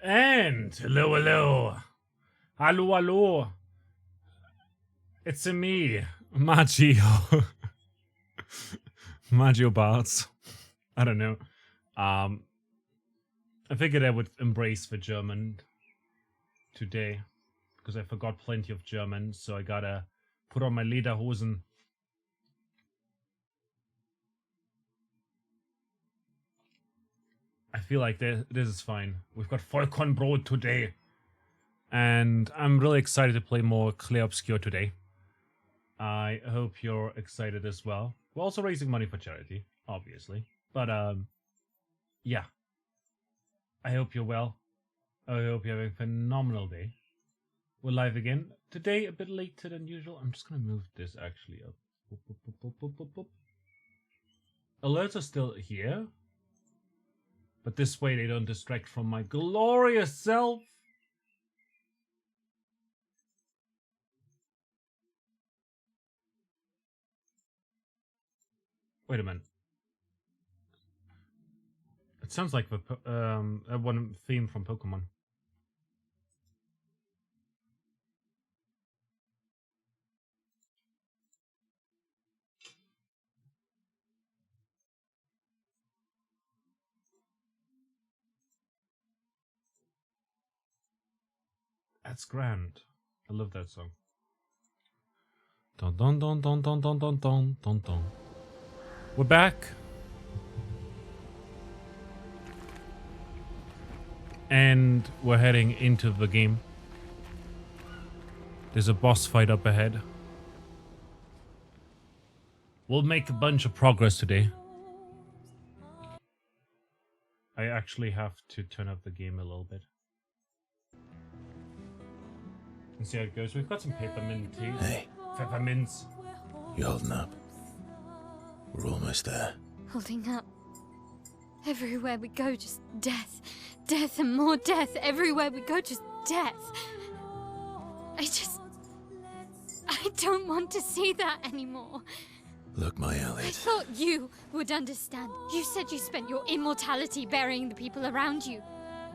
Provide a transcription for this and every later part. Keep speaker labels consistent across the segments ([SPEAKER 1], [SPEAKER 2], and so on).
[SPEAKER 1] And hello, hello. Hallo, hallo. It's me, Maggio. Maggio Barts. I don't know. I figured I would embrace the German today because I forgot plenty of German, so I gotta put on my Lederhosen. I feel like this is fine. We've got Vollkornbrot today. And I'm really excited to play more Clair Obscur today. I hope you're excited as well. We're also raising money for charity, obviously. But, yeah. I hope you're well. I hope you're having a phenomenal day. We're live again. Today, a bit later than usual. I'm just gonna move this actually up. Boop, boop, boop, boop, boop, boop, boop. Alerts are still here. But this way they don't distract from my glorious self. Wait a minute. It sounds like the one theme from Pokemon. That's grand. I love that song. Dun dun dun dun dun dun dun dun dun dun. We're back. And we're heading into the game. There's a boss fight up ahead. We'll make a bunch of progress today. I actually have to turn up the game a little bit. And see how it goes. We've got some peppermint tea.
[SPEAKER 2] Hey.
[SPEAKER 1] Peppermints.
[SPEAKER 2] You holding up? We're almost there.
[SPEAKER 3] Holding up. Everywhere we go, just death. Death and more death. Everywhere we go, just death. I don't want to see that anymore.
[SPEAKER 2] Look, my
[SPEAKER 3] I
[SPEAKER 2] Elliot.
[SPEAKER 3] thought you would understand. You said you spent your immortality burying the people around you.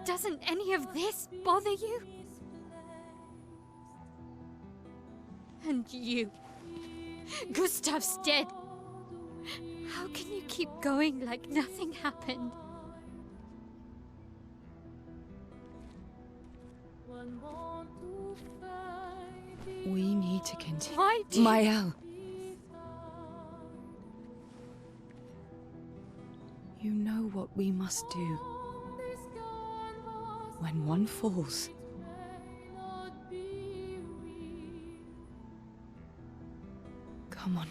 [SPEAKER 3] Doesn't any of this bother you? And you. Gustav's dead. How can you keep going like nothing happened?
[SPEAKER 4] We need to continue.
[SPEAKER 3] Why do you...
[SPEAKER 4] Mael. You know what we must do. When one falls, come on.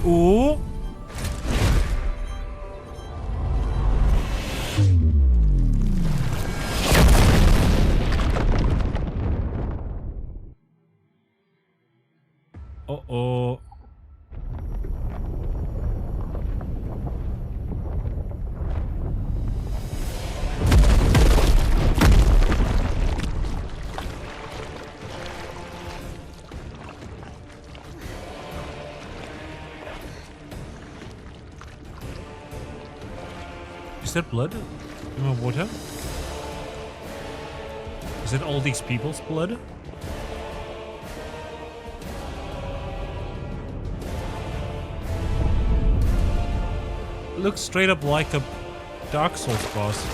[SPEAKER 1] Ooh. Uh-oh. Is that blood in my water? Is it all these people's blood? It looks straight up like a Dark Souls boss.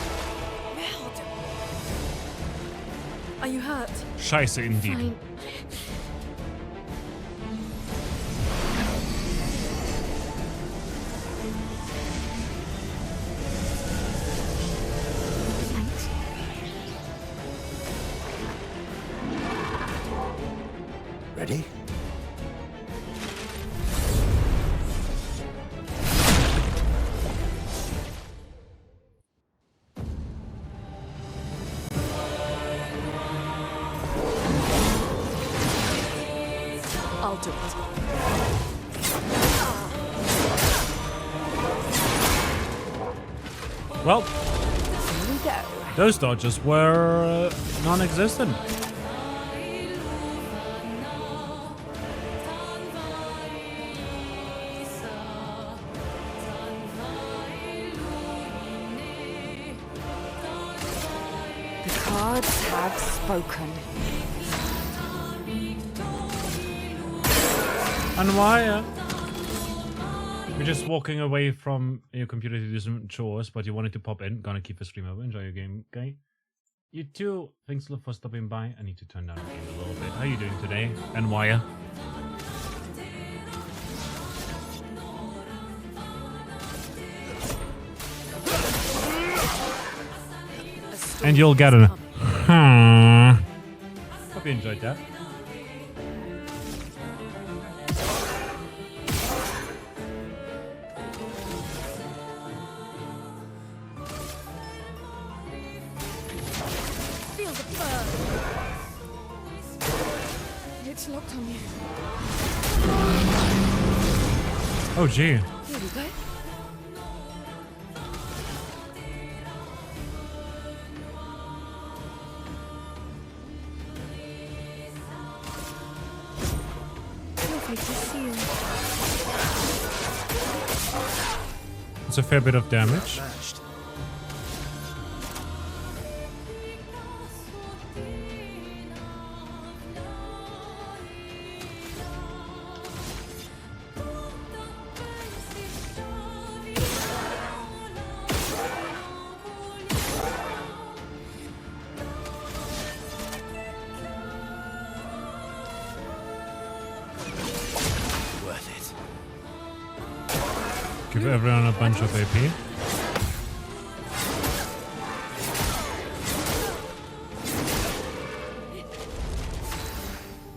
[SPEAKER 4] Meld! Are you hurt?
[SPEAKER 1] Scheiße indeed.
[SPEAKER 3] Fine. Thanks.
[SPEAKER 2] Ready?
[SPEAKER 4] I'll do it.
[SPEAKER 1] Well,
[SPEAKER 4] Here we go.
[SPEAKER 1] those dodges were non-existent.
[SPEAKER 4] The cards have spoken.
[SPEAKER 1] And why? You're just walking away from your computer to do some chores, but you wanted to pop in. Gonna keep the stream over. Enjoy your game, okay? You too. Thanks a lot for stopping by. I need to turn down the game a little bit. How are you doing today? And why? And you'll get it. Hope you enjoyed that.
[SPEAKER 4] Feel the burn. It's locked on you.
[SPEAKER 1] Oh, gee.
[SPEAKER 4] Here we go. Lovely to see you.
[SPEAKER 1] It's a fair bit of damage.
[SPEAKER 2] Matched. Worth it.
[SPEAKER 1] Give everyone a bunch of AP.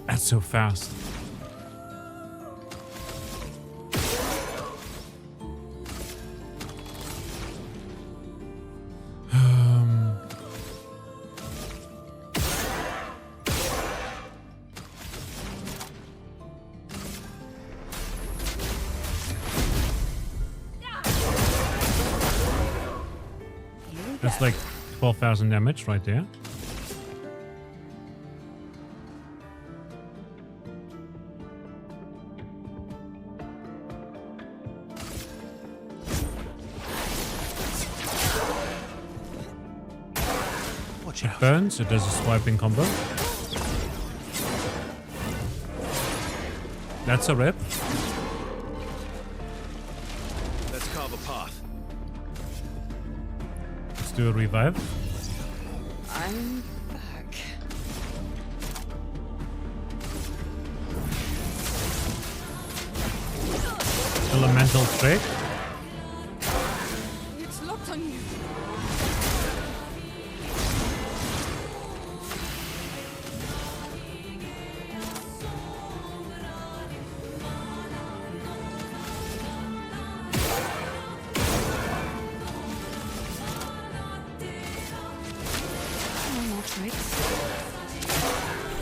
[SPEAKER 1] That's so fast. That's like 12,000 damage right there.
[SPEAKER 2] Watch
[SPEAKER 1] It
[SPEAKER 2] out.
[SPEAKER 1] burns, it does a swiping combo. That's a rip.
[SPEAKER 2] Let's carve a path.
[SPEAKER 1] Let's do a revive.
[SPEAKER 4] I'm back.
[SPEAKER 1] Elemental trick.
[SPEAKER 4] It's locked on you. No more tricks.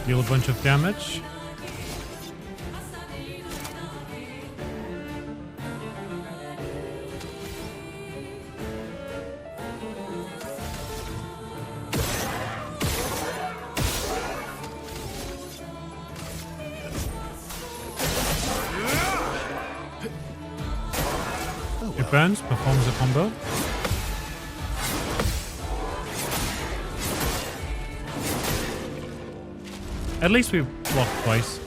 [SPEAKER 1] Deal a bunch of damage. It burns, performs a combo. At least we blocked twice.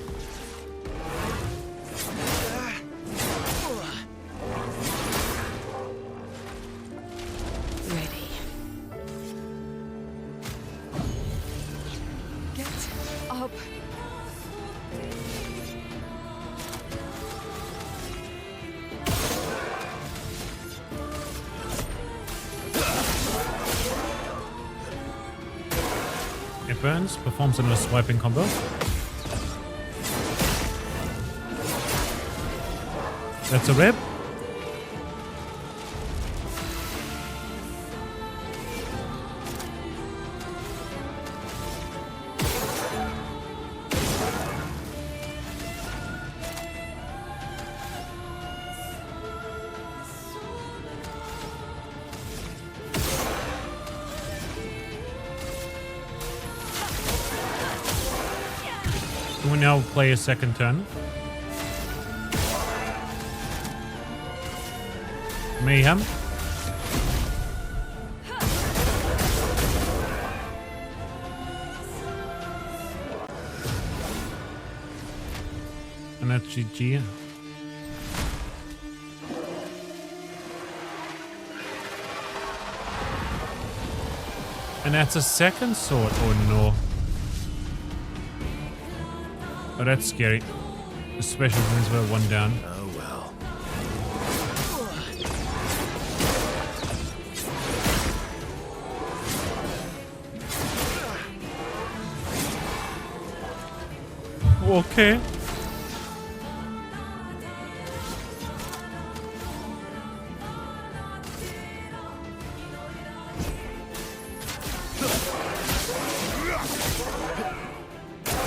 [SPEAKER 4] Ready. Get up.
[SPEAKER 1] It burns, performs another swiping combo. That's a rip. Can we now play a second turn? Mayhem. And that's GG. And that's a second sword. Oh no. Oh, that's scary. Especially since we're one down.
[SPEAKER 2] Oh well.
[SPEAKER 1] Okay.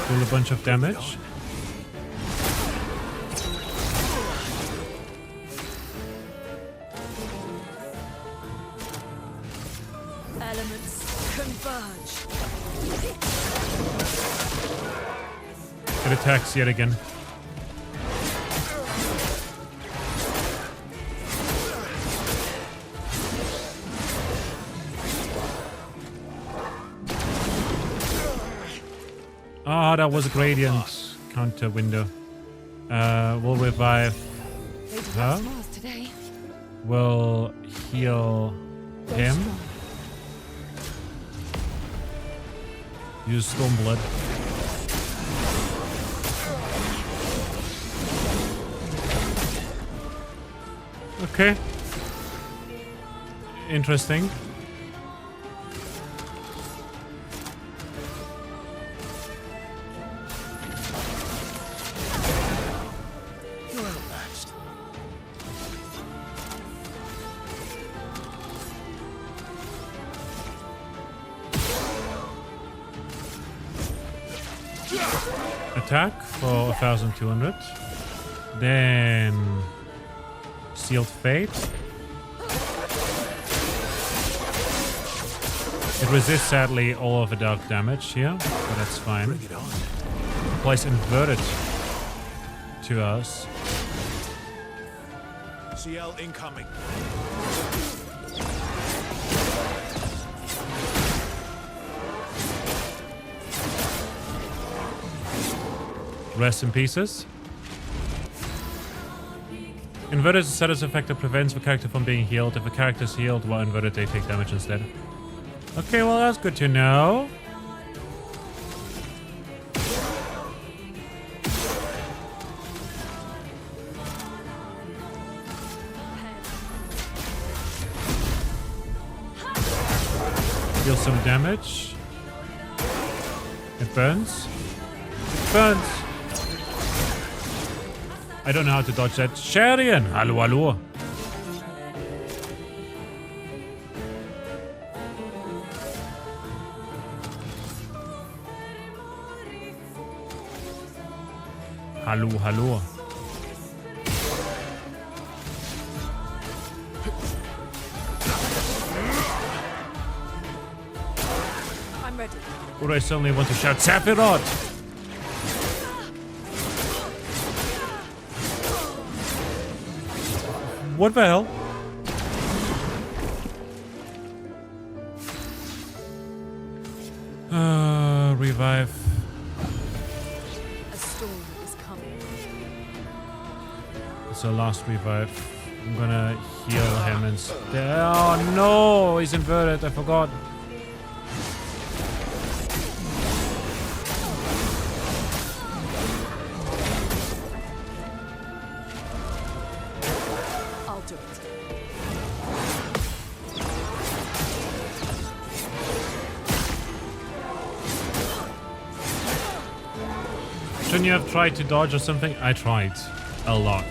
[SPEAKER 1] Deal a bunch of damage.
[SPEAKER 4] Elements converge.
[SPEAKER 1] It attacks yet again. Ah, that was a gradient counter window. We'll revive
[SPEAKER 4] They did
[SPEAKER 1] her.
[SPEAKER 4] Mars today.
[SPEAKER 1] We'll heal him. Use Stormblood. Okay. Interesting.
[SPEAKER 2] You're outmatched.
[SPEAKER 1] Attack for 1200. Then Sealed Fate. It resists sadly all of the dark damage here, but that's fine.
[SPEAKER 2] Bring it on.
[SPEAKER 1] Applies inverted to us.
[SPEAKER 2] CL incoming.
[SPEAKER 1] Rest in pieces. Inverted is a status effect that prevents the character from being healed. If the character is healed while inverted, they take damage instead. Okay, well that's good to know. Deal some damage. It burns. It burns. I don't know how to dodge that. Sharian! Hallo, hallo. Hallo, hallo.
[SPEAKER 4] I'm ready.
[SPEAKER 1] Or I suddenly want to shout Sephiroth! What the hell? Revive.
[SPEAKER 4] A storm is coming.
[SPEAKER 1] It's our last revive. I'm gonna heal him instead. Oh no! He's inverted, I forgot.
[SPEAKER 4] I'll do it.
[SPEAKER 1] Shouldn't you have tried to dodge or something? I tried. A lot.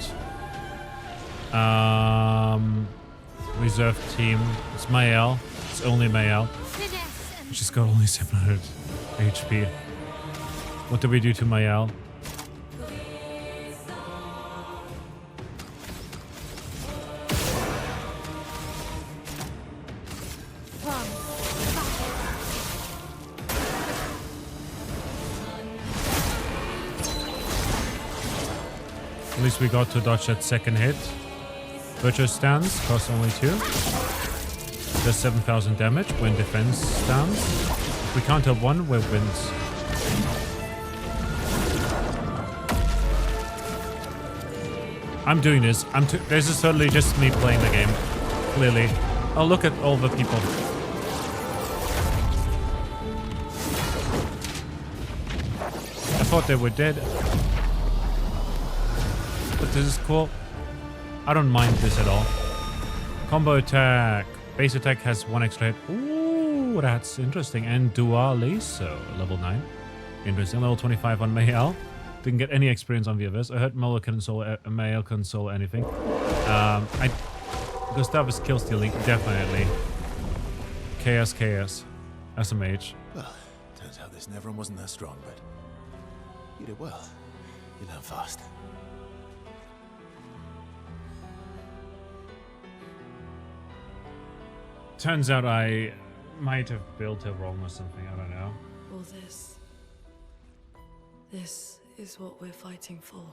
[SPEAKER 1] Reserve team. It's Mael. It's only Mael.
[SPEAKER 3] Finesse and
[SPEAKER 1] She's got only 700 HP. What do we do to Mael?
[SPEAKER 3] plum.
[SPEAKER 1] At least we got to dodge that second hit. Virtuous stance costs only 2. Does 7,000 damage when defense stance. If we counter 1, we wins. I'm doing this. This is totally just me playing the game. Clearly. Oh, look at all the people. I thought they were dead. But this is cool. I don't mind this at all. Combo attack. Base attack has 1 extra hit. Ooh, that's interesting. And dual laser, level 9. Interesting. Level 25 on Mayel. Didn't get any experience on the others. I heard Mole console, Mayel console, anything. Gustavus kill stealing, definitely. Chaos. As a mage.
[SPEAKER 2] Well, turns out this Neveron wasn't that strong, but you did well. You learn fast.
[SPEAKER 1] Turns out I might have built her wrong or something, I don't know.
[SPEAKER 4] All this. This is what we're fighting for.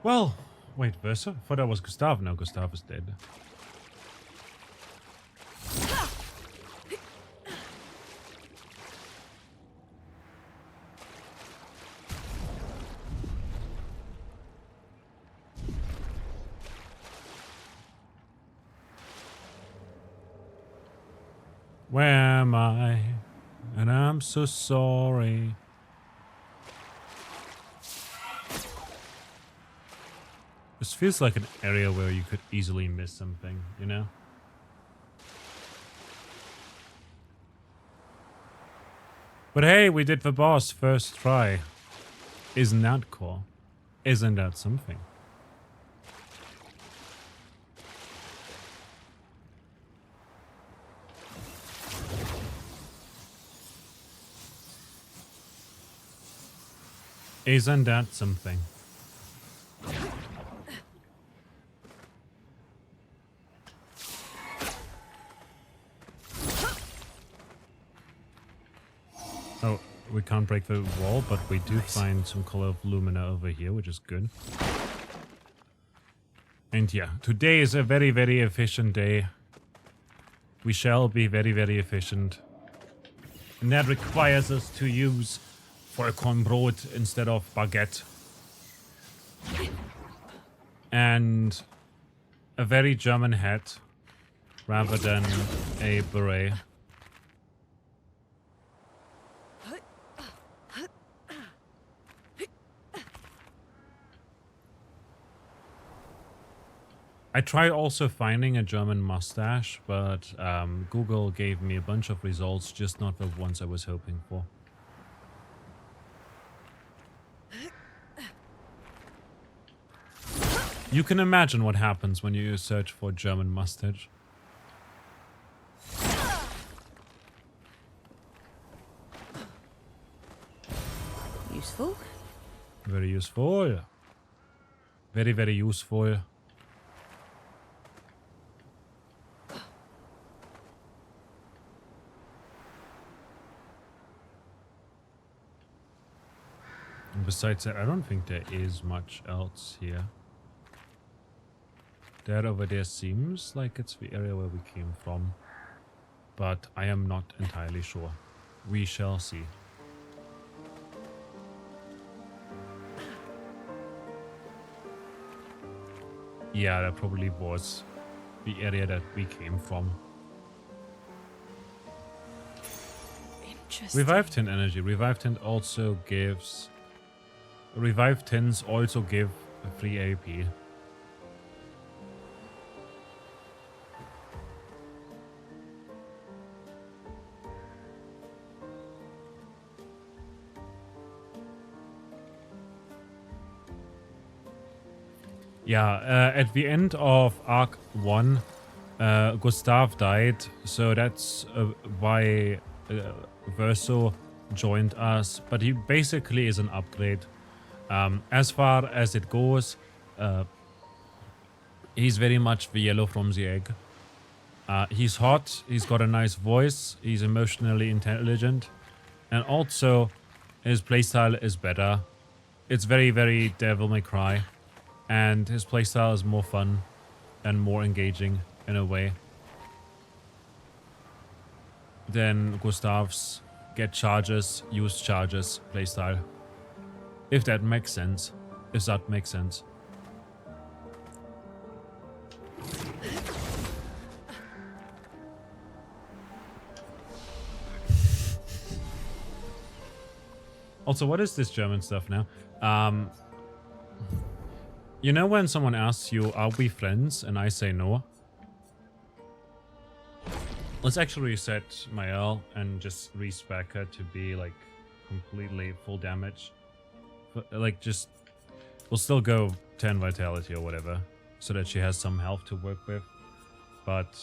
[SPEAKER 1] Well, wait, Versa? I thought that was Gustav. No, Gustav is dead. Where am I? And I'm so sorry. This feels like an area where you could easily miss something, you know? But hey, we did the boss first try. Isn't that cool? Isn't that something? Isn't that something? Oh, we can't break the wall, but we do find some color of lumina over here, which is good. And yeah, today is a very, very efficient day. We shall be very, very efficient. And that requires us to use Vollkornbrot instead of baguette. And a very German hat rather than a beret. I tried also finding a German mustache, but Google gave me a bunch of results, just not the ones I was hoping for. You can imagine what happens when you search for German mustache.
[SPEAKER 4] Useful?
[SPEAKER 1] Very useful. Very, very useful. And besides that, I don't think there is much else here. That over there seems like it's the area where we came from. But I am not entirely sure. We shall see. Yeah, that probably was the area that we came from.
[SPEAKER 4] Interesting.
[SPEAKER 1] Revive Tin energy. Revive Tin also gives... Revive Tins also give a free AP. Yeah, at the end of Arc 1, Gustav died, so that's why Verso joined us, but he basically is an upgrade. As far as it goes, he's very much the yellow from the egg. He's hot, he's got a nice voice, he's emotionally intelligent, and also his playstyle is better. It's very, very Devil May Cry, and his playstyle is more fun and more engaging in a way than Gustav's get charges, use charges playstyle. If that makes sense. If that makes sense. Also, what is this German stuff now? You know when someone asks you, are we friends? And I say no. Let's actually reset my L and just respec her to be like completely full damage. Like just, we'll still go 10 vitality or whatever, so that she has some health to work with. But,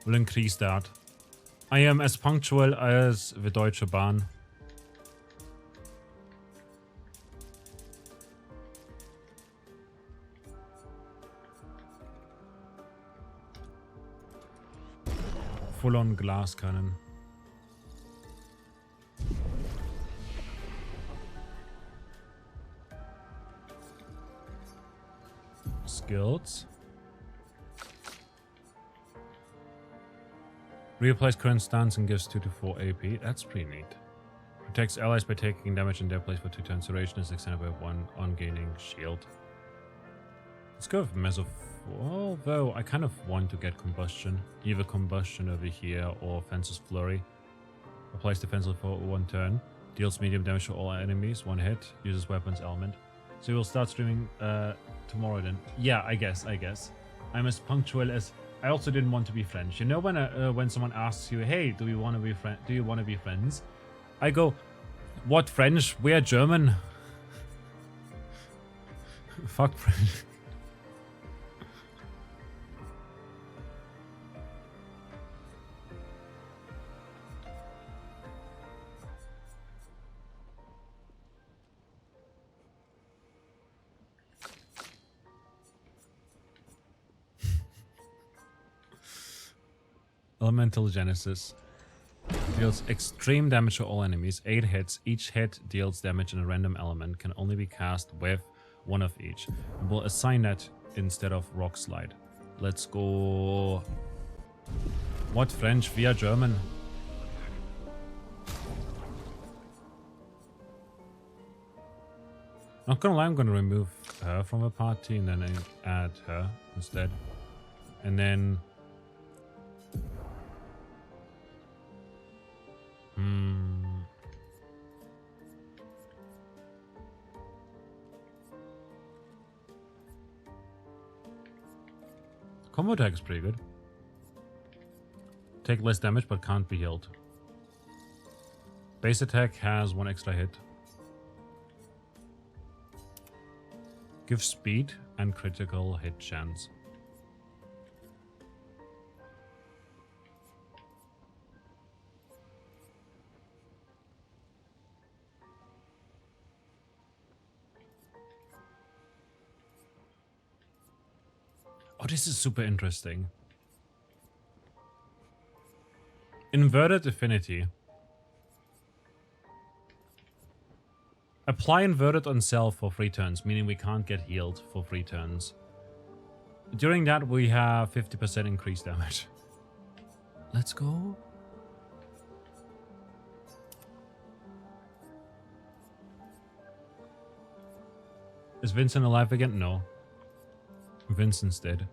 [SPEAKER 1] We'll increase that. I am as punctual as the Deutsche Bahn. Full-on glass cannon. Skills. Reapplies current stance and gives 2 to 4 AP. That's pretty neat. Protects allies by taking damage in their place for 2 turns. Duration is extended by 1 on gaining shield. Let's go with Meso. Although I kind of want to get combustion. Either combustion over here or Fencer's Flurry. Applies defensive for 1 turn. Deals medium damage to all enemies. 1 hit. Uses weapons element. So we'll start streaming tomorrow then. Yeah, I guess. I'm as punctual as... I also didn't want to be French. You know when someone asks you, hey, do you want to be friends? I go, what French? We're German. Fuck French. Elemental Genesis. Deals extreme damage to all enemies. 8 hits. Each hit deals damage in a random element. Can only be cast with 1 of each. We'll assign that instead of Rock Slide. Let's go... What French? We are German. Not gonna lie, I'm gonna remove her from the party and then add her instead. And then... Combo attack is pretty good. Take less damage but can't be healed. Base attack has 1 extra hit. Gives speed and critical hit chance. Oh, this is super interesting. Inverted Affinity. Apply Inverted on self for 3 turns, meaning we can't get healed for 3 turns. During that, we have 50% increased damage. Let's go. Is Vincent alive again? No. Vincent's dead.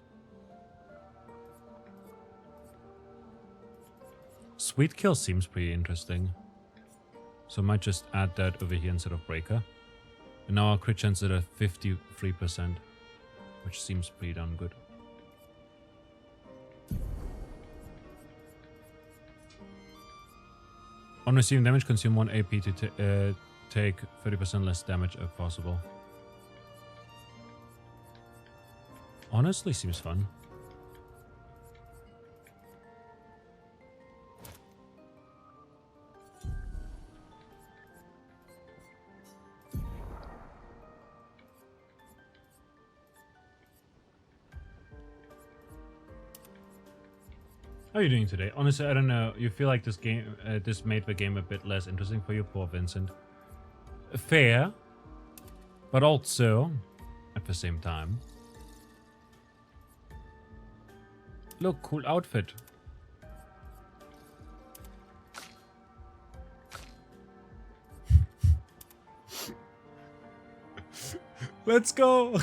[SPEAKER 1] Sweet Kill seems pretty interesting. So I might just add that over here instead of Breaker. And now our crit chance is at 53%, which seems pretty darn good. On receiving damage, consume 1 AP to take 30% less damage if possible. Honestly, seems fun. How are you doing today? Honestly, I don't know. You feel like this game, this made the game a bit less interesting for you, poor Vincent. Fair, but also at the same time. Look, cool outfit. Let's go.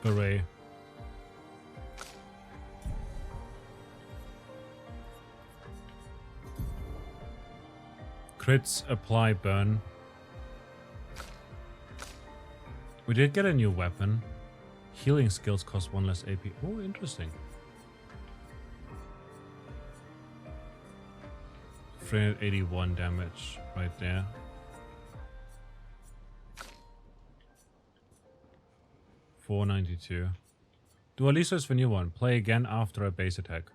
[SPEAKER 1] Hooray. Crits apply burn. We did get a new weapon. Healing skills cost 1 less AP. Oh, interesting. 381 damage right there. $492. Dualiso is the new one. Play again after a base attack.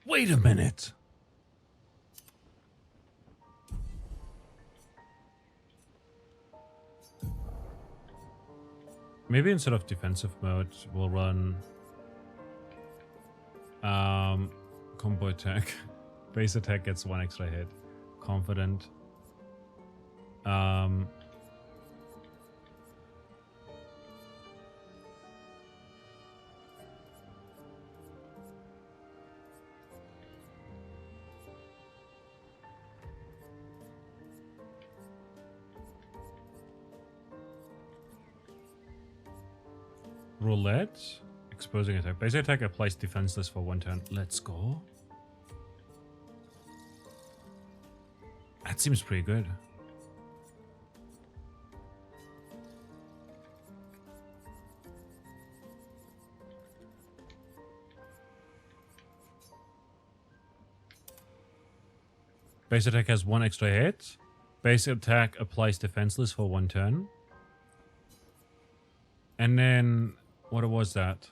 [SPEAKER 1] Wait a minute! Maybe instead of defensive mode, we'll run combo attack. Base attack gets 1 extra hit. Confident. Roulette. Exposing attack. Basic attack applies defenseless for 1 turn. Let's go. That seems pretty good. Base attack has 1 extra hit. Base attack applies defenseless for 1 turn. And then, what was that?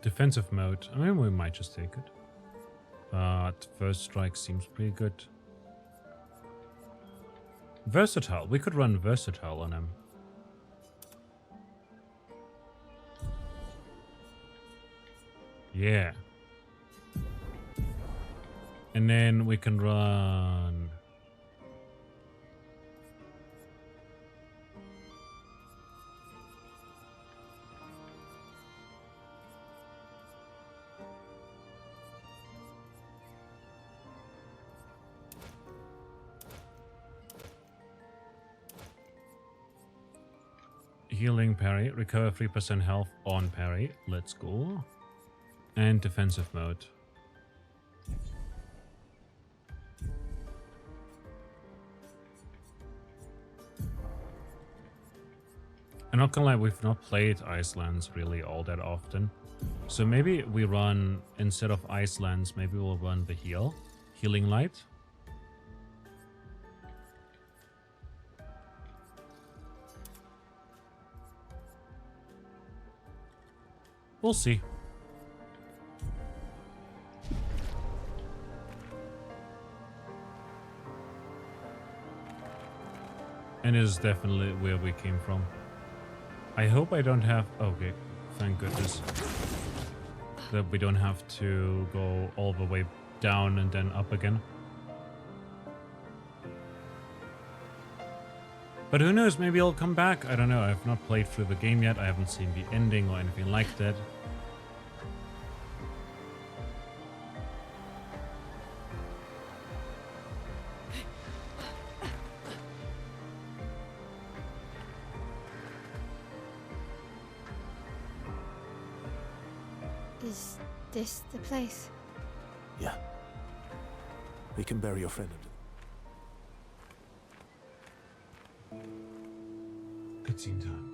[SPEAKER 1] Defensive mode. I mean, we might just take it. But first strike seems pretty good. Versatile. We could run versatile on him. Yeah. And then we can run... Healing parry, recover 3% health on parry. Let's go. And defensive mode. I'm not gonna lie, we've not played Icelands really all that often. So maybe we run, instead of Icelands, maybe we'll run the Healing Light. We'll see. And it is definitely where we came from. I hope I don't have... Okay, thank goodness. That we don't have to go all the way down and then up again. But who knows, maybe I'll come back. I don't know, I've not played through the game yet. I haven't seen the ending or anything like that.
[SPEAKER 3] Is this the place?
[SPEAKER 2] Yeah. We can bury your friend under.
[SPEAKER 1] Cutscene time.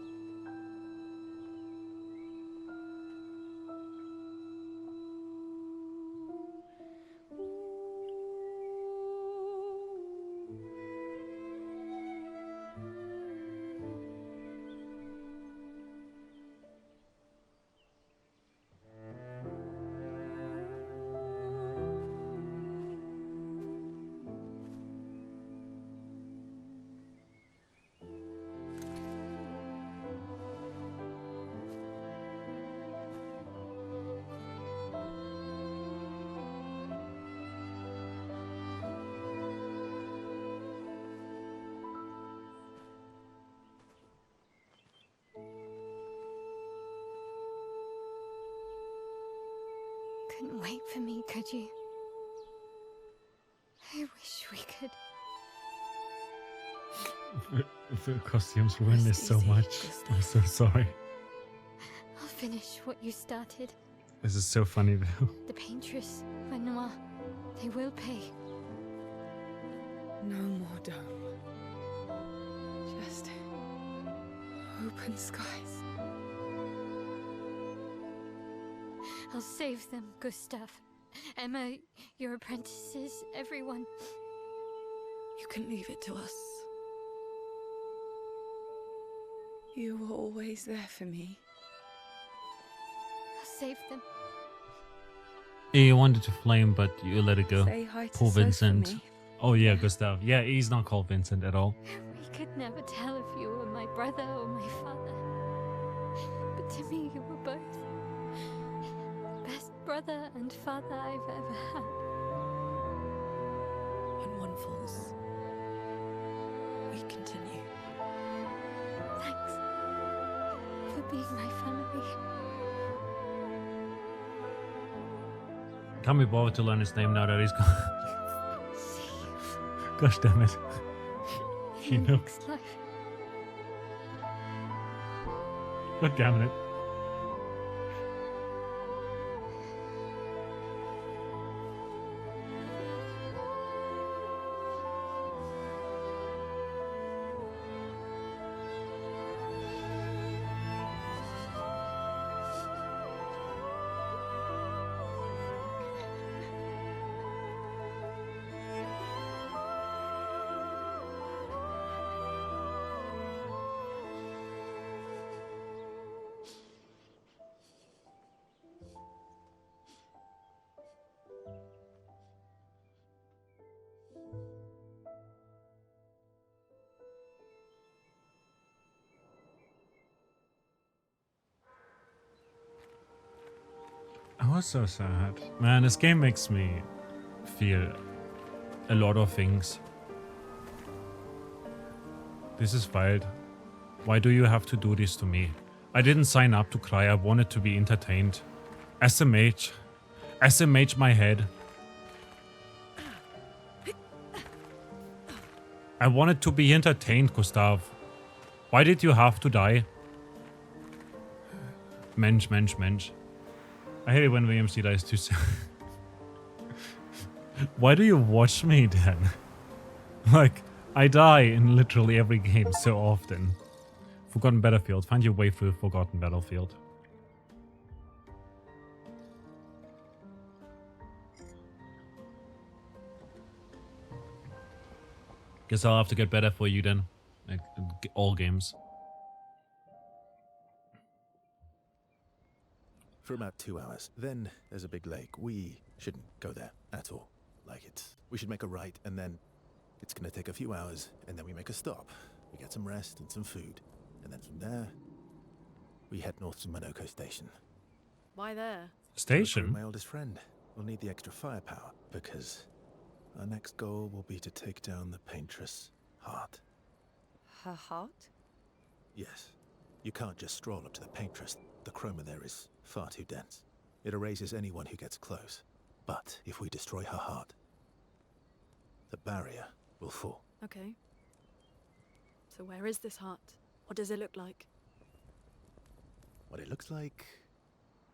[SPEAKER 3] Couldn't wait for me, could you? I wish we could.
[SPEAKER 1] The costumes ruined this so
[SPEAKER 4] Rest easy,
[SPEAKER 1] much.
[SPEAKER 4] Gustav.
[SPEAKER 1] I'm so sorry.
[SPEAKER 3] I'll finish what you started.
[SPEAKER 1] This is so funny though.
[SPEAKER 3] The paintress, Benoit, they will pay.
[SPEAKER 4] No more dome. Just open skies.
[SPEAKER 3] I'll save them, Gustav. Emma, your apprentices, everyone.
[SPEAKER 4] You can leave it to us. You were always there for me.
[SPEAKER 3] I'll save them.
[SPEAKER 1] You wanted to flame, but you let it go.
[SPEAKER 4] Say hi to
[SPEAKER 1] Poor
[SPEAKER 4] Soph for
[SPEAKER 1] Vincent.
[SPEAKER 4] me.
[SPEAKER 1] Oh yeah, Gustav. Yeah, he's not called Vincent at all.
[SPEAKER 3] We could never tell if you were my brother or my father. But to me, you were both. Best brother and father I've ever had.
[SPEAKER 4] When one falls, we continue.
[SPEAKER 3] Thanks for being my family.
[SPEAKER 1] Can't be bothered to learn his name now that he's gone.
[SPEAKER 3] See you
[SPEAKER 1] Gosh damn it. You
[SPEAKER 3] in the
[SPEAKER 1] know.
[SPEAKER 3] next life.
[SPEAKER 1] God damn it. I was so sad. Man, this game makes me feel a lot of things. This is wild. Why do you have to do this to me? I didn't sign up to cry, I wanted to be entertained. SMH. SMH my head. I wanted to be entertained, Gustav. Why did you have to die? Mensch, Mensch, Mensch. I hate it when VMC dies too soon. Why do you watch me then? Like, I die in literally every game so often. Forgotten Battlefield. Find your way through Forgotten Battlefield. Guess I'll have to get better for you then. Like, all games.
[SPEAKER 2] For about 2 hours. Then there's a big lake. We shouldn't go there at all. Like we should make a right and then it's gonna take a few hours and then we make a stop. we get some rest and some food. And then from there, we head north to Monoko Station.
[SPEAKER 5] Why there?
[SPEAKER 2] To
[SPEAKER 1] Station?
[SPEAKER 2] recruit my oldest friend. We'll need the extra firepower, because our next goal will be to take down the Paintress Heart.
[SPEAKER 5] Her heart?
[SPEAKER 2] Yes. You can't just stroll up to the Paintress. The chroma there is far too dense. It erases anyone who gets close. But if we destroy her heart, the barrier will fall.
[SPEAKER 5] Okay. So where is this heart? What does it look like?
[SPEAKER 2] What it looks like,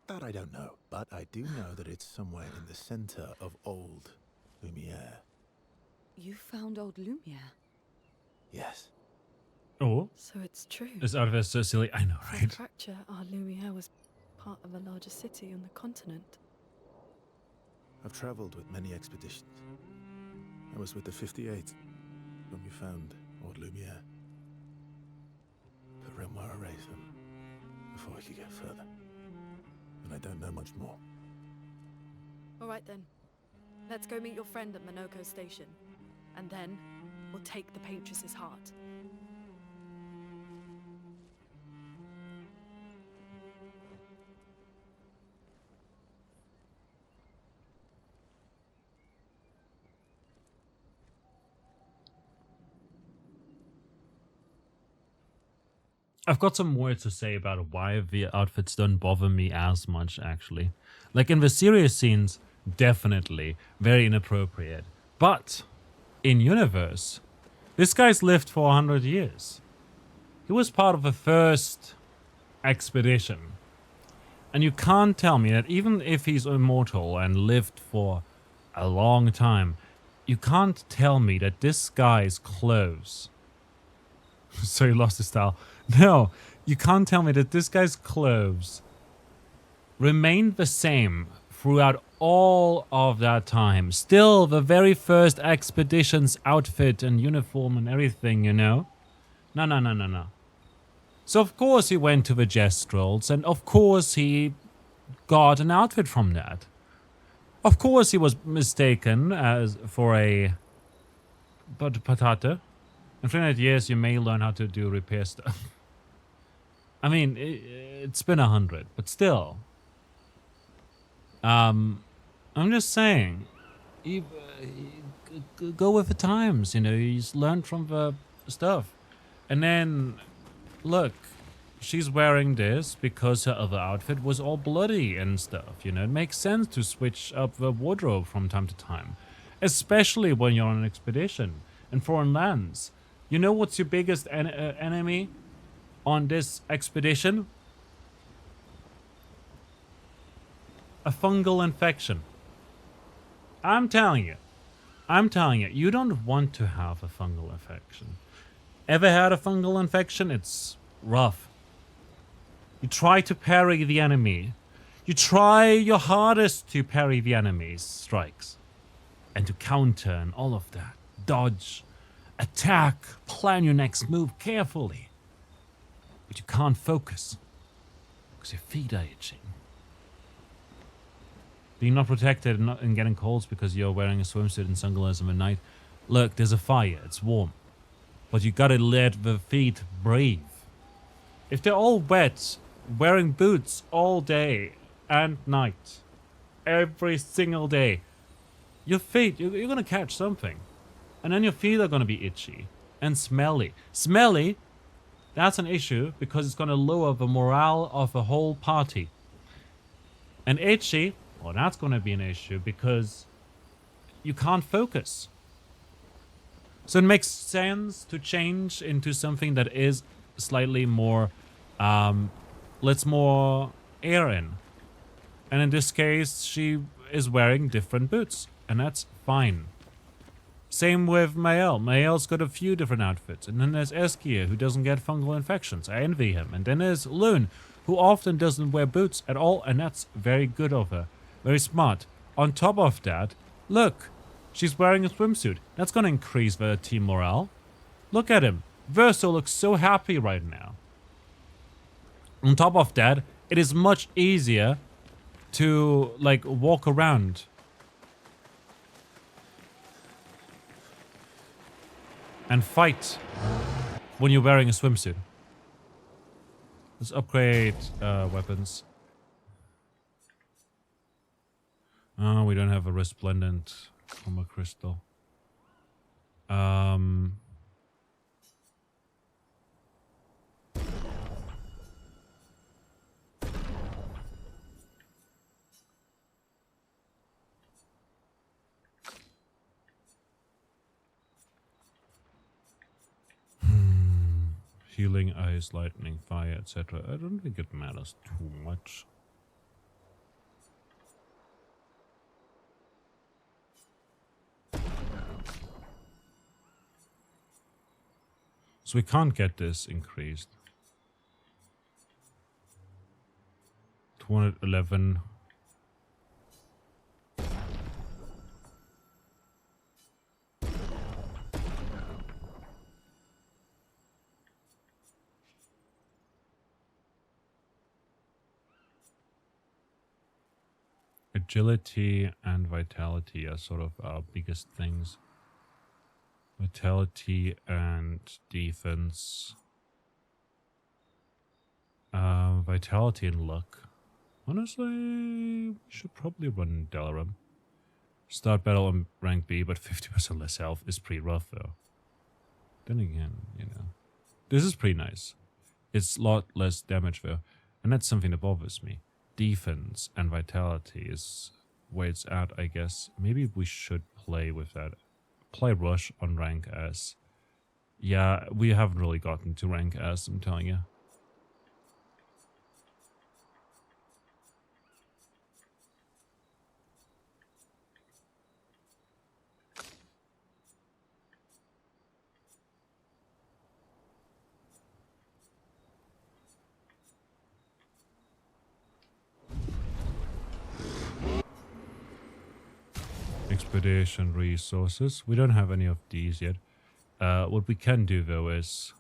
[SPEAKER 2] that I don't know. But I do know that it's somewhere in the center of old Lumiere.
[SPEAKER 4] You found old Lumiere?
[SPEAKER 2] Yes.
[SPEAKER 1] Oh,
[SPEAKER 5] So it's true.
[SPEAKER 1] this out of it so silly. I know,
[SPEAKER 5] From
[SPEAKER 1] right?
[SPEAKER 5] fracture, our Lumiere was part of a larger city on the continent.
[SPEAKER 2] I've traveled with many expeditions. I was with the 58th when we found old Lumiere. But Renoir erased them before we could get further. And I don't know much more.
[SPEAKER 5] All right then. Let's go meet your friend at Monoko Station. And then we'll take the Paintress's heart.
[SPEAKER 1] I've got some more to say about why the outfits don't bother me as much, actually. Like, in the serious scenes, definitely very inappropriate. But, in universe, this guy's lived for 100 years. He was part of the first expedition. And you can't tell me that even if he's immortal and lived for a long time, you can't tell me that this guy's clothes... So he lost his style. No, you can't tell me that this guy's clothes remained the same throughout all of that time. Still the very first expedition's outfit and uniform and everything, you know? No. So of course he went to the Jestrals, and of course he got an outfit from that. Of course he was mistaken as for a potato. In 300 years, you may learn how to do repair stuff. I mean, it's been 100, but still. I'm just saying, you go with the times, you know, you just learn from the stuff. And then, look, she's wearing this because her other outfit was all bloody and stuff, you know. It makes sense to switch up the wardrobe from time to time, especially when you're on an expedition in foreign lands. You know what's your biggest enemy on this expedition? A fungal infection. I'm telling you, you don't want to have a fungal infection. Ever had a fungal infection? It's rough. You try to parry the enemy. You try your hardest to parry the enemy's strikes. And to counter and all of that. Dodge. Attack, plan your next move carefully. But you can't focus because your feet are itching. Being not protected and getting colds because you're wearing a swimsuit and sunglasses in the night. Look, there's a fire, it's warm. But you gotta let the feet breathe. If they're all wet, wearing boots all day and night, every single day, your feet, you're gonna catch something. And then your feet are going to be itchy and smelly. Smelly, that's an issue because it's going to lower the morale of the whole party. And itchy, well, that's going to be an issue because you can't focus. So it makes sense to change into something that is slightly more, lets more air in. And in this case, she is wearing different boots, and that's fine. Same with Mael. Mael's got a few different outfits. And then there's Eskia, who doesn't get fungal infections. I envy him. And then there's Lune, who often doesn't wear boots at all, and that's very good of her. Very smart. On top of that, look, she's wearing a swimsuit. That's going to increase the team morale. Look at him. Verso looks so happy right now. On top of that, it is much easier to, like, walk around. And fight when you're wearing a swimsuit. Let's upgrade weapons. Oh, we don't have a resplendent armor crystal. Healing, ice, lightning, fire, etc. I don't think it matters too much. So we can't get this increased. 211. Agility and vitality are sort of our biggest things. Vitality and defense. Vitality and luck. Honestly, we should probably run Dalaran. Start battle on rank B, but 50% less health is pretty rough though. Then again, you know. This is pretty nice. It's a lot less damage though. And that's something that bothers me. Defense and vitality is where it's at, I guess. Maybe we should play with that. Play Rush on rank S. Yeah, we haven't really gotten to rank S, I'm telling you. Expedition resources. We don't have any of these yet. What we can do though is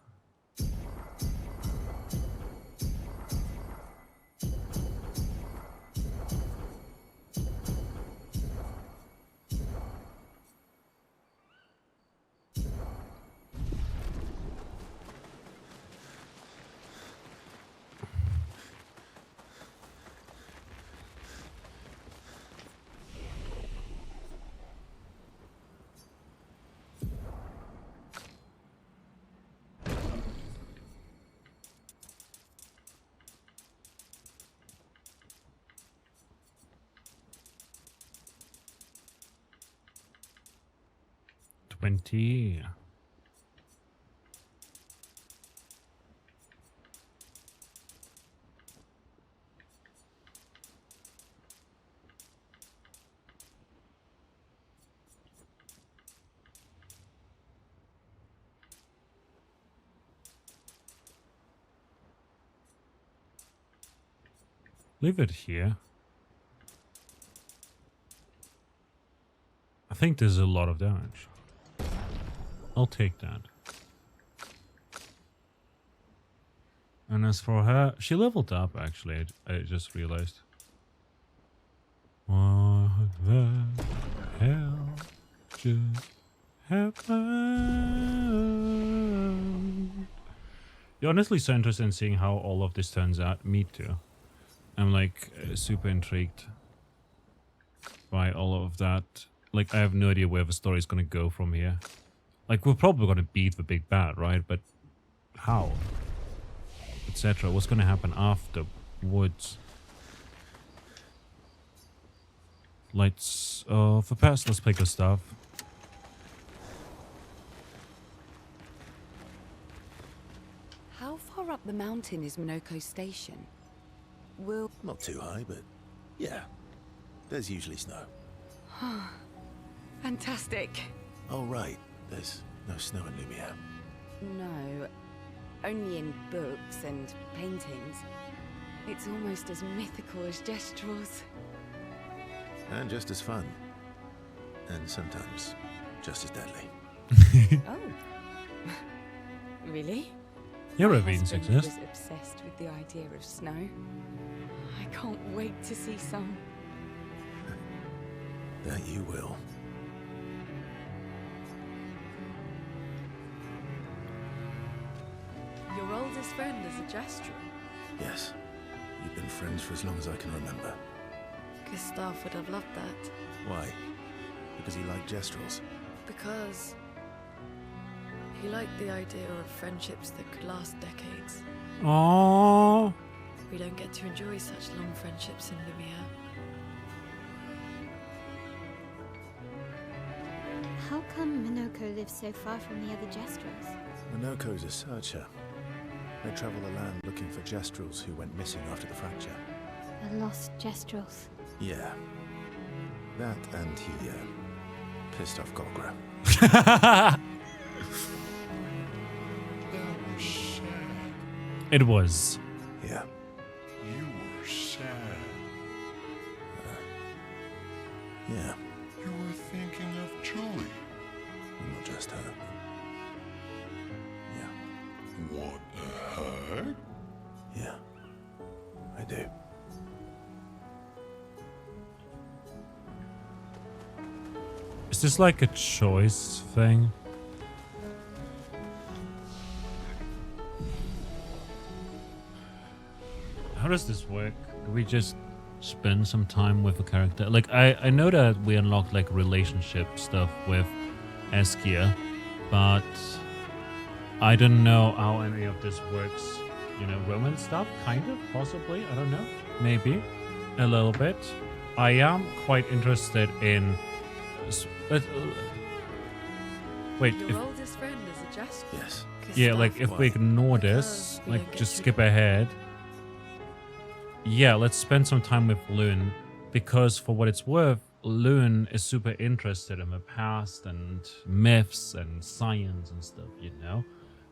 [SPEAKER 1] $20. Leave it here. I think there's a lot of damage. I'll take that. And as for her, she leveled up actually, I just realized. What the hell just happened? You're honestly so interested in seeing how all of this turns out. Me too. I'm like super intrigued by all of that. Like I have no idea where the story is going to go from here. Like we're probably going to beat the big bad, right? But how? Etc. What's going to happen afterwards? Let's, for past, let's pick our stuff.
[SPEAKER 4] How far up the mountain is Minoko Station?
[SPEAKER 2] Not too high, but yeah. There's usually snow.
[SPEAKER 4] Fantastic.
[SPEAKER 2] Oh, right. There's no snow in Lumiere.
[SPEAKER 4] No, only in books and paintings. It's almost as mythical as Gestrels.
[SPEAKER 2] And just as fun. And sometimes just as deadly.
[SPEAKER 4] Oh. Really?
[SPEAKER 1] Yeah,
[SPEAKER 4] My
[SPEAKER 1] ravines
[SPEAKER 4] husband
[SPEAKER 1] exist.
[SPEAKER 4] was obsessed with the idea of snow. I can't wait to see some.
[SPEAKER 2] That you will.
[SPEAKER 5] oldest friend is a Gestural?
[SPEAKER 2] Yes. You've been friends for as long as I can remember.
[SPEAKER 5] Gustav would have loved that.
[SPEAKER 2] Why? Because he liked Gestrals.
[SPEAKER 5] Because he liked the idea of friendships that could last decades.
[SPEAKER 1] Aww.
[SPEAKER 5] We don't get to enjoy such long friendships in Lumiere.
[SPEAKER 3] How come Minoko lives so far from the other Gestrals?
[SPEAKER 2] Minoko's a searcher. They travel the land looking for Gestrals who went missing after the fracture.
[SPEAKER 3] The lost Gestrals.
[SPEAKER 2] Yeah. That and he, pissed off Golgra.
[SPEAKER 6] That was sad.
[SPEAKER 1] It was.
[SPEAKER 2] Yeah.
[SPEAKER 6] You were sad.
[SPEAKER 2] Yeah.
[SPEAKER 6] You were thinking of Joey.
[SPEAKER 2] Not just her. Yeah.
[SPEAKER 6] Want a hug?
[SPEAKER 2] Yeah. I do.
[SPEAKER 1] Is this like a choice thing? How does this work? Do we just spend some time with a character? Like, I know that we unlocked like relationship stuff with Eskia, but I don't know how any of this works. You know, romance stuff, kind of, possibly. I don't know. Maybe a little bit. I am quite interested in. Wait,
[SPEAKER 5] Your
[SPEAKER 1] if,
[SPEAKER 5] oldest friend is a Gestural?
[SPEAKER 2] Yes.
[SPEAKER 1] yeah, like if we ignore
[SPEAKER 5] Because
[SPEAKER 1] this,
[SPEAKER 5] we
[SPEAKER 1] like
[SPEAKER 5] don't get
[SPEAKER 1] just
[SPEAKER 5] to-
[SPEAKER 1] skip ahead. Yeah, let's spend some time with Loon, because for what it's worth, Loon is super interested in the past and myths and science and stuff, you know?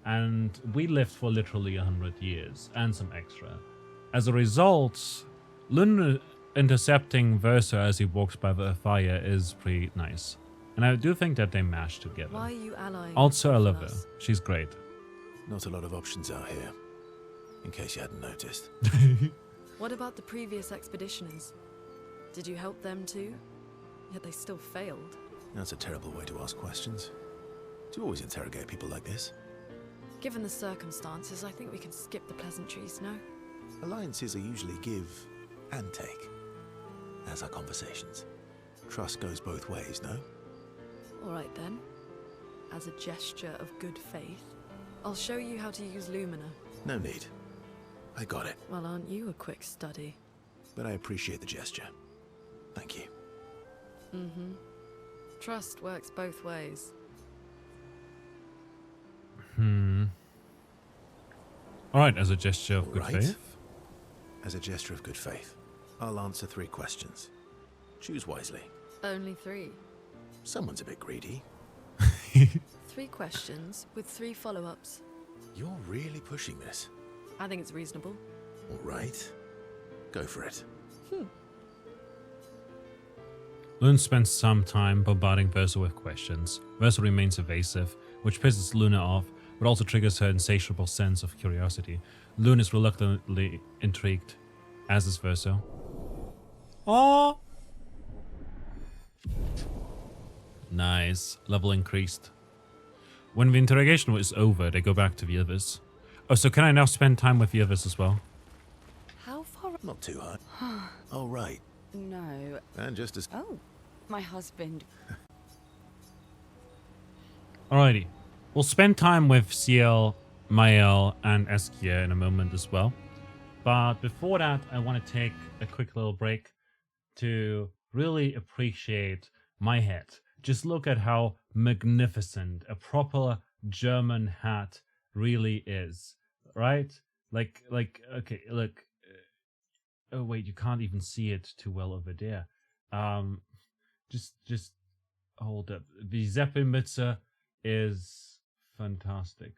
[SPEAKER 1] And we lived for literally 100 years and some extra. As a result, Loon intercepting Versa as he walks by the fire is pretty nice. And I do think that they mash together.
[SPEAKER 5] Why are you allying
[SPEAKER 1] Also, I
[SPEAKER 5] with
[SPEAKER 1] love her.
[SPEAKER 5] us?
[SPEAKER 1] She's great.
[SPEAKER 2] Not a lot of options out here. In case you hadn't noticed.
[SPEAKER 5] What about the previous expeditioners? Did you help them too? Yet they still failed.
[SPEAKER 2] That's a terrible way to ask questions. Do you always interrogate people like this?
[SPEAKER 5] Given the circumstances, I think we can skip the pleasantries, no?
[SPEAKER 2] Alliances are usually give and take, as are conversations. Trust goes both ways, no?
[SPEAKER 5] Alright then. As a gesture of good faith, I'll show you how to use Lumina.
[SPEAKER 2] No need. I got it,
[SPEAKER 5] Well, aren't you a quick study?
[SPEAKER 2] but I appreciate the gesture. Thank you.
[SPEAKER 5] Mm-hmm. Trust works both ways.
[SPEAKER 1] Alright, as a gesture of good
[SPEAKER 2] Right.
[SPEAKER 1] faith.
[SPEAKER 2] As a gesture of good faith, I'll answer 3 questions. Choose wisely.
[SPEAKER 5] Only 3.
[SPEAKER 2] Someone's a bit greedy.
[SPEAKER 5] 3 questions with 3 follow-ups.
[SPEAKER 2] You're really pushing this.
[SPEAKER 5] I think it's reasonable.
[SPEAKER 2] All right. Go for it.
[SPEAKER 1] Loon spends some time bombarding Versa with questions. Versa remains evasive, which pisses Luna off, but also triggers her insatiable sense of curiosity. Loon is reluctantly intrigued, as is Versa. Oh! Nice. Level increased. When the interrogation is over, they go back to the others. Oh, so can I now spend time with the others as well?
[SPEAKER 5] How far?
[SPEAKER 2] Not too hard. Oh, right.
[SPEAKER 4] No.
[SPEAKER 2] And just as...
[SPEAKER 4] Oh, my husband.
[SPEAKER 1] Alrighty. We'll spend time with Ciel, Mael, and Eskia in a moment as well. But before that, I want to take a quick little break to really appreciate my hat. Just look at how magnificent a proper German hat really is, right? Like, okay, look. Oh wait, you can't even see it too well over there. Just hold up. The Zeppelmütze is fantastic.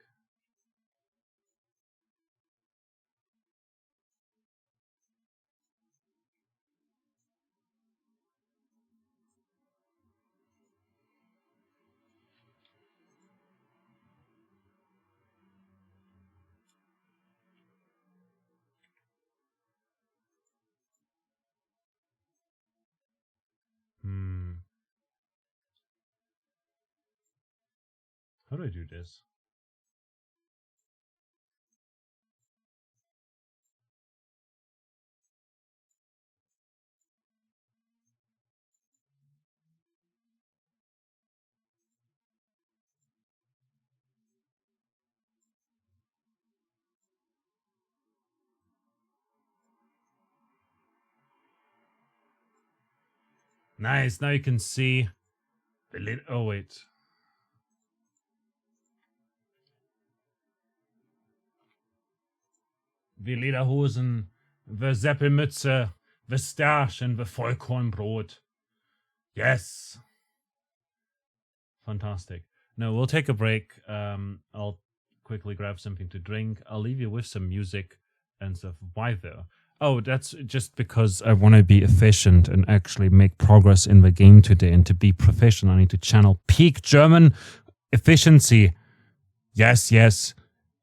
[SPEAKER 1] How do I do this? Nice. Now you can see the lid. Oh, wait. Die Lederhosen, the Seppelmütze, the Stash, and the Vollkornbrot. Yes. Fantastic. No, we'll take a break. I'll quickly grab something to drink. I'll leave you with some music and stuff. Why though? Oh, that's just because I want to be efficient and actually make progress in the game today. And to be professional, I need to channel peak German efficiency. Yes, yes.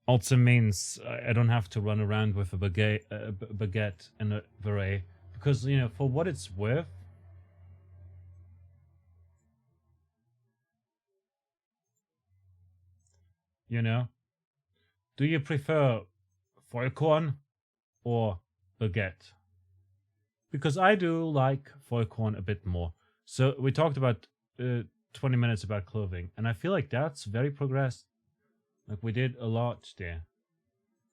[SPEAKER 1] Also means I don't have to run around with a baguette and a beret. Because, you know, for what it's worth, you know, do you prefer Vollkorn or baguette? Because I do like Vollkorn a bit more. So we talked about 20 minutes about clothing, and I feel like that's very progressed. Like we did a lot there.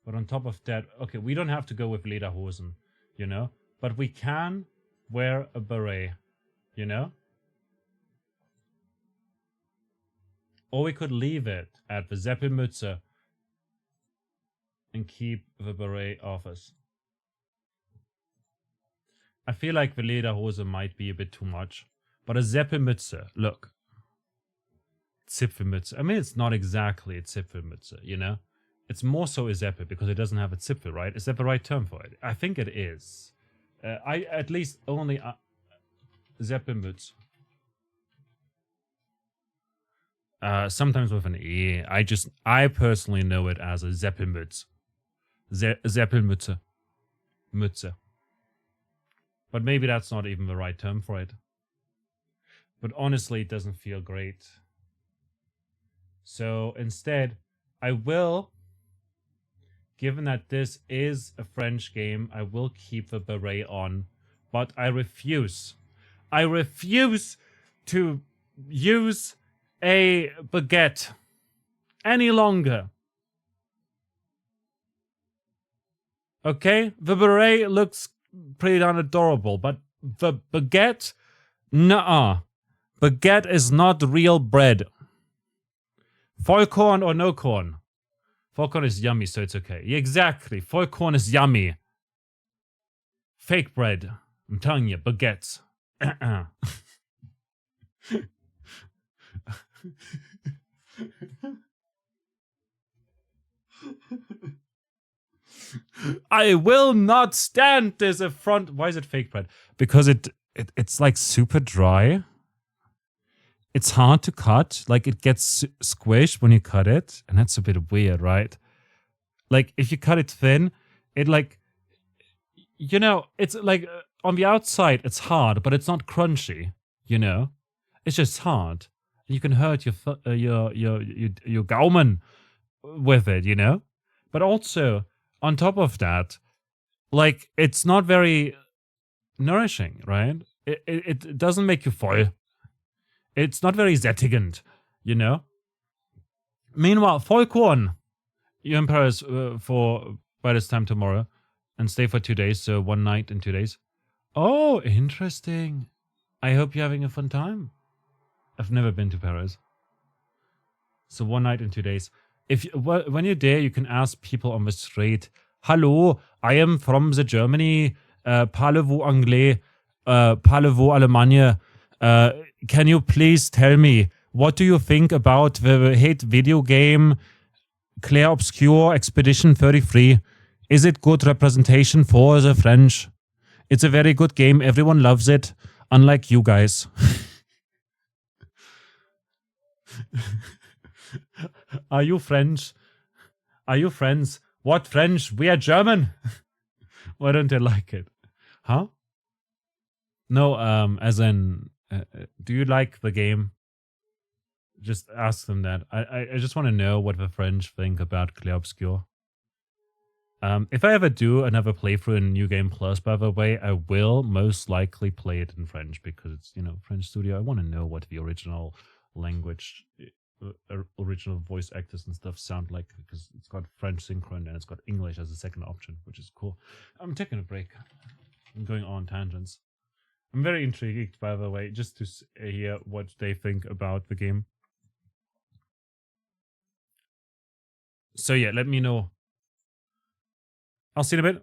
[SPEAKER 1] But on top of that, okay, we don't have to go with Lederhosen, you know? But we can wear a beret, you know? Or we could leave it at the Seppelmütze and keep the beret off us. I feel like the Lederhose might be a bit too much. But a Seppelmütze, look. Zipfelmütze. I mean, it's not exactly a Zipfelmütze, you know? It's more so a Zeppel because it doesn't have a Zipfel, right? Is that the right term for it? I think it is. I at least only Seppelmütze. Sometimes with an E. I personally know it as a Seppelmütze. Seppelmütze. Mütze. But maybe that's not even the right term for it. But honestly, it doesn't feel great. So instead, I will, given that this is a French game, I will keep the beret on. But I refuse. I refuse to use a baguette any longer. Okay? The beret looks pretty darn adorable, but the baguette? Nuh-uh. Baguette is not real bread. Vollkorn or no corn? Vollkorn is yummy, so it's okay. Exactly. Vollkorn is yummy. Fake bread. I'm telling you, baguettes. I will not stand this affront. Why is it fake bread? Because it's like super dry. It's hard to cut. Like it gets squished when you cut it. And that's a bit weird, right? Like if you cut it thin, it like, you know, it's like on the outside, it's hard, but it's not crunchy, you know? It's just hard. You can hurt your Gaumen with it, you know? But also, on top of that, like, it's not very nourishing, right? It doesn't make you full. It's not very sättigend, you know? Meanwhile, Vollkorn, you're in Paris by this time tomorrow and stay for 2 days, so 1 night and 2 days. Oh, interesting. I hope you're having a fun time. I've never been to Paris. So 1 night and 2 days. When you're there, you can ask people on the street, "Hello, I am from the Germany. Parlez-vous anglais? Parlez-vous Allemagne? Can you please tell me, what do you think about the hit video game Clair Obscur Expedition 33? Is it good representation for the French? It's a very good game. Everyone loves it, unlike you guys." Are you French? Are you friends? What French? We are German. Why don't they like it? Huh? No, as in, do you like the game? Just ask them that. I just want to know what the French think about Clair Obscur. If I ever do another playthrough in New Game Plus, by the way, I will most likely play it in French because it's, you know, French studio. I want to know what the original language, original voice actors and stuff sound like, because it's got French synchron and it's got English as a second option, which is cool. I'm taking a break. I'm going on tangents. I'm very intrigued, by the way, just to hear what they think about the game. So yeah, let me know. I'll see you in a bit.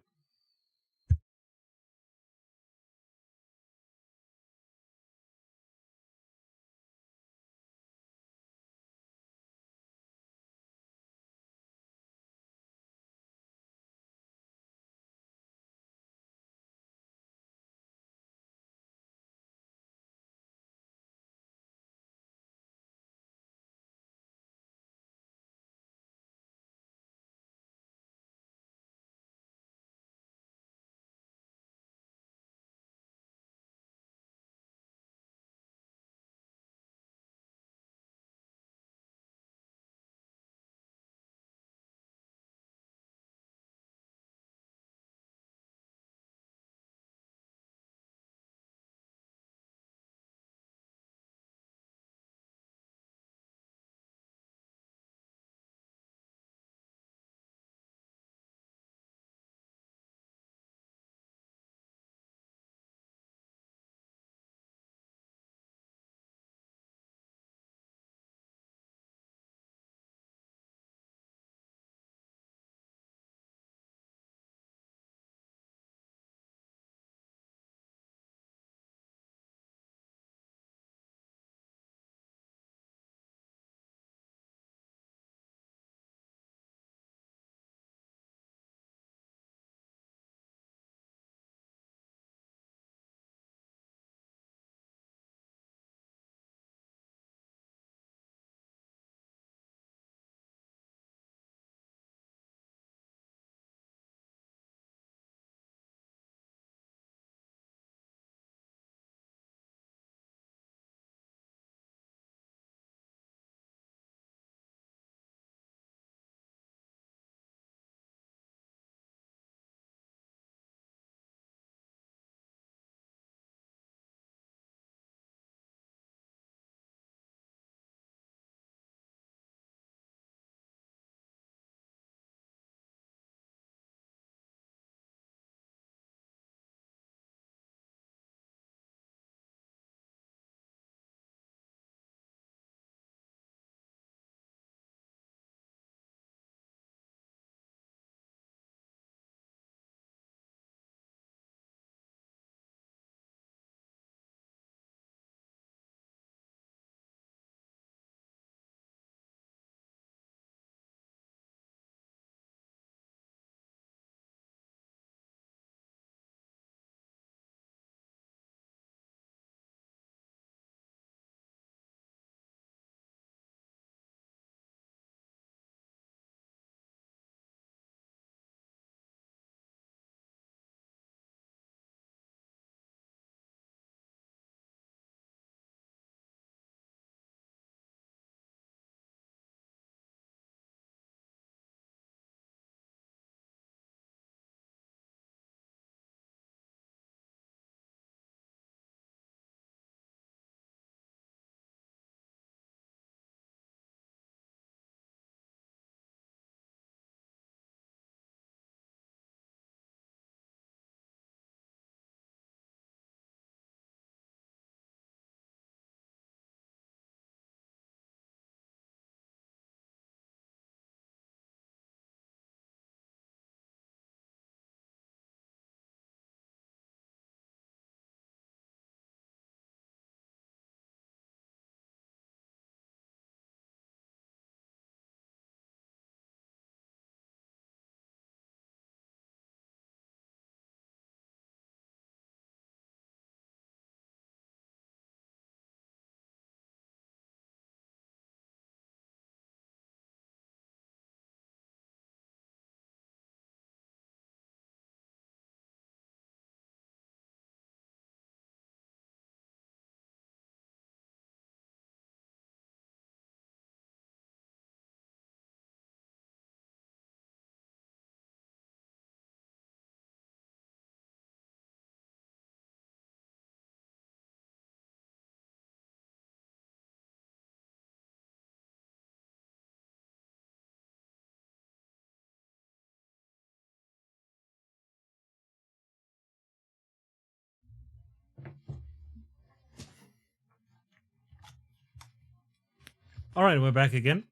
[SPEAKER 1] All right, we're back again.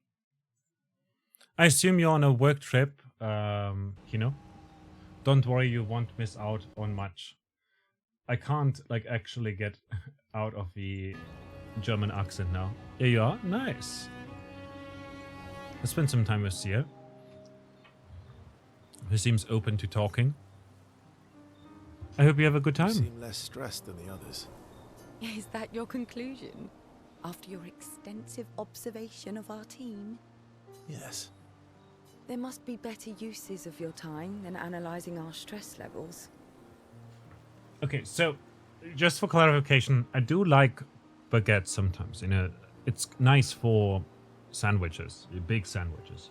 [SPEAKER 1] I assume you're on a work trip, Kino. Don't worry, you won't miss out on much. I can't, like, actually get out of the German accent now. Here you are. Nice. I spent some time with Sia, who seems open to talking. I hope you have a good
[SPEAKER 2] You
[SPEAKER 1] time.
[SPEAKER 2] seem less stressed than the others.
[SPEAKER 4] Is that your conclusion? After your extensive observation of our team?
[SPEAKER 2] Yes.
[SPEAKER 4] There must be better uses of your time than analysing our stress levels.
[SPEAKER 1] Okay, so just for clarification, I do like baguettes sometimes. You know, it's nice for sandwiches, big sandwiches.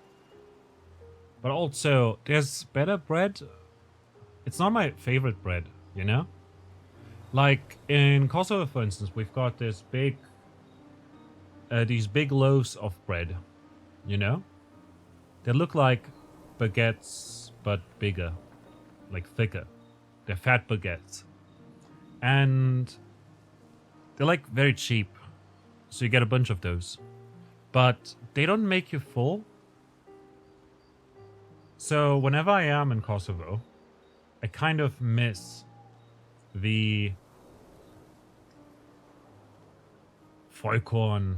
[SPEAKER 1] But also, there's better bread. It's not my favorite bread, you know? Like in Kosovo, for instance, we've got this these big loaves of bread, you know? They look like baguettes, but bigger, like thicker. They're fat baguettes. And they're like very cheap. So you get a bunch of those. But they don't make you full. So whenever I am in Kosovo, I kind of miss the Vollkorn,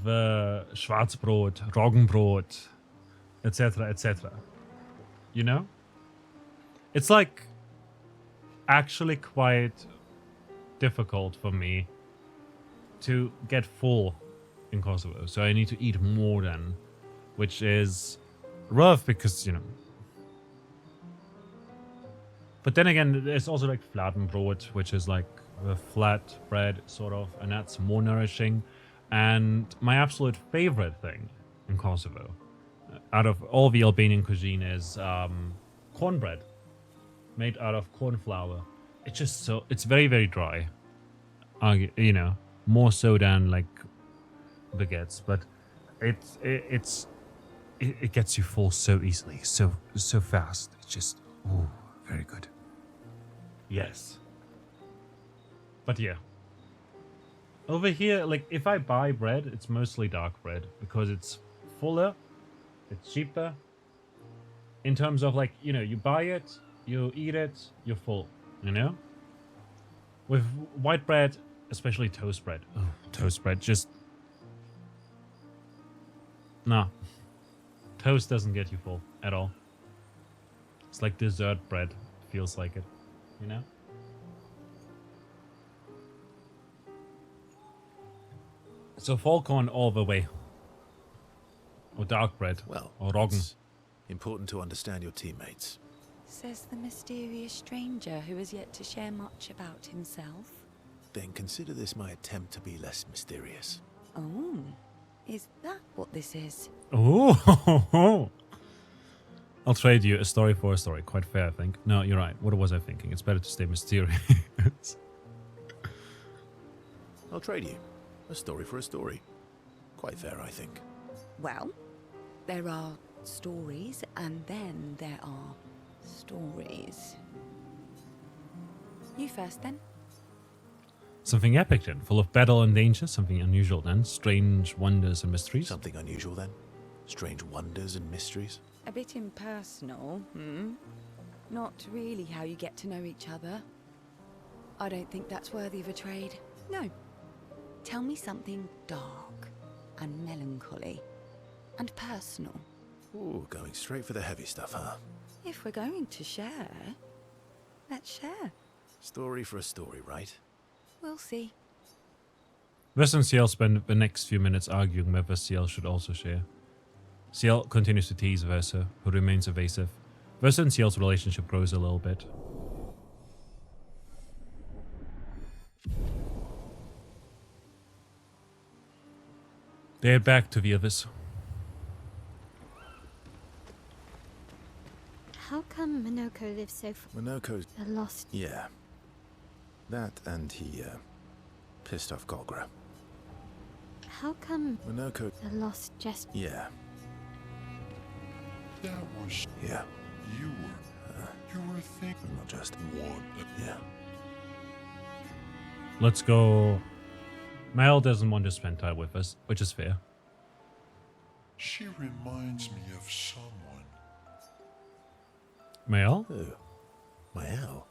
[SPEAKER 1] the Schwarzbrot, Roggenbrot, etc., etc. You know? It's like actually quite difficult for me to get full in Kosovo. So I need to eat more than, which is rough because, you know. But then again, there's also like Fladenbrot, which is like a flat bread, sort of, and that's more nourishing. And my absolute favorite thing in Kosovo, out of all the Albanian cuisine, is cornbread, made out of corn flour. It's just so, it's very, very dry. You know, more so than like baguettes, but it gets you full so easily, so fast. It's just, ooh, very good. Yes. But yeah. Over here, like, if I buy bread, it's mostly dark bread because it's fuller, it's cheaper. In terms of, like, you know, you buy it, you eat it, you're full, you know? With white bread, especially toast bread. Oh, toast bread, just... Nah. Toast doesn't get you full at all. It's like dessert bread, feels like it, you know? So Falcon all the way. Or dark bread.
[SPEAKER 2] Well,
[SPEAKER 1] or Roggen.
[SPEAKER 2] it's important to understand your teammates.
[SPEAKER 4] Says the mysterious stranger who has yet to share much about himself.
[SPEAKER 2] Then consider this my attempt to be less mysterious.
[SPEAKER 4] Oh, is that what this is?
[SPEAKER 1] Oh, I'll trade you a story for a story. Quite fair, I think. No, you're right. What was I thinking? It's better to stay mysterious.
[SPEAKER 2] I'll trade you. A story for a story. Quite fair, I think.
[SPEAKER 4] Well, there are stories, and then there are stories. You first, then.
[SPEAKER 1] Something epic then, full of battle and danger. Something unusual then, strange wonders and mysteries.
[SPEAKER 2] Something unusual then? Strange wonders and mysteries?
[SPEAKER 4] A bit impersonal, Not really how you get to know each other. I don't think that's worthy of a trade. No. Tell me something dark and melancholy and personal.
[SPEAKER 2] Ooh, going straight for the heavy stuff, huh?
[SPEAKER 4] If we're going to share, let's share.
[SPEAKER 2] Story for a story, right?
[SPEAKER 4] We'll see.
[SPEAKER 1] Wes and Ciel spend the next few minutes arguing whether Ciel should also share. Ciel continues to tease Versa, who remains evasive. Versa and Ciel's relationship grows a little bit. They head back to the others.
[SPEAKER 3] How come Minoko lives so far?
[SPEAKER 2] Minoko's...
[SPEAKER 3] A lost...
[SPEAKER 2] Yeah. That and he, pissed off Golgra.
[SPEAKER 3] How come
[SPEAKER 2] Minoko...
[SPEAKER 3] a lost just...
[SPEAKER 2] Yeah.
[SPEAKER 6] That was...
[SPEAKER 2] Yeah.
[SPEAKER 6] You were thinking
[SPEAKER 2] Not just...
[SPEAKER 6] one.
[SPEAKER 2] Yeah.
[SPEAKER 1] Let's go. Mel doesn't want to spend time with us, which is fair.
[SPEAKER 6] She reminds me of someone.
[SPEAKER 1] Mel?
[SPEAKER 2] Oh, my owl.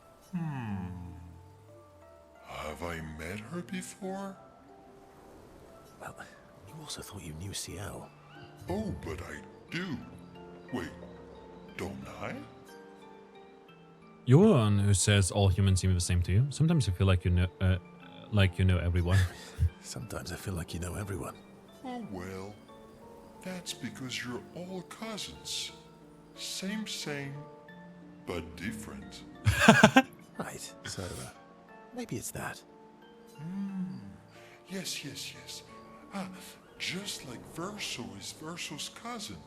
[SPEAKER 6] Have I met her before?
[SPEAKER 2] Well, you also thought you knew CL.
[SPEAKER 6] Oh, but I do. Wait, don't I?
[SPEAKER 1] You're one who says all humans seem the same to you. Sometimes you feel like you know everyone.
[SPEAKER 2] Sometimes I feel like you know everyone.
[SPEAKER 6] Oh, well, that's because you're all cousins. Same, but different.
[SPEAKER 2] Right, so maybe it's that.
[SPEAKER 6] Yes. Ah, just like Verso is Verso's cousin.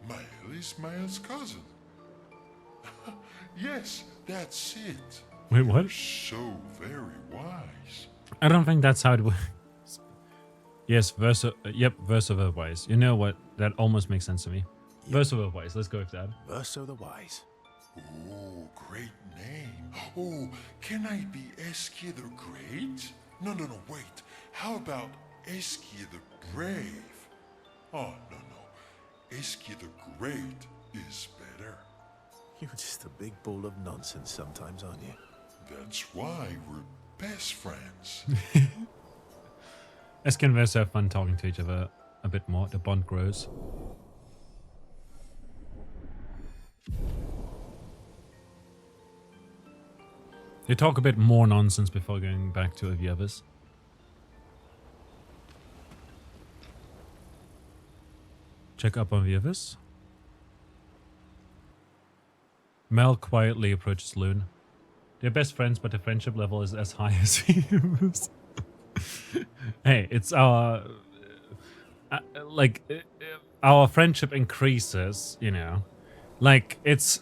[SPEAKER 6] Mael is Mael's cousin. Yes, that's it.
[SPEAKER 1] Wait, what?
[SPEAKER 6] You're so very wise.
[SPEAKER 1] I don't think that's how it works. Yes, Verso. Yep, Verso the Wise. You know what? That almost makes sense to me.
[SPEAKER 2] Yep.
[SPEAKER 1] Verso the Wise. Let's go with that.
[SPEAKER 2] Verso the Wise.
[SPEAKER 6] Oh, great name. Oh, can I be Eskia the Great? No, wait. How about Eskia the Brave? Oh, no. Eskia the Great is better.
[SPEAKER 2] You're just a big ball of nonsense sometimes, aren't you?
[SPEAKER 6] That's why we're best friends.
[SPEAKER 1] Eski and Verso have fun talking to each other a bit more. The bond grows. They talk a bit more nonsense before going back to the others. Check up on the others. Mel quietly approaches Loon. They're best friends, but the friendship level is as high as his. Hey, it's our... our friendship increases, you know. Like, it's...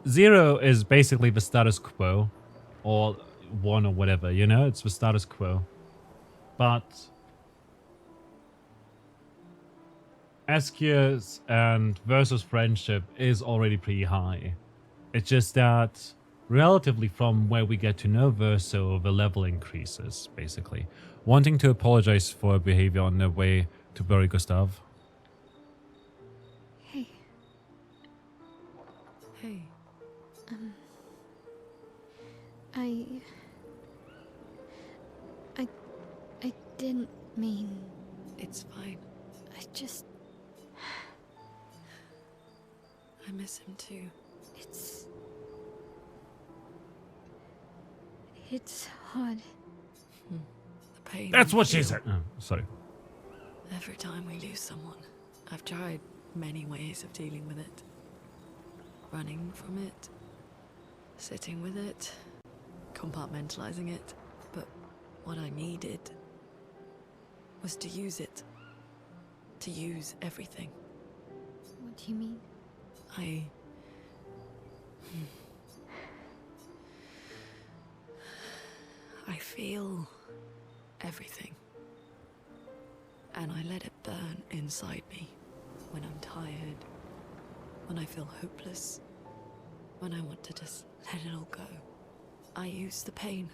[SPEAKER 1] 0 is basically the status quo. Or 1 or whatever, you know? It's the status quo. But... Eskia's and Versus friendship is already pretty high. It's just that, relatively from where we get to know Verso, the level increases, basically. Wanting to apologize for her behavior on their way to bury Gustav.
[SPEAKER 3] Hey,
[SPEAKER 5] Hey,
[SPEAKER 3] I didn't mean...
[SPEAKER 5] it's fine.
[SPEAKER 3] I just...
[SPEAKER 5] I miss him too.
[SPEAKER 3] It's hard.
[SPEAKER 5] The pain.
[SPEAKER 1] That's
[SPEAKER 5] we
[SPEAKER 1] what she
[SPEAKER 5] feel
[SPEAKER 1] said. Oh, sorry.
[SPEAKER 5] Every time we lose someone, I've tried many ways of dealing with it. Running from it, sitting with it, compartmentalizing it. But what I needed was to use it. To use everything.
[SPEAKER 3] What do you mean?
[SPEAKER 5] I feel everything. And I let it burn inside me when I'm tired, when I feel hopeless, when I want to just let it all go. I use the pain.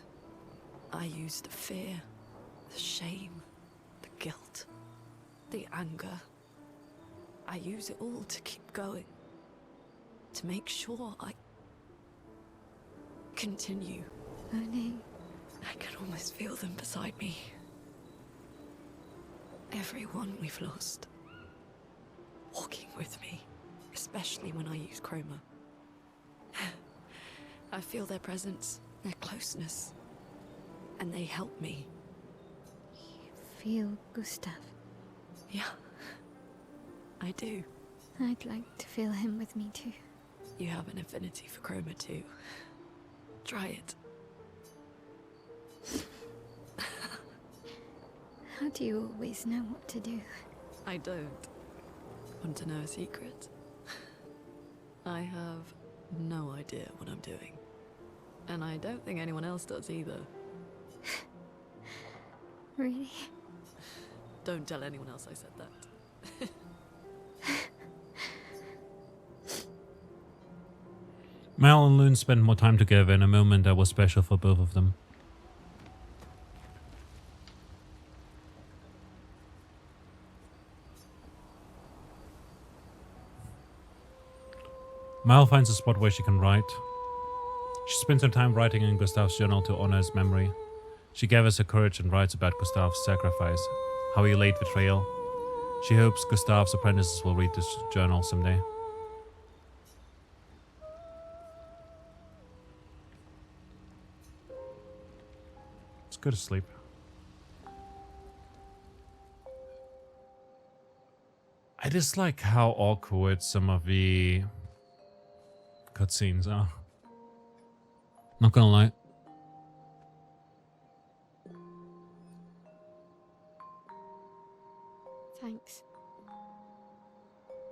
[SPEAKER 5] I use the fear, the shame, the guilt, the anger. I use it all to keep going. To make sure I continue.
[SPEAKER 3] Only...
[SPEAKER 5] I can almost feel them beside me. Everyone we've lost. Walking with me. Especially when I use Chroma. I feel their presence, their closeness. And they help me.
[SPEAKER 3] You feel Gustav.
[SPEAKER 5] Yeah. I do.
[SPEAKER 3] I'd like to feel him with me too.
[SPEAKER 5] You have an affinity for Chroma too. Try it.
[SPEAKER 3] How do you always know what to do?
[SPEAKER 5] I don't. Want to know a secret? I have no idea what I'm doing. And I don't think anyone else does either.
[SPEAKER 3] Really?
[SPEAKER 5] Don't tell anyone else I said that.
[SPEAKER 1] Mel and Loon spent more time together in a moment that was special for both of them. Mal finds a spot where she can write. She spends her time writing in Gustav's journal to honor his memory. She gathers her courage and writes about Gustav's sacrifice, how he laid the trail. She hopes Gustav's apprentices will read this journal someday. Let's go to sleep. I dislike how awkward some of the cutscenes are. Not gonna lie.
[SPEAKER 3] Thanks.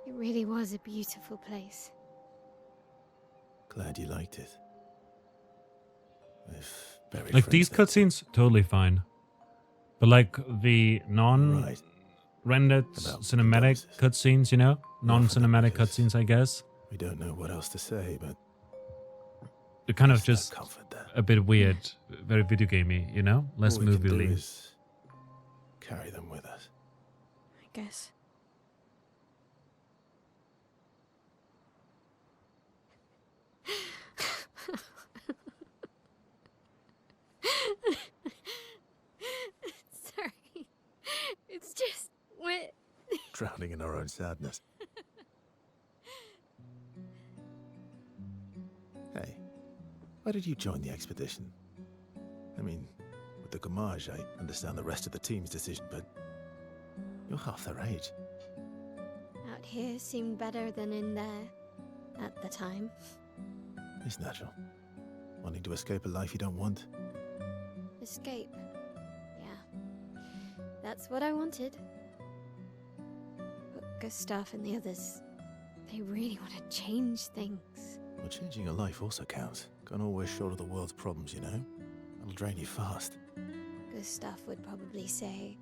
[SPEAKER 3] It really was a beautiful place.
[SPEAKER 2] Glad you liked it. If buried
[SPEAKER 1] Like
[SPEAKER 2] friends
[SPEAKER 1] these
[SPEAKER 2] said-
[SPEAKER 1] cutscenes, totally fine. But like the non-rendered
[SPEAKER 2] Right. About
[SPEAKER 1] cinematic
[SPEAKER 2] condolences.
[SPEAKER 1] cutscenes, you know? Non-cinematic
[SPEAKER 2] because-
[SPEAKER 1] cutscenes, I guess.
[SPEAKER 2] We don't know what else to say, but
[SPEAKER 1] They're kind of
[SPEAKER 2] there's no
[SPEAKER 1] just
[SPEAKER 2] comfort there.
[SPEAKER 1] a bit weird. Very video gamey, you know? Less
[SPEAKER 2] All we can do
[SPEAKER 1] movie-y.
[SPEAKER 2] is carry them with us.
[SPEAKER 3] I guess. Sorry. It's just wet.
[SPEAKER 2] Drowning in our own sadness. Hey, why did you join the expedition? I mean, with the Gamage, I understand the rest of the team's decision, but you're half their age.
[SPEAKER 3] Out here seemed better than in there at the time.
[SPEAKER 2] It's natural. Wanting to escape a life you don't want.
[SPEAKER 3] Escape. Yeah. That's what I wanted. But Gustav and the others, they really want to change things.
[SPEAKER 2] Well, changing a life also counts. Can't always shoulder the world's problems, you know? That'll drain you fast.
[SPEAKER 3] Gustav would probably say,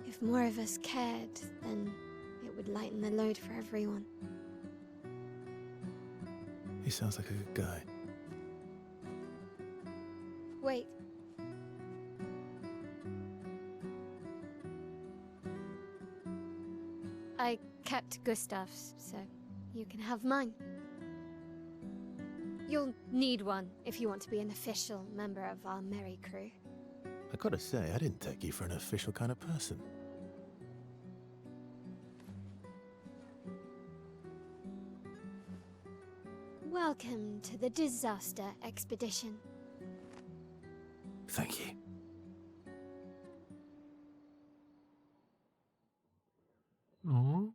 [SPEAKER 3] if more of us cared, then it would lighten the load for everyone.
[SPEAKER 2] He sounds like a good guy.
[SPEAKER 3] Wait. I kept Gustav's, so you can have mine. You'll need one if you want to be an official member of our merry crew.
[SPEAKER 2] I gotta say, I didn't take you for an official kind of person.
[SPEAKER 3] Welcome to the disaster expedition.
[SPEAKER 2] Thank you.
[SPEAKER 1] Aww.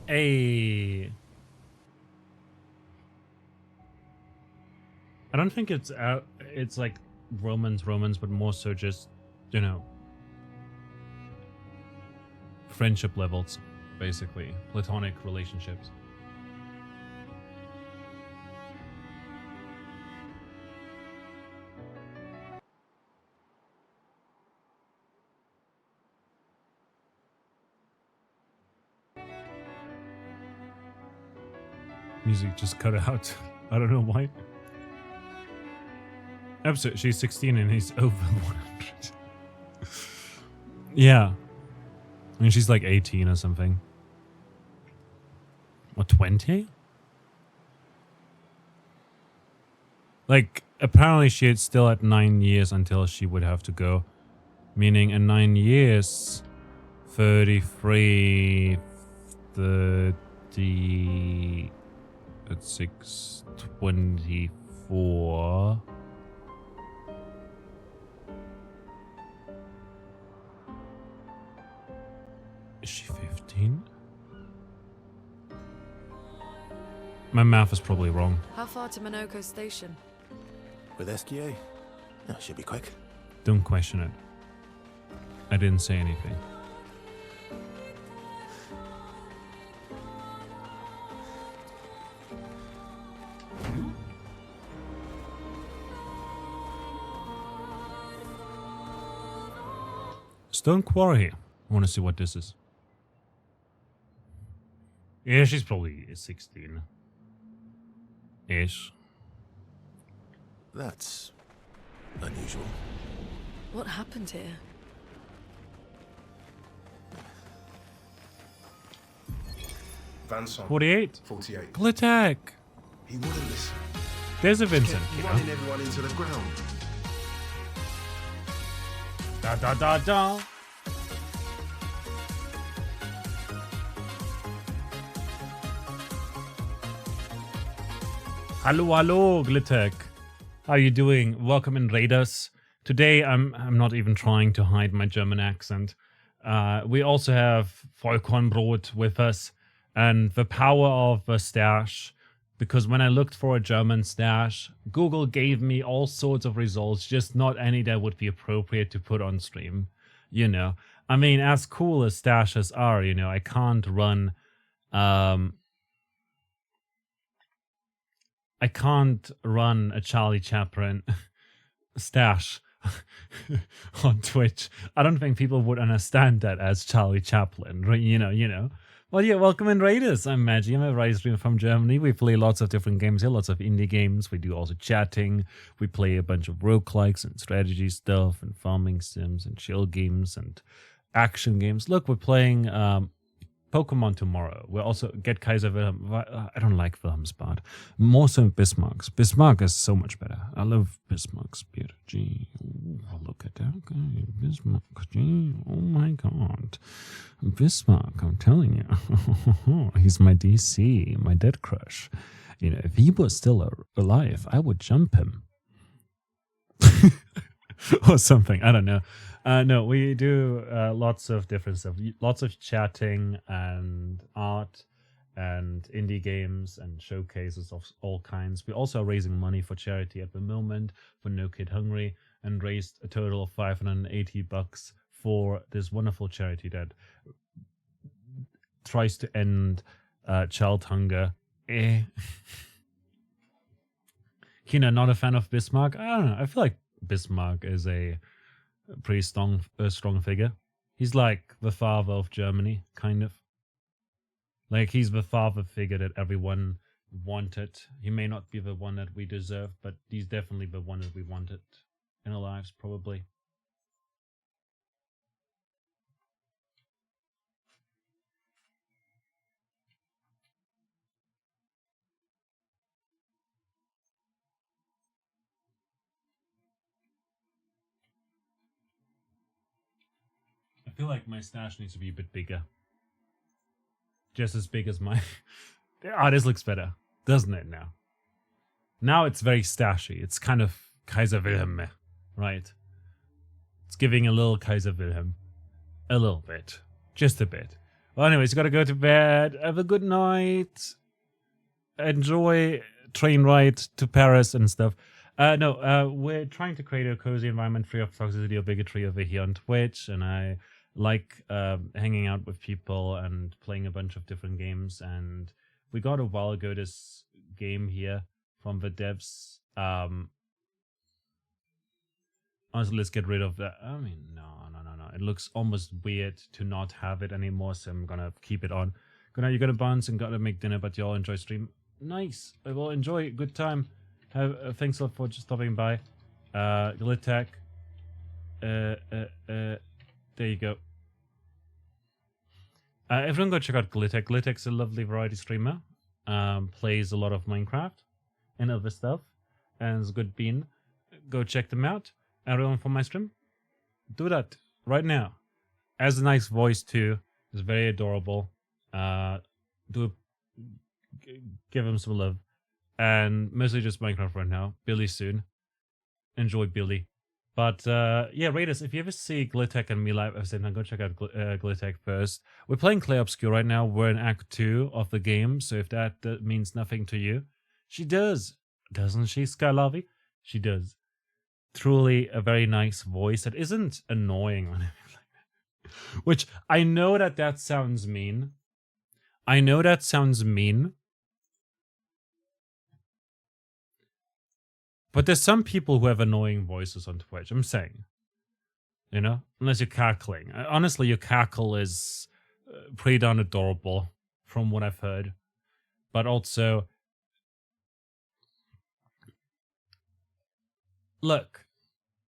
[SPEAKER 1] Hey. I don't think it's like romance, but more so just, you know, friendship levels, basically. Platonic relationships. Music just cut out. I don't know why. Absolutely, she's 16 and he's over 100. Yeah. I mean, she's like 18 or something. Or 20? Like, apparently she had still had 9 years until she would have to go. Meaning in 9 years, 33, 30, at 6, 24. Is she 15? My math is probably wrong.
[SPEAKER 5] How far to Minoko Station?
[SPEAKER 2] With SGA? No, should be quick.
[SPEAKER 1] Don't question it. I didn't say anything. Stone Quarry. I want to see what this is. Yeah, she's probably 16. Ish.
[SPEAKER 2] That's unusual.
[SPEAKER 5] What happened here?
[SPEAKER 7] Vincent.
[SPEAKER 1] 48.
[SPEAKER 7] 48.
[SPEAKER 1] Glitek.
[SPEAKER 7] He wouldn't listen.
[SPEAKER 1] There's a Vincent, you know.
[SPEAKER 7] Running everyone into the ground.
[SPEAKER 1] Da da da da. Hello, hello, Glitek. How are you doing? Welcome in Raiders. Today, I'm not even trying to hide my German accent. We also have Vollkornbrot with us and the power of a stash. Because when I looked for a German stash, Google gave me all sorts of results, just not any that would be appropriate to put on stream. You know, I mean, as cool as stashes are, you know, I can't run, a Charlie Chaplin stash on Twitch. I don't think people would understand that as Charlie Chaplin, right? You know. Well, yeah, welcome in Raiders. I'm Maggie. I'm a Raiders streamer from Germany. We play lots of different games here, lots of indie games. We do also chatting. We play a bunch of roguelikes and strategy stuff and farming sims and chill games and action games. Look, we're playing Pokemon tomorrow. We'll also get Kaiser Wilhelm. I don't like Wilhelm's part. More so Bismarck's. Bismarck is so much better. I love Bismarck's beard. Gee, ooh, look at that guy. Bismarck. Gee, oh my god. Bismarck, I'm telling you. He's my DC, my dead crush. You know, if he was still alive, I would jump him. Or something. I don't know. No, we do lots of different stuff. Lots of chatting and art and indie games and showcases of all kinds. We also are raising money for charity at the moment for No Kid Hungry and raised a total of $580 for this wonderful charity that tries to end child hunger. You know, not a fan of Bismarck. I don't know. I feel like Bismarck is a pretty strong figure. He's like the father of Germany, kind of. Like, he's the father figure that everyone wanted. He may not be the one that we deserve, but he's definitely the one that we wanted in our lives, probably. I feel like my stash needs to be a bit bigger. Just as big as my... Ah, this looks better, doesn't it now? Now it's very stashy. It's kind of Kaiser Wilhelm, right? It's giving a little Kaiser Wilhelm. A little bit. Just a bit. Well, anyways, you gotta go to bed. Have a good night. Enjoy train ride to Paris and stuff. We're trying to create a cozy environment free of toxicity or bigotry over here on Twitch, and I like hanging out with people and playing a bunch of different games. And we got a while ago this game here from the devs. Honestly, let's get rid of that. I mean, no. It looks almost weird to not have it anymore, so I'm gonna keep it on. Good night. You gotta bounce and gotta make dinner, but you all enjoy stream. Nice. I will enjoy. Good time. Thanks a lot for just stopping by. Glitek. There you go. Everyone go check out Glitek. Glitek's a lovely variety streamer. Plays a lot of Minecraft and other stuff. And is a good bean. Go check them out. Everyone from my stream. Do that right now. Has a nice voice too. It's very adorable. Give him some love. And mostly just Minecraft right now. Billy soon. Enjoy Billy. But yeah, Raiders, if you ever see Glitek and me live, I said, now go check out Glitek first. We're playing Clair Obscur right now. We're in Act 2 of the game. So if that means nothing to you, she does. Doesn't she, Skylavi? She does. Truly a very nice voice that isn't annoying or anything like that. Which I know that sounds mean. I know that sounds mean. But there's some people who have annoying voices on Twitch. I'm saying, you know, unless you're cackling. Honestly, your cackle is pretty darn adorable from what I've heard. But also, look,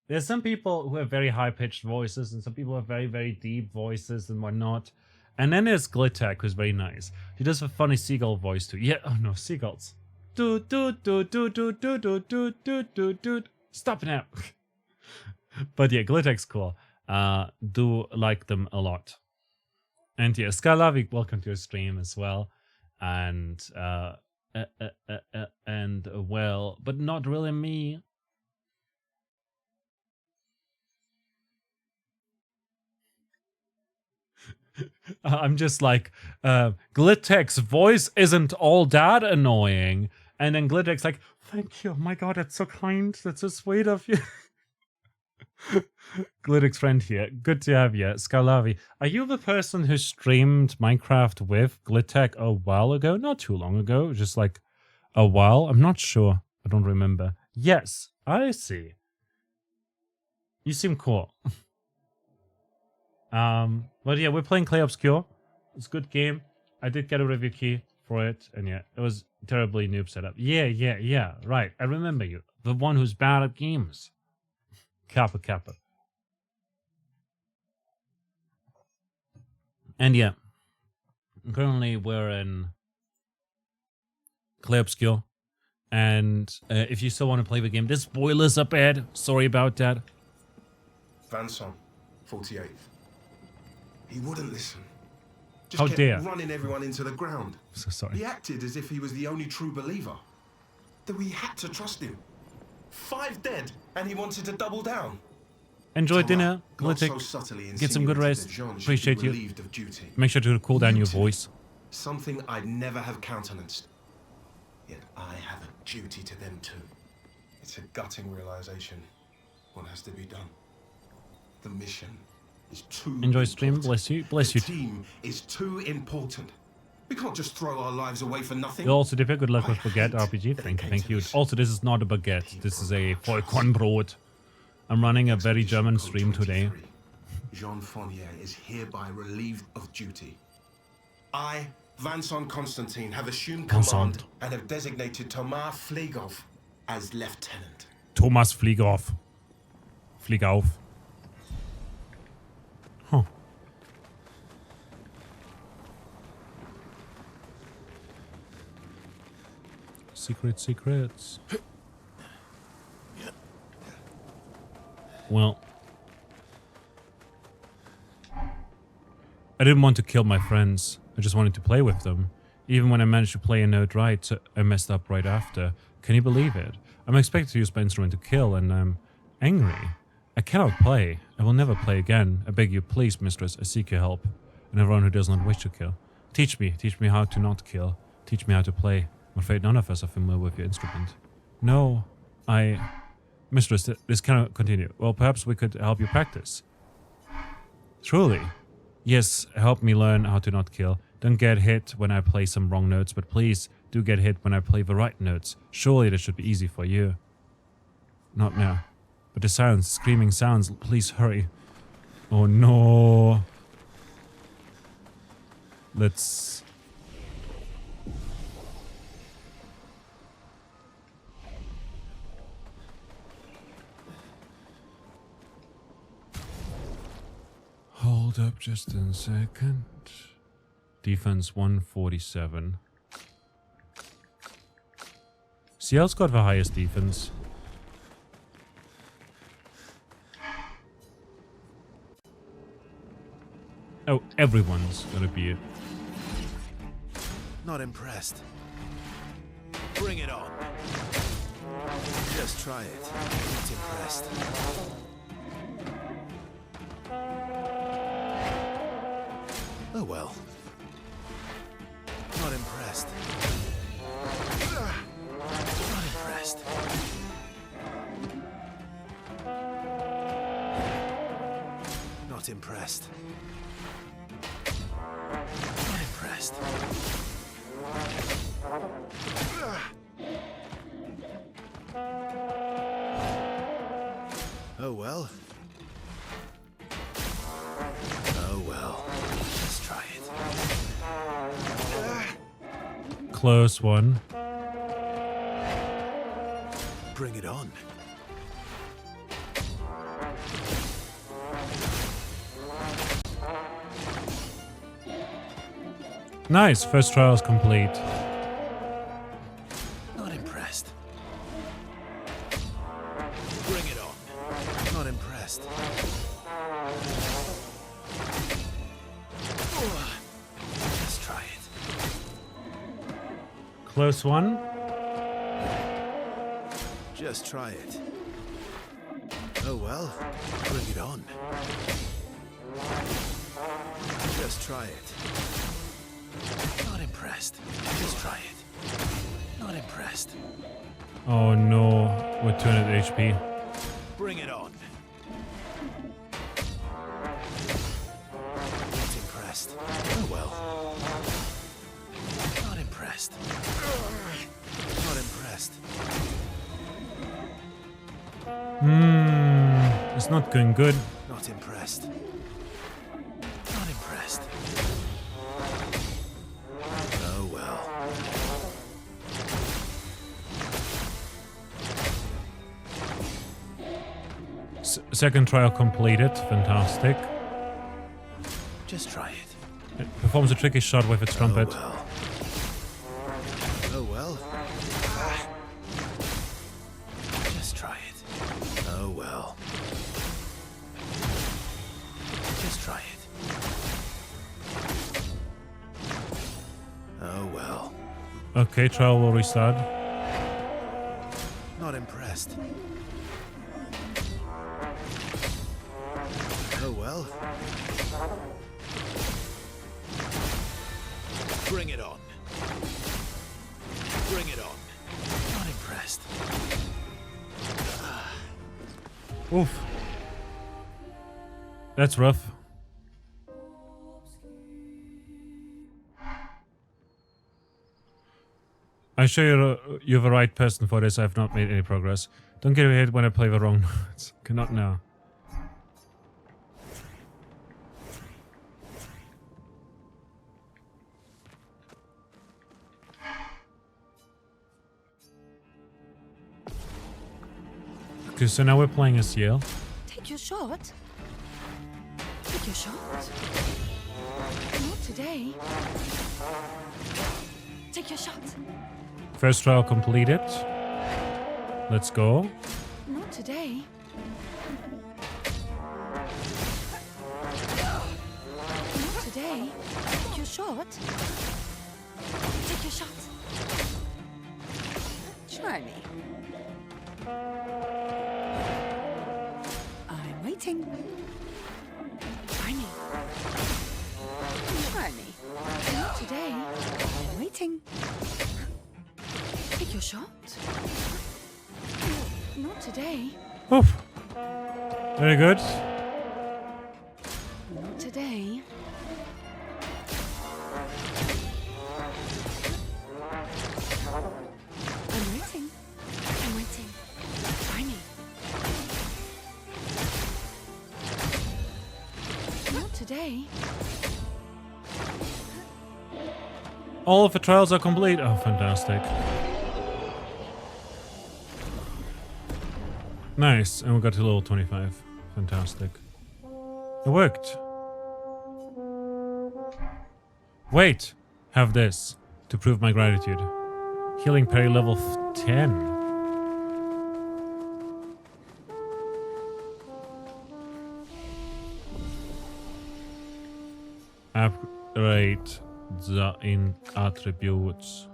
[SPEAKER 1] there's some people who have very high-pitched voices and some people have very, very deep voices and whatnot. And then there's Glitek, who's very nice. He does a funny seagull voice too. Yeah, oh no, seagulls. Do do do do do do do do do do do. Stop it now. But yeah, Glitek's cool. Do like them a lot. And yeah, Skylavi, welcome to your stream as well. And well, but not really me. I'm just like, Glitek's voice isn't all that annoying. And then Glitek's like, thank you. Oh my god, that's so kind. That's so sweet of you. Glitek's friend here. Good to have you. Skalavi, are you the person who streamed Minecraft with Glitek a while ago? Not too long ago. Just like a while. I'm not sure. I don't remember. Yes, I see. You seem cool. But yeah, we're playing Clair Obscur. It's a good game. I did get a review key for it, and yeah, it was terribly noob setup. Yeah, right. I remember you. The one who's bad at games. Kappa. And yeah, currently we're in Clair Obscur. And if you still want to play the game, there's spoilers up ahead. Sorry about that.
[SPEAKER 7] Vanson, 48th. He wouldn't listen. Just
[SPEAKER 1] How
[SPEAKER 7] kept
[SPEAKER 1] dare.
[SPEAKER 7] running everyone into the ground.
[SPEAKER 1] So sorry.
[SPEAKER 7] He acted as if he was the only true believer. That we had to trust him. 5 dead, and he wanted to double down.
[SPEAKER 1] Enjoy
[SPEAKER 7] Thomas,
[SPEAKER 1] dinner,
[SPEAKER 7] not so
[SPEAKER 1] Glitek.
[SPEAKER 7] subtly
[SPEAKER 1] Get some good
[SPEAKER 7] insinuated
[SPEAKER 1] rest.
[SPEAKER 7] that Jean should be
[SPEAKER 1] Appreciate you.
[SPEAKER 7] relieved of duty.
[SPEAKER 1] Make sure to cool down your
[SPEAKER 7] Duty.
[SPEAKER 1] voice.
[SPEAKER 7] Something I'd never have countenanced. Yet I have a duty to them too. It's a gutting realization. What has to be done? The mission is too
[SPEAKER 1] Enjoy stream.
[SPEAKER 7] important.
[SPEAKER 1] Bless you. Bless
[SPEAKER 7] The
[SPEAKER 1] you.
[SPEAKER 7] team is too important. We can't just throw our lives away for nothing.
[SPEAKER 1] You also did good luck with
[SPEAKER 7] I
[SPEAKER 1] Baguette
[SPEAKER 7] hate
[SPEAKER 1] RPG. Thank you, thank you.
[SPEAKER 7] dedicators.
[SPEAKER 1] Also, this is not a baguette. This is a Vollkornbrot. I'm running a very German stream today.
[SPEAKER 7] Jean Fournier is hereby relieved of duty. I, Vanson Constantine, have assumed
[SPEAKER 1] Vincent.
[SPEAKER 7] command and have designated Thomas Flegov as lieutenant.
[SPEAKER 1] Thomas, flieg auf. Flieg auf. Huh. Secrets. Well, I didn't want to kill my friends. I just wanted to play with them. Even when I managed to play a note right, I messed up right after. Can you believe it? I'm expected to use my instrument to kill, and I'm angry. I cannot play. I will never play again. I beg you, please, mistress, I seek your help. And everyone who does not wish to kill. Teach me how to not kill. Teach me how to play. I'm afraid none of us are familiar with your instrument. No, Mistress, this cannot continue. Well, perhaps we could help you practice. Truly. Yes, help me learn how to not kill. Don't get hit when I play some wrong notes, but please do get hit when I play the right notes. Surely this should be easy for you. Not now. But the sounds, screaming sounds, please hurry. Oh no. Let's... Hold up just a second. Defense 147. CL's got the highest defense. Oh, everyone's gonna be it.
[SPEAKER 2] Not impressed. Bring it on. Just try it. Not impressed. Oh well. Not impressed. Not impressed. Not impressed. Not impressed. Oh well. Oh well. Let's try it.
[SPEAKER 1] Close one.
[SPEAKER 2] Bring it on.
[SPEAKER 1] Nice, first trial is complete.
[SPEAKER 2] Not impressed. Bring it on. Not impressed. Just try it.
[SPEAKER 1] Close one.
[SPEAKER 2] Just try it. Oh well, bring it on. Just try it. Not impressed. Just try it. Not impressed.
[SPEAKER 1] Oh no, with 200 HP.
[SPEAKER 2] Bring it on. Not impressed. Oh well. Not impressed. Not impressed.
[SPEAKER 1] It's not going good.
[SPEAKER 2] Not impressed. Not impressed. Oh well.
[SPEAKER 1] Second trial completed. Fantastic.
[SPEAKER 2] Just try it.
[SPEAKER 1] It performs a tricky shot with its trumpet.
[SPEAKER 2] Oh well. Oh well. Just try it. Oh well. Just try it. Oh well.
[SPEAKER 1] Okay, trial will restart.
[SPEAKER 2] Not impressed. Oh well. Bring it on. Bring it on. Not impressed.
[SPEAKER 1] Oof. That's rough. I'm sure you're the right person for this. I've not made any progress. Don't get ahead when I play the wrong notes. Cannot now. Okay, so now we're playing as Yale.
[SPEAKER 4] Take your shot. Take your shot. Not today. Take your shot.
[SPEAKER 1] First trial completed. Let's go.
[SPEAKER 4] Not today. Not today. Take your shot. Take your shot. Try me. I'm waiting. Try me. Try me. Not today. I'm waiting. Take your shot. Not today.
[SPEAKER 1] Oof. Very good.
[SPEAKER 4] Not today. I'm waiting. I'm waiting. Try me. Not today.
[SPEAKER 1] All of the trials are complete. Oh, fantastic. Nice. And we got to level 25. Fantastic. It worked. Wait. Have this to prove my gratitude. Healing parry level 10. Upgrade the attributes.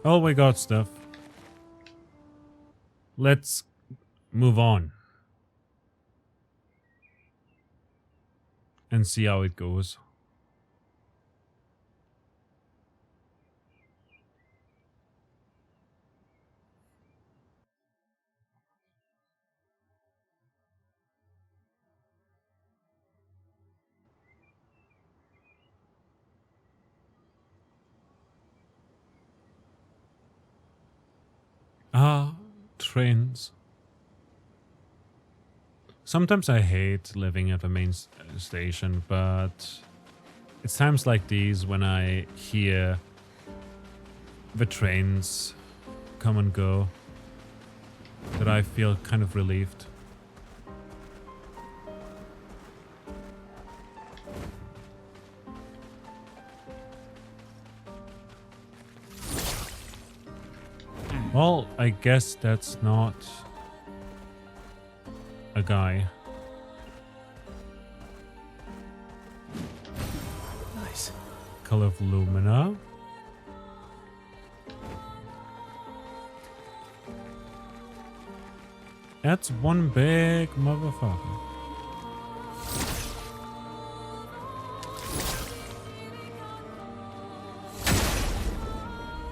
[SPEAKER 1] Oh, we got stuff. Let's move on and see how it goes. Ah, trains. Sometimes I hate living at the main station, but it's times like these when I hear the trains come and go that I feel kind of relieved. Well, I guess that's not a guy.
[SPEAKER 2] Nice.
[SPEAKER 1] Color of Lumina. That's one big motherfucker.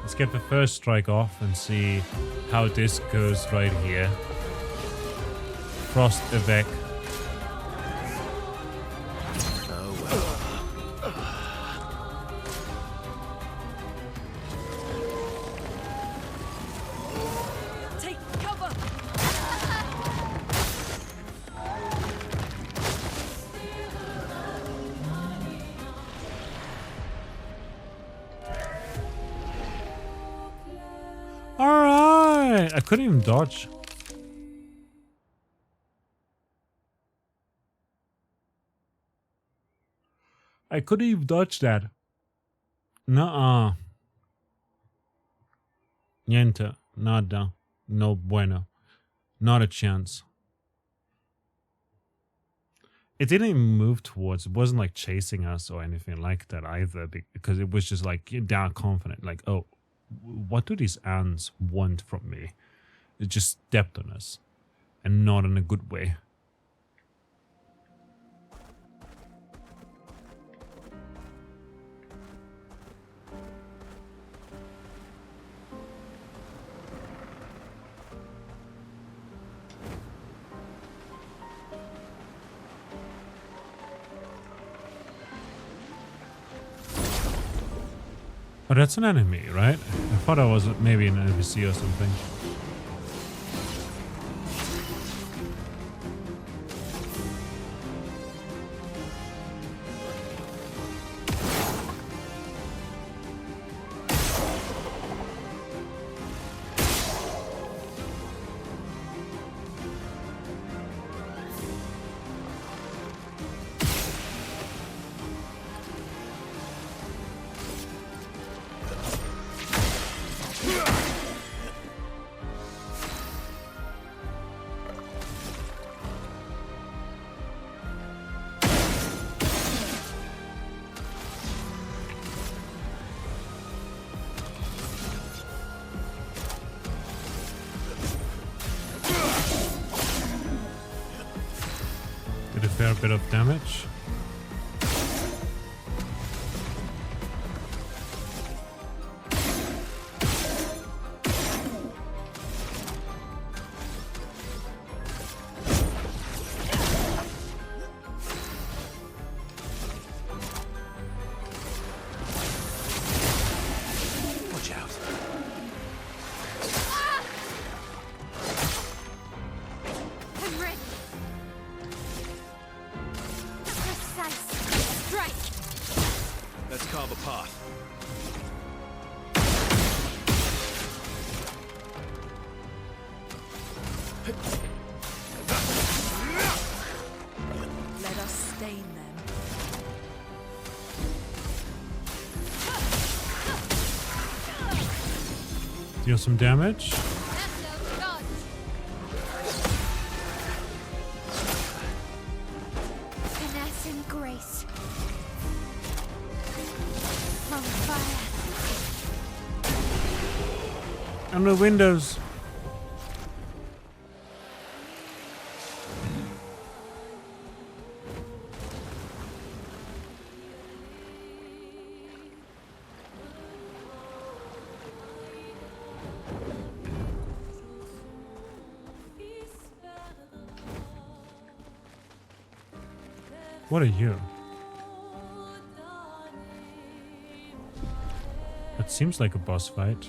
[SPEAKER 1] Let's get the first strike off and see how this goes right here. Frost Evac.
[SPEAKER 2] Oh well.
[SPEAKER 4] Take cover!
[SPEAKER 1] Alright! I couldn't even dodge. I couldn't even dodge that. Nuh-uh. Niente. Nada. No bueno. Not a chance. It didn't even move towards. It wasn't like chasing us or anything like that either, because it was just like down confident. Like, oh, what do these ants want from me? It just stepped on us, and not in a good way. Oh, that's an enemy, right? I thought I was maybe an NPC or something. Did a fair bit of damage.
[SPEAKER 2] Watch out.
[SPEAKER 3] I'm ready. Precise strike.
[SPEAKER 2] Let's carve a path.
[SPEAKER 4] Let us stain them.
[SPEAKER 1] Deal some damage.
[SPEAKER 3] That's no finesse and grace. On fire.
[SPEAKER 1] On the windows. What are you? It seems like a boss fight.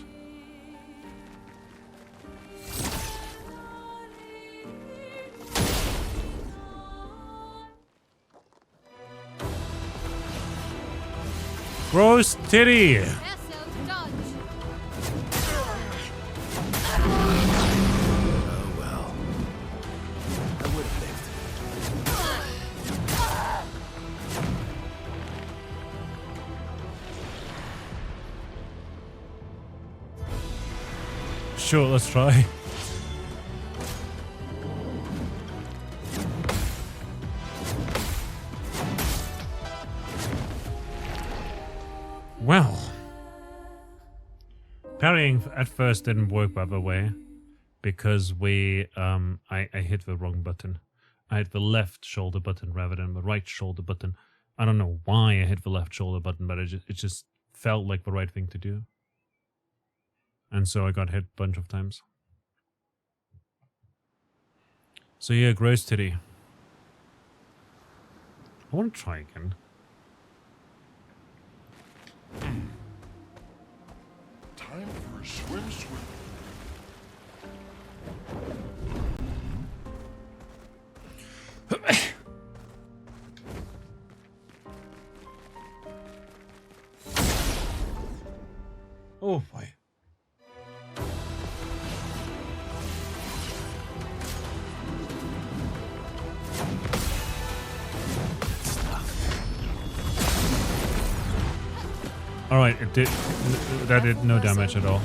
[SPEAKER 1] Gross titty!
[SPEAKER 3] Essos, dodge!
[SPEAKER 2] Oh well. I would have lived.
[SPEAKER 1] Sure, let's try. Well, parrying at first didn't work, by the way, because I hit the wrong button. I hit the left shoulder button rather than the right shoulder button. I don't know why I hit the left shoulder button, but it just felt like the right thing to do. And so I got hit a bunch of times. So yeah, gross titty. I want to try again.
[SPEAKER 6] Time for a swim.
[SPEAKER 1] Oh boy. Alright, that did no damage at all.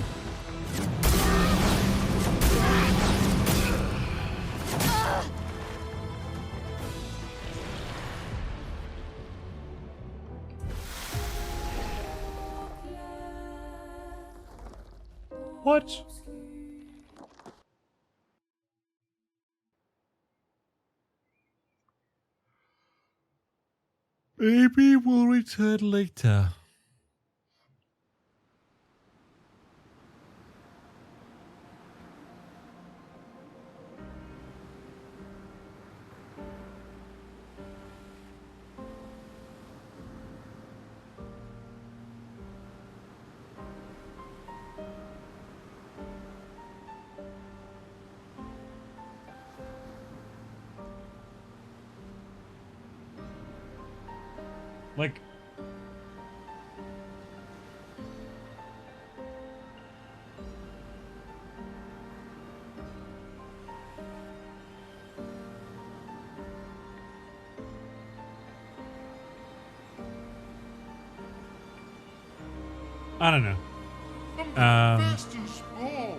[SPEAKER 1] What? Maybe we'll return later. Like, I don't know.
[SPEAKER 6] Fast and small.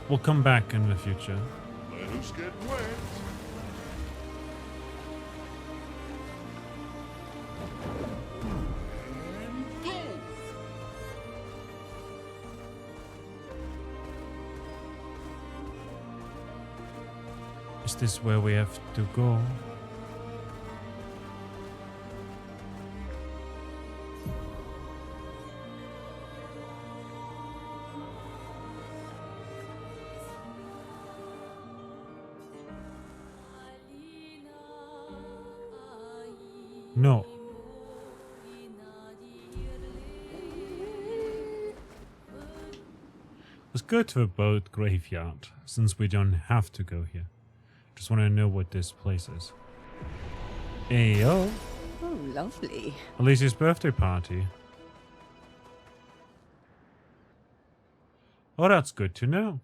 [SPEAKER 1] We'll come back in the future.
[SPEAKER 6] Let us get wet. And go.
[SPEAKER 1] Is this where we have to go? No. Let's go to a boat graveyard, since we don't have to go here. Just want to know what this place is. Ayo.
[SPEAKER 4] Oh, lovely.
[SPEAKER 1] Alicia's birthday party. Oh, that's good to know.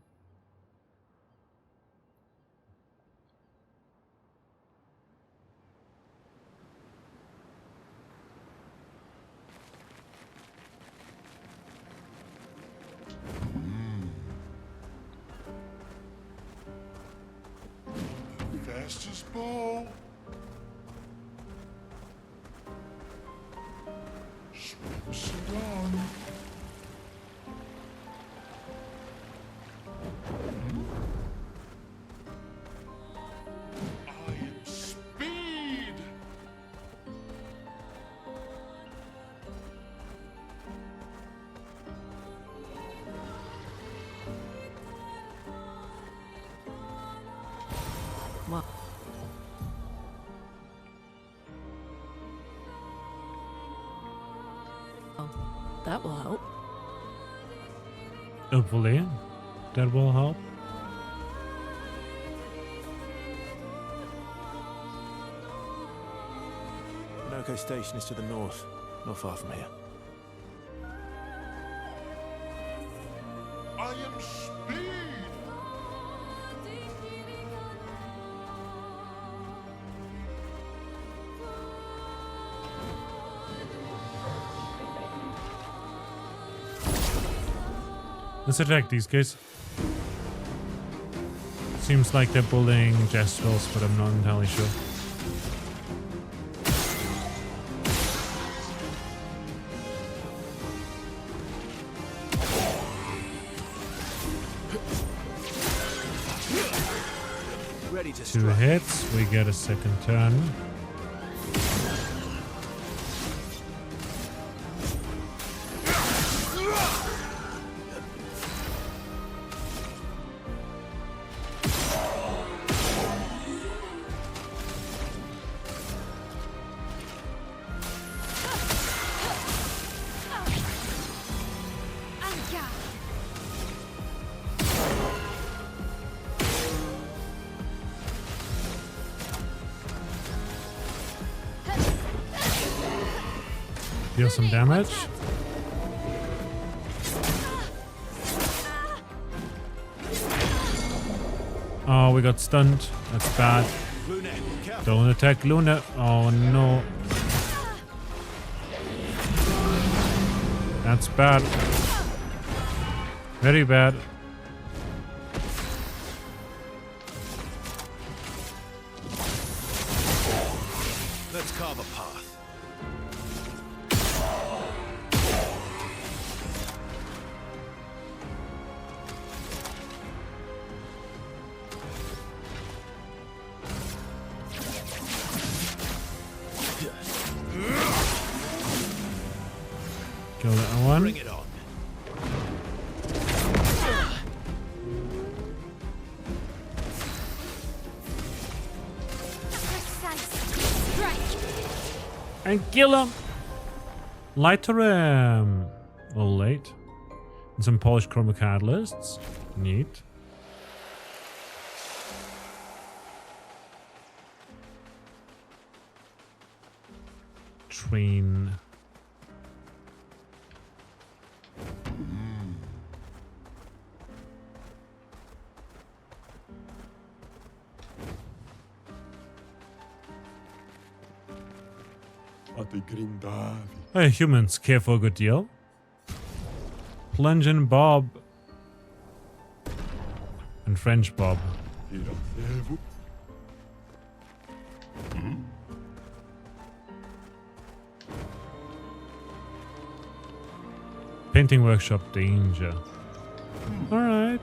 [SPEAKER 6] Fastest ball. Swims it on. I am speed.
[SPEAKER 5] What? Oh, that will help.
[SPEAKER 1] Hopefully, that will help.
[SPEAKER 2] Noco Station is to the north. not far from here.
[SPEAKER 6] I am Speed!
[SPEAKER 1] Let's attack these guys. Seems like they're bullying Jastrals, but I'm not entirely sure.
[SPEAKER 2] Ready to
[SPEAKER 1] 2
[SPEAKER 2] strike.
[SPEAKER 1] hits, we get a second turn. Deal some damage. Oh, we got stunned. That's bad.
[SPEAKER 2] Lunette, careful.
[SPEAKER 1] Don't attack Luna. Oh no. That's bad. Very bad.
[SPEAKER 2] Let's carve a path.
[SPEAKER 1] Kill that one.
[SPEAKER 2] Bring it on.
[SPEAKER 3] Precise strike.
[SPEAKER 1] And kill him. Lighter a little late. And some polished chroma catalysts. Neat. Train. Hey, humans, care for a good deal? Plungin' Bob. And French Bob. Painting workshop danger. Alright.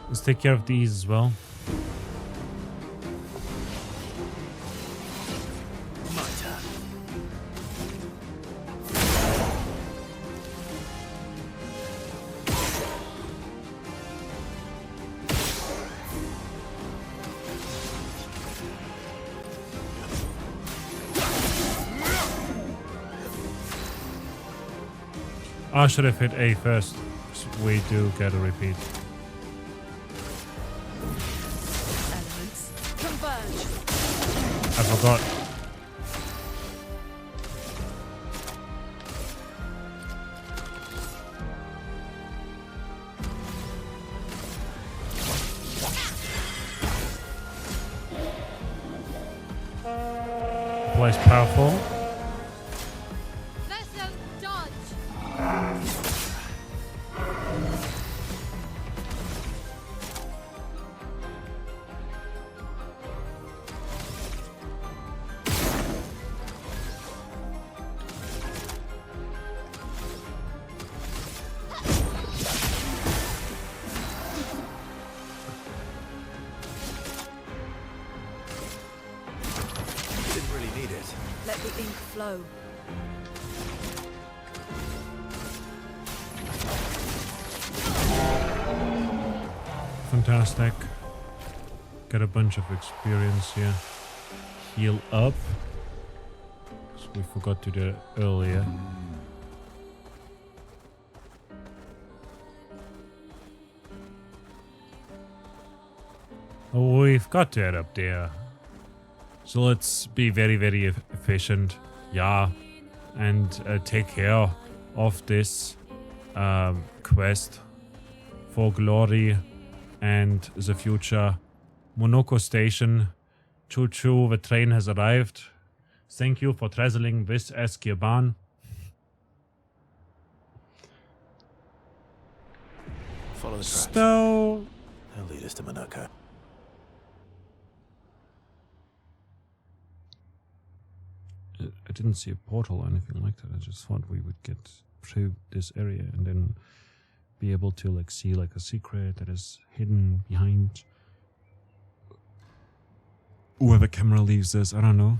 [SPEAKER 1] Let's take care of these as well.
[SPEAKER 2] My turn.
[SPEAKER 1] I should have hit A first. We do get a repeat.
[SPEAKER 4] Elements converge.
[SPEAKER 1] I forgot. Place powerful.
[SPEAKER 3] Vessel dodge.
[SPEAKER 2] Didn't really need it.
[SPEAKER 4] Let the ink flow.
[SPEAKER 1] Fantastic. Get a bunch of experience here. Heal up. 'Cause we forgot to do it earlier. We've got to head up there. So let's be very, very efficient. Yeah. And take care of this quest for glory and the future. Monoko Station. Choo choo, the train has arrived. Thank you for traveling with Esquiban.
[SPEAKER 2] Follow the tracks.
[SPEAKER 1] So
[SPEAKER 2] They'll lead us to Monoko.
[SPEAKER 1] I didn't see a portal or anything like that. I just thought we would get through this area and then be able to like see like a secret that is hidden behind whoever camera leaves us. I don't know.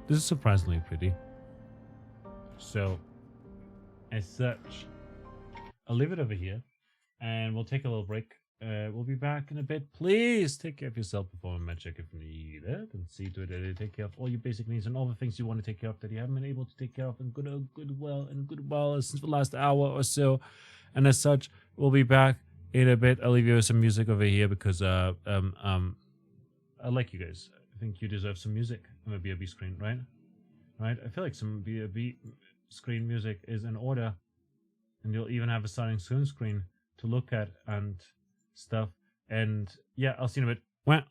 [SPEAKER 1] This is surprisingly pretty. So, as such, I'll leave it over here, and we'll take a little break. We'll be back in a bit. Please take care of yourself before my check if you need it, and see to it that you take care of all your basic needs and all the things you want to take care of that you haven't been able to take care of in good well since the last hour or so. And as such, we'll be back in a bit. I'll leave you with some music over here because I like you guys. I think you deserve some music on a BRB screen, right? Right? I feel like some BRB screen music is in order, and you'll even have a starting soon screen to look at and stuff. And yeah, I'll see you in a bit. Wah.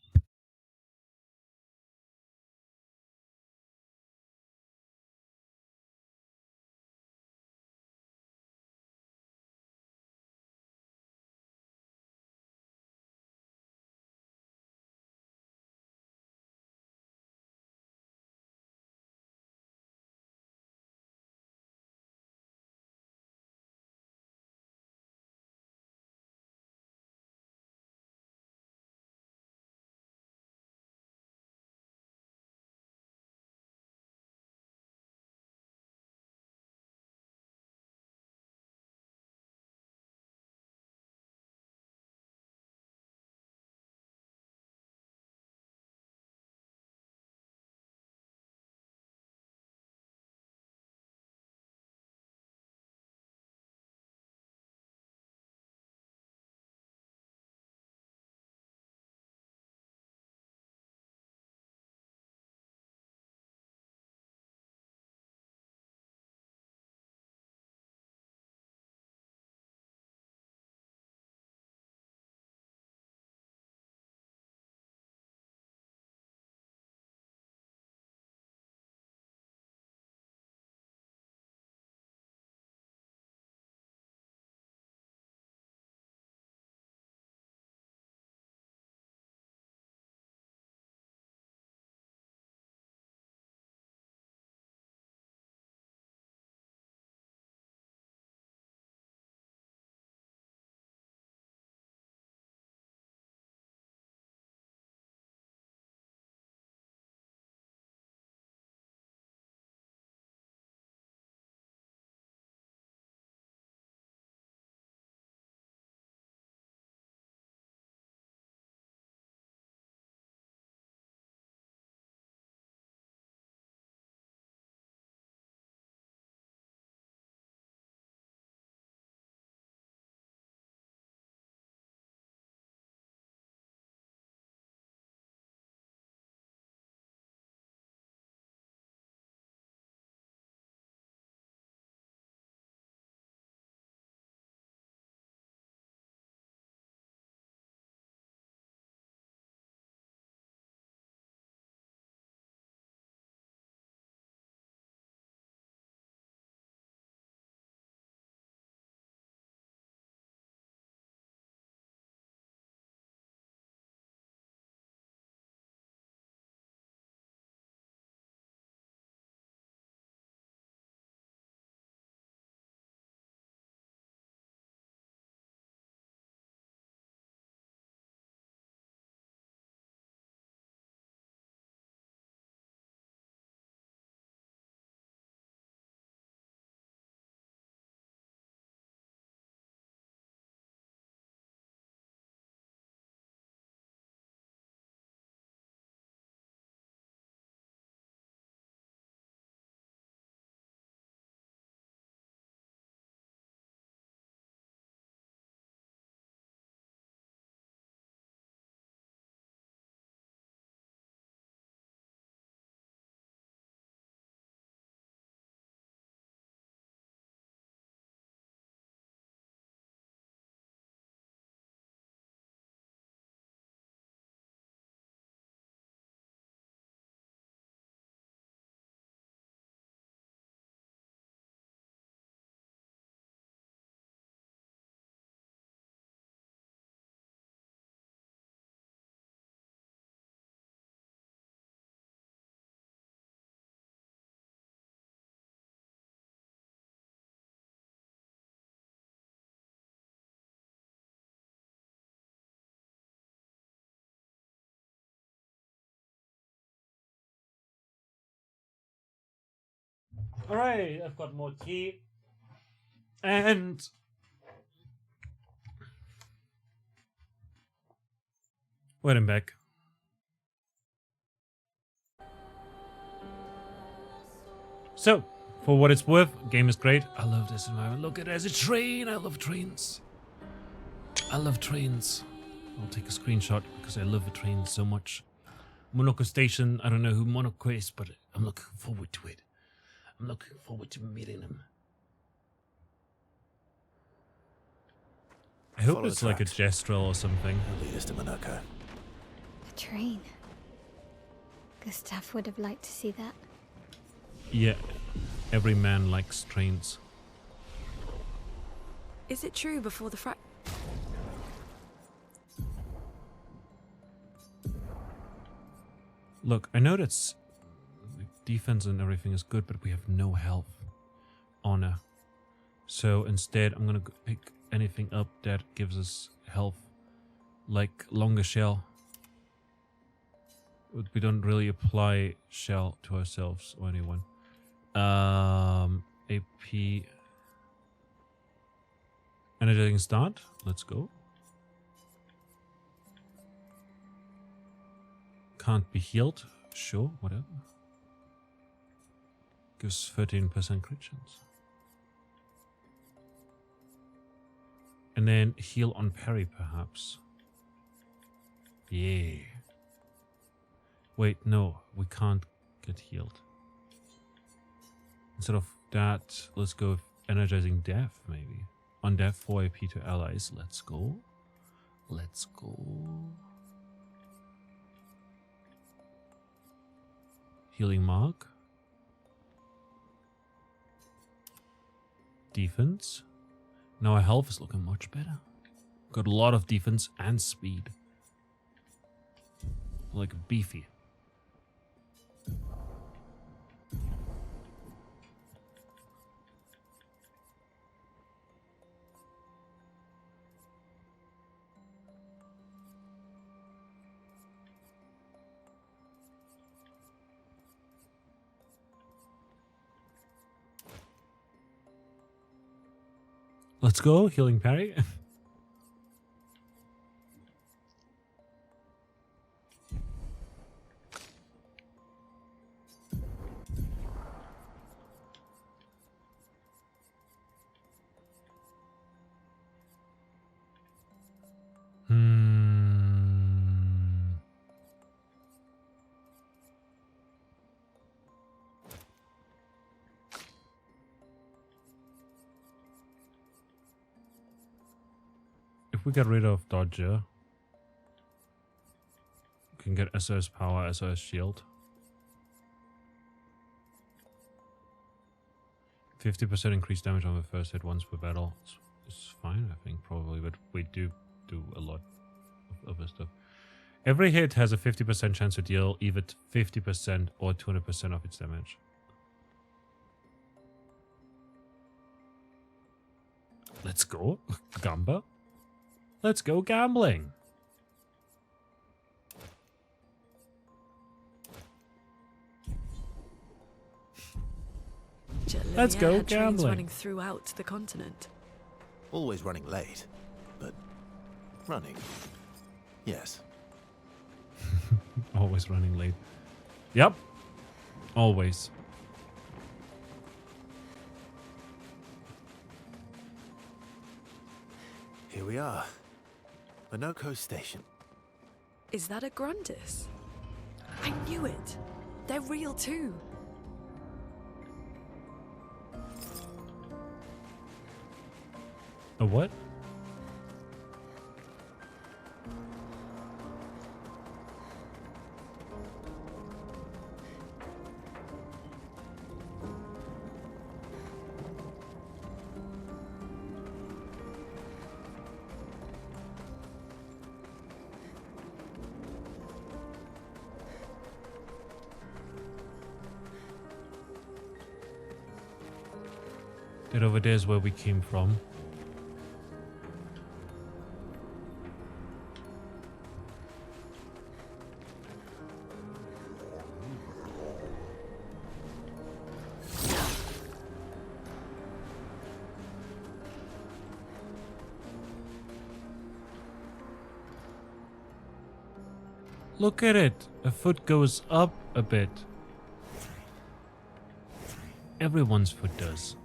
[SPEAKER 1] Alright, I've got more tea. And wait, I'm back. So, for what it's worth, game is great. I love this environment. Look at it as a train. I love trains. I love trains. I'll take a screenshot because I love the train so much. Monaco Station. I don't know who Monaco is, but I'm looking forward to it. I'm looking forward to meeting them. I hope
[SPEAKER 2] Follow
[SPEAKER 1] it's
[SPEAKER 2] the
[SPEAKER 1] like a
[SPEAKER 2] tracks.
[SPEAKER 1] gestural or something.
[SPEAKER 2] It'll lead us to Monaco.
[SPEAKER 3] A train. Gustav would have liked to see that.
[SPEAKER 1] Yeah, every man likes trains.
[SPEAKER 5] Is it true before the
[SPEAKER 1] Look, I know that's defense and everything is good, but we have no health, honor. So instead, I'm gonna pick anything up that gives us health, like longer shell. We don't really apply shell to ourselves or anyone. AP. Energizing start. Let's go. Can't be healed. Sure, whatever. Gives 13% crit chance. And then heal on parry, perhaps. Yeah. Wait, no, we can't get healed. Instead of that, let's go with energizing death, maybe. On death, 4 AP to allies. Let's go. Let's go. Healing mark. Defense. Now our health is looking much better. Got a lot of defense and speed. Like beefy. Let's go, healing parry. If we get rid of Dodger, we can get SOS power, SOS shield. 50% increased damage on the first hit once per battle. It's fine, I think, probably, but we do a lot of other stuff. Every hit has a 50% chance to deal either 50% or 200% of its damage. Let's go, Gamba. Let's go gambling. Let's go
[SPEAKER 5] had trains
[SPEAKER 1] gambling.
[SPEAKER 5] running throughout the continent.
[SPEAKER 2] Always running late, but running. Yes.
[SPEAKER 1] Always running late. Yep. Always.
[SPEAKER 2] Here we are. Monaco Station.
[SPEAKER 5] Is that a Grundis? I knew it. They're real too.
[SPEAKER 1] A what? That over there is where we came from. Look at it. A foot goes up a bit. Everyone's foot does.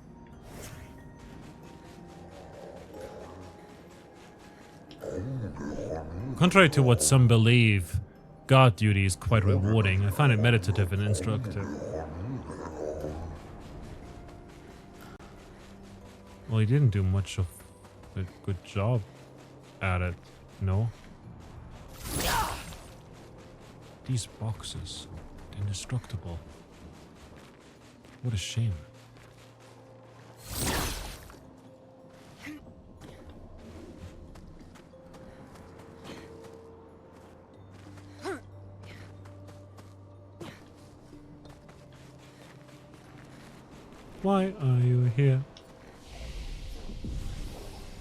[SPEAKER 1] Contrary to what some believe, guard duty is quite rewarding. I find it meditative and instructive. Well, he didn't do much of a good job at it, no? These boxes, indestructible. What a shame. Why are you here?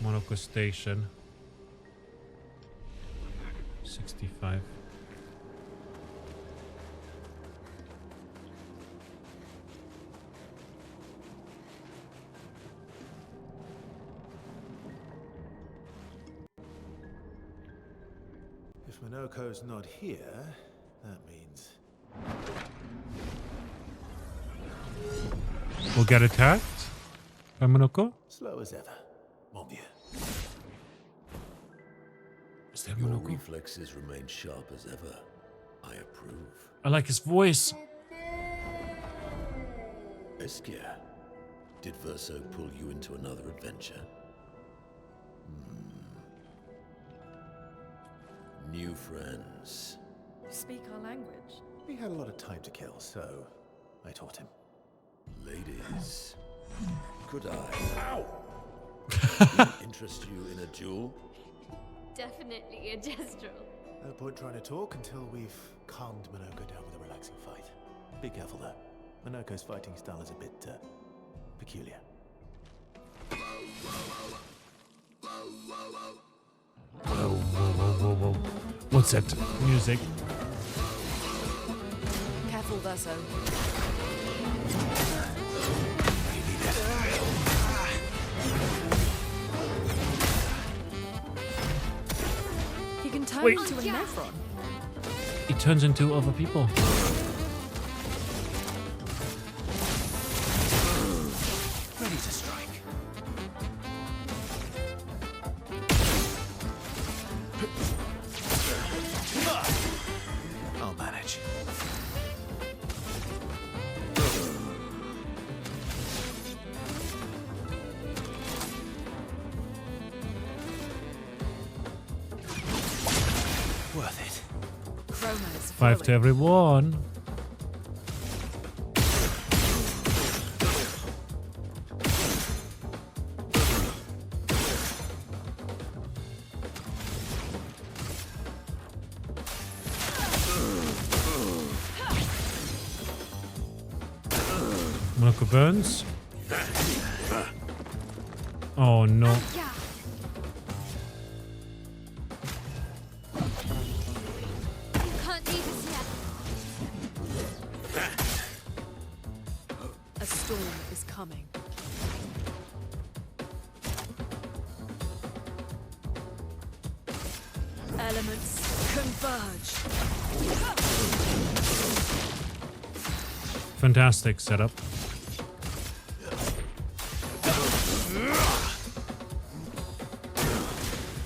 [SPEAKER 1] Monaco Station. 65.
[SPEAKER 2] If Minoko's not here, that means...
[SPEAKER 1] We'll get attacked by Monoko.
[SPEAKER 2] slow as ever, mon vieux.
[SPEAKER 1] Is that
[SPEAKER 8] Your
[SPEAKER 1] Monoko?
[SPEAKER 8] reflexes remain sharp as ever. I approve.
[SPEAKER 1] I like his voice.
[SPEAKER 8] Eskia, did Verso pull you into another adventure? New friends.
[SPEAKER 5] You speak our language.
[SPEAKER 2] He had a lot of time to kill, so I taught him.
[SPEAKER 8] Ladies, could I interest you in a duel?
[SPEAKER 3] Definitely a gestural.
[SPEAKER 2] No point trying to talk until we've calmed Minoko down with a relaxing fight. Be careful though. Minoko's fighting style is a bit peculiar.
[SPEAKER 1] Whoa, whoa, whoa, whoa, whoa. What's that music?
[SPEAKER 5] Careful, Verso. He can turn
[SPEAKER 1] Wait.
[SPEAKER 5] into a Nephron.
[SPEAKER 1] He turns into other people.
[SPEAKER 2] Ready to strike. I'll manage. Worth it.
[SPEAKER 5] Chroma is
[SPEAKER 1] 5 to
[SPEAKER 5] flowing.
[SPEAKER 1] everyone. Monoko burns. Oh no.
[SPEAKER 3] Yeah. You can't leave us yet.
[SPEAKER 5] A storm is coming. Elements converge.
[SPEAKER 1] Fantastic setup.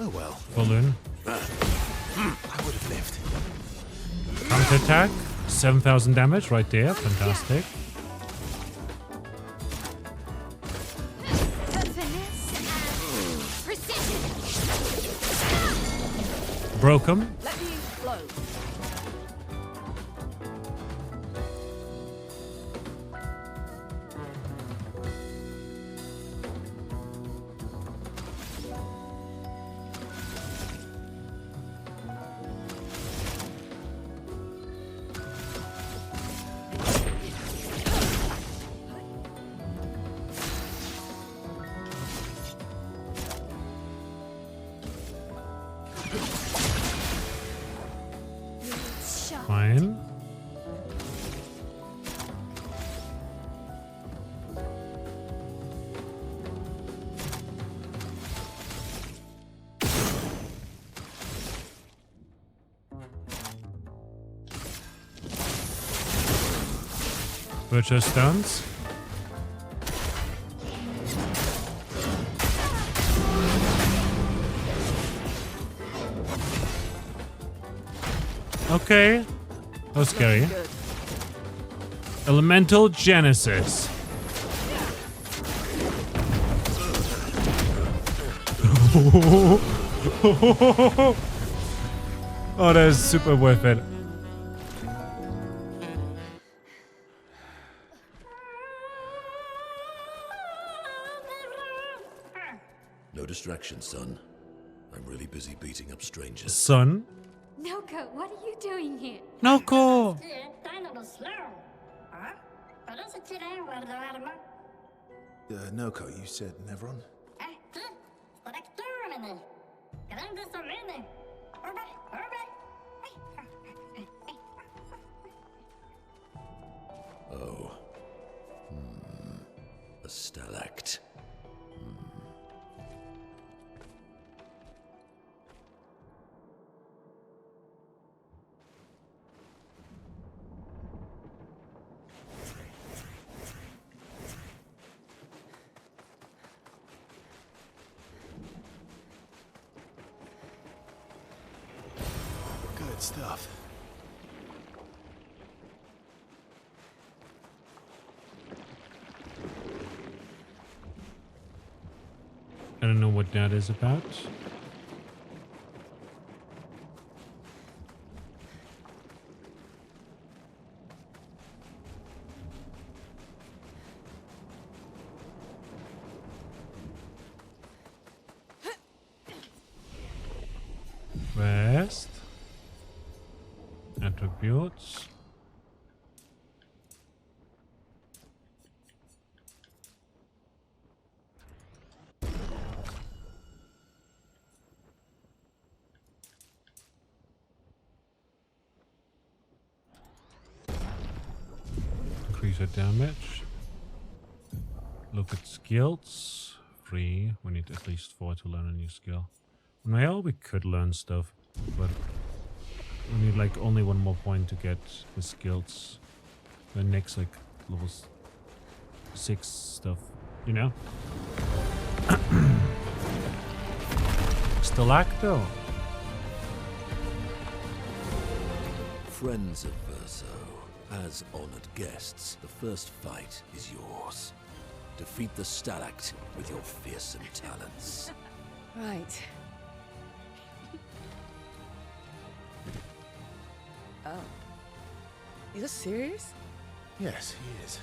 [SPEAKER 2] Oh well,
[SPEAKER 1] Balloon.
[SPEAKER 2] I would have lived.
[SPEAKER 1] Counter attack. 7,000 damage right there. Fantastic.
[SPEAKER 3] Finesse and precision.
[SPEAKER 1] Broke him.
[SPEAKER 5] Let the ink flow.
[SPEAKER 3] Sharp.
[SPEAKER 1] Fine. Virtual stuns. Okay. That was scary.
[SPEAKER 5] Good.
[SPEAKER 1] Elemental Genesis. Oh, that is super worth it.
[SPEAKER 8] No distraction, son. I'm really busy beating up strangers.
[SPEAKER 1] Son?
[SPEAKER 3] Noko, what are you doing here?
[SPEAKER 1] Noko!
[SPEAKER 2] Noko, you said Nevron?
[SPEAKER 8] Oh. A stalact.
[SPEAKER 2] Good stuff.
[SPEAKER 1] I don't know what that is about. Rest. Attributes. Increase your damage. Look at skills. 3. We need at least 4 to learn a new skill. Well, we could learn stuff, but we need like only one more point to get the skills. The next like level 6 stuff, you know? Stalacto.
[SPEAKER 8] Friends of Verso, as honored guests, the first fight is yours. Defeat the Stalact with your fearsome talents.
[SPEAKER 4] Right. Oh. Is this serious?
[SPEAKER 2] Yes, he is.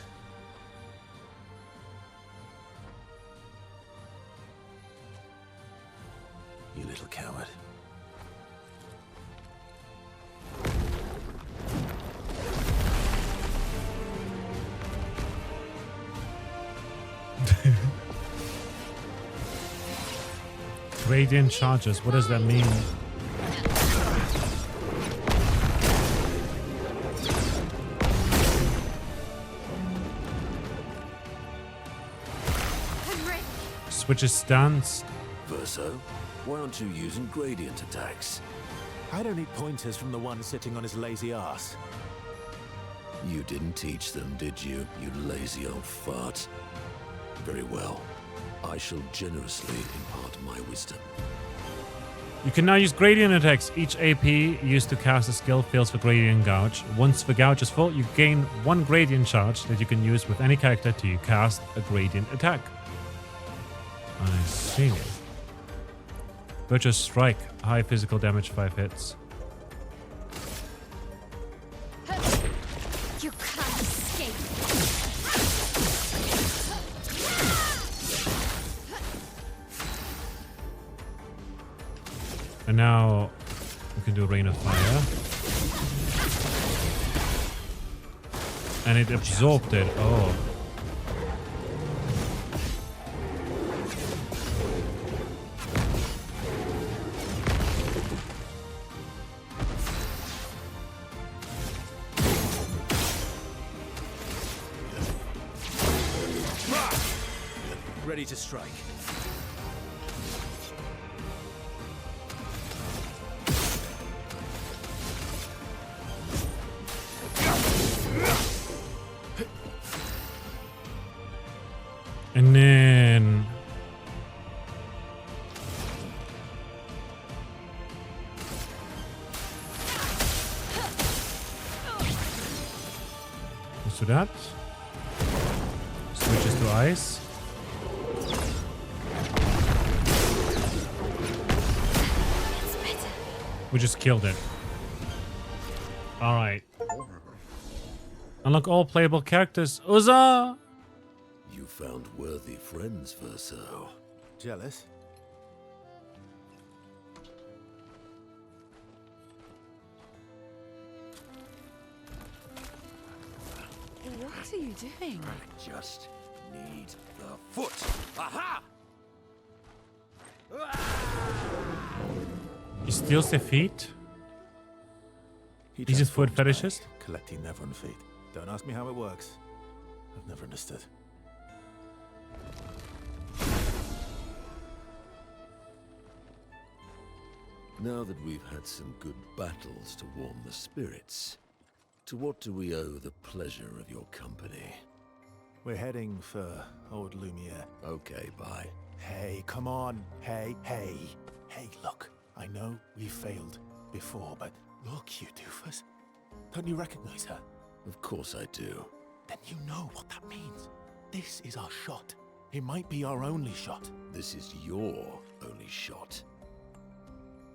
[SPEAKER 2] You little coward.
[SPEAKER 1] Radiant charges, what does that mean? Switches stance.
[SPEAKER 8] Verso, why aren't you using gradient attacks?
[SPEAKER 2] I don't need pointers from the one sitting on his lazy ass.
[SPEAKER 8] You didn't teach them, did you, you lazy old fart? Very well. I shall generously impart my wisdom.
[SPEAKER 1] You can now use gradient attacks. Each AP used to cast a skill fills for gradient gouge. Once the gouge is full, you gain 1 gradient charge that you can use with any character to cast a gradient attack. I see. Virtuous Strike. High physical damage, 5 hits.
[SPEAKER 3] You can't escape.
[SPEAKER 1] And now we can do Rain of Fire. And it absorbed it. Oh.
[SPEAKER 2] Ready to strike.
[SPEAKER 1] Let's do that. Switches to ice. We just killed it. Alright. Unlock all playable characters. Uza!
[SPEAKER 8] You found worthy friends, Verso.
[SPEAKER 2] Jealous?
[SPEAKER 4] What are you doing?
[SPEAKER 8] I just need the foot. Aha!
[SPEAKER 1] He steals their feet.
[SPEAKER 2] He
[SPEAKER 1] He's a foot
[SPEAKER 2] transforms by
[SPEAKER 1] fetishist?
[SPEAKER 2] collecting Nevron feet. Don't ask me how it works. I've never understood.
[SPEAKER 8] Now that we've had some good battles to warm the spirits, to what do we owe the pleasure of your company?
[SPEAKER 2] We're heading for old Lumiere.
[SPEAKER 8] Okay, bye.
[SPEAKER 2] Hey, come on. Hey, look. I know we've failed before, but look, you doofus. Don't you recognize her?
[SPEAKER 8] Of course I do.
[SPEAKER 2] Then you know what that means. This is our shot. It might be our only shot.
[SPEAKER 8] This is your only shot.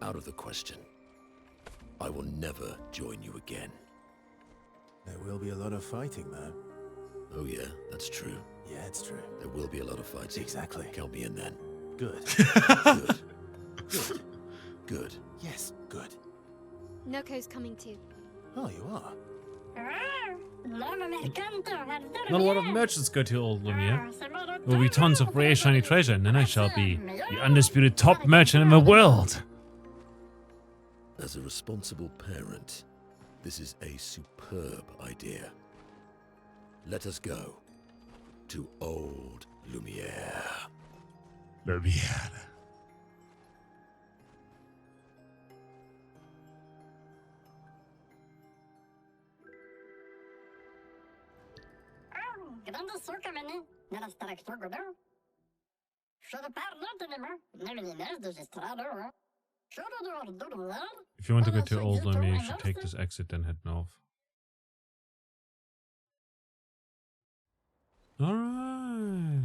[SPEAKER 8] Out of the question. I will never join you again.
[SPEAKER 2] There will be a lot of fighting, though.
[SPEAKER 8] Oh yeah, that's true.
[SPEAKER 2] Yeah, it's true.
[SPEAKER 8] There will be a lot of fighting.
[SPEAKER 2] Exactly.
[SPEAKER 8] Count me in then.
[SPEAKER 2] Good.
[SPEAKER 8] Good.
[SPEAKER 2] Good.
[SPEAKER 8] Good.
[SPEAKER 2] Yes, good.
[SPEAKER 3] Noko's coming too.
[SPEAKER 2] Oh, you are?
[SPEAKER 1] Not a lot of merchants go to Old Lumiere. There will be tons of rare shiny treasure, and then I shall be the undisputed top merchant in the world.
[SPEAKER 8] As a responsible parent, this is a superb idea. Let us go to Old Lumiere.
[SPEAKER 1] Lumiere.
[SPEAKER 9] Grande sucamene, nella staraktogordo. Should apart not anymore, never the nest is strado.
[SPEAKER 1] If you want to go to Old Lumiere, you should take this exit then head north. Alright.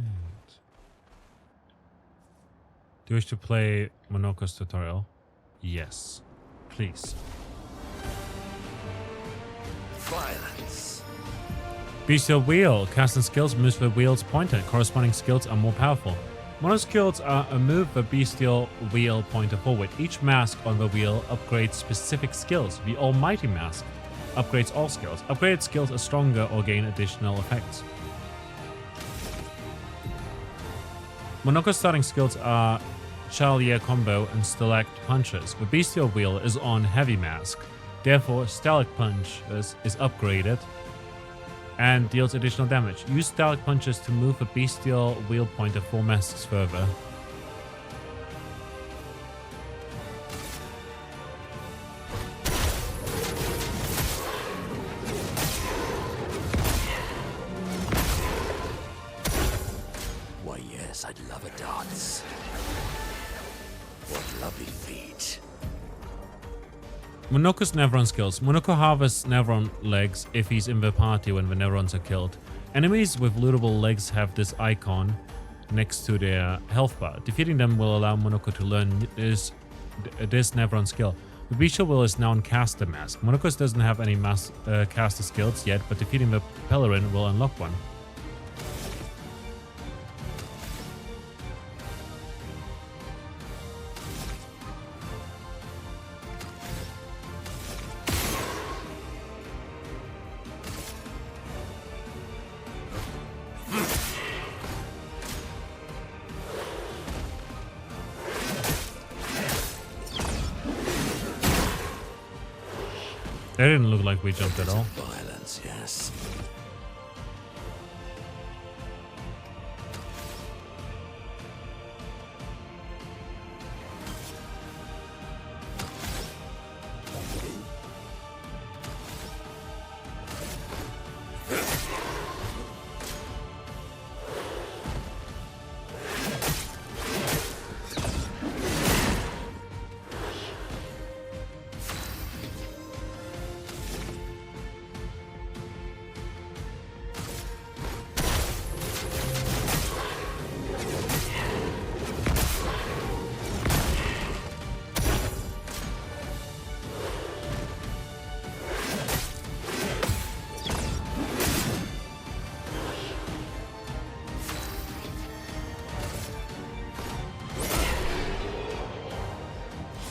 [SPEAKER 1] Do you wish to play Monoko's tutorial? Yes. Please.
[SPEAKER 8] Violence.
[SPEAKER 1] Bestial Wheel. Casting skills moves the wheel's pointer. Corresponding skills are more powerful. Mono skills are a move the Bestial Wheel pointer forward. Each mask on the wheel upgrades specific skills. The Almighty Mask upgrades all skills. Upgraded skills are stronger or gain additional effects. Monoko's starting skills are Chalier Combo and Stalect Punches. The Bestial Wheel is on Heavy Mask. Therefore, Stalect Punch is upgraded and deals additional damage. Use Stalect Punches to move a Bestial Wheel pointer 4 masks further.
[SPEAKER 8] Why yes, I'd love a dance. What lovely feet.
[SPEAKER 1] Monoko's Nevron skills. Monoko harvests Nevron legs if he's in the party when the Nevrons are killed. Enemies with lootable legs have this icon next to their health bar. Defeating them will allow Monoko to learn this Nevron skill. The Bestial Wheel is now on Caster Mask. Monoko doesn't have any caster skills yet, but defeating the Pellerin will unlock one. That didn't look like we jumped at all.
[SPEAKER 8] Violence, yes.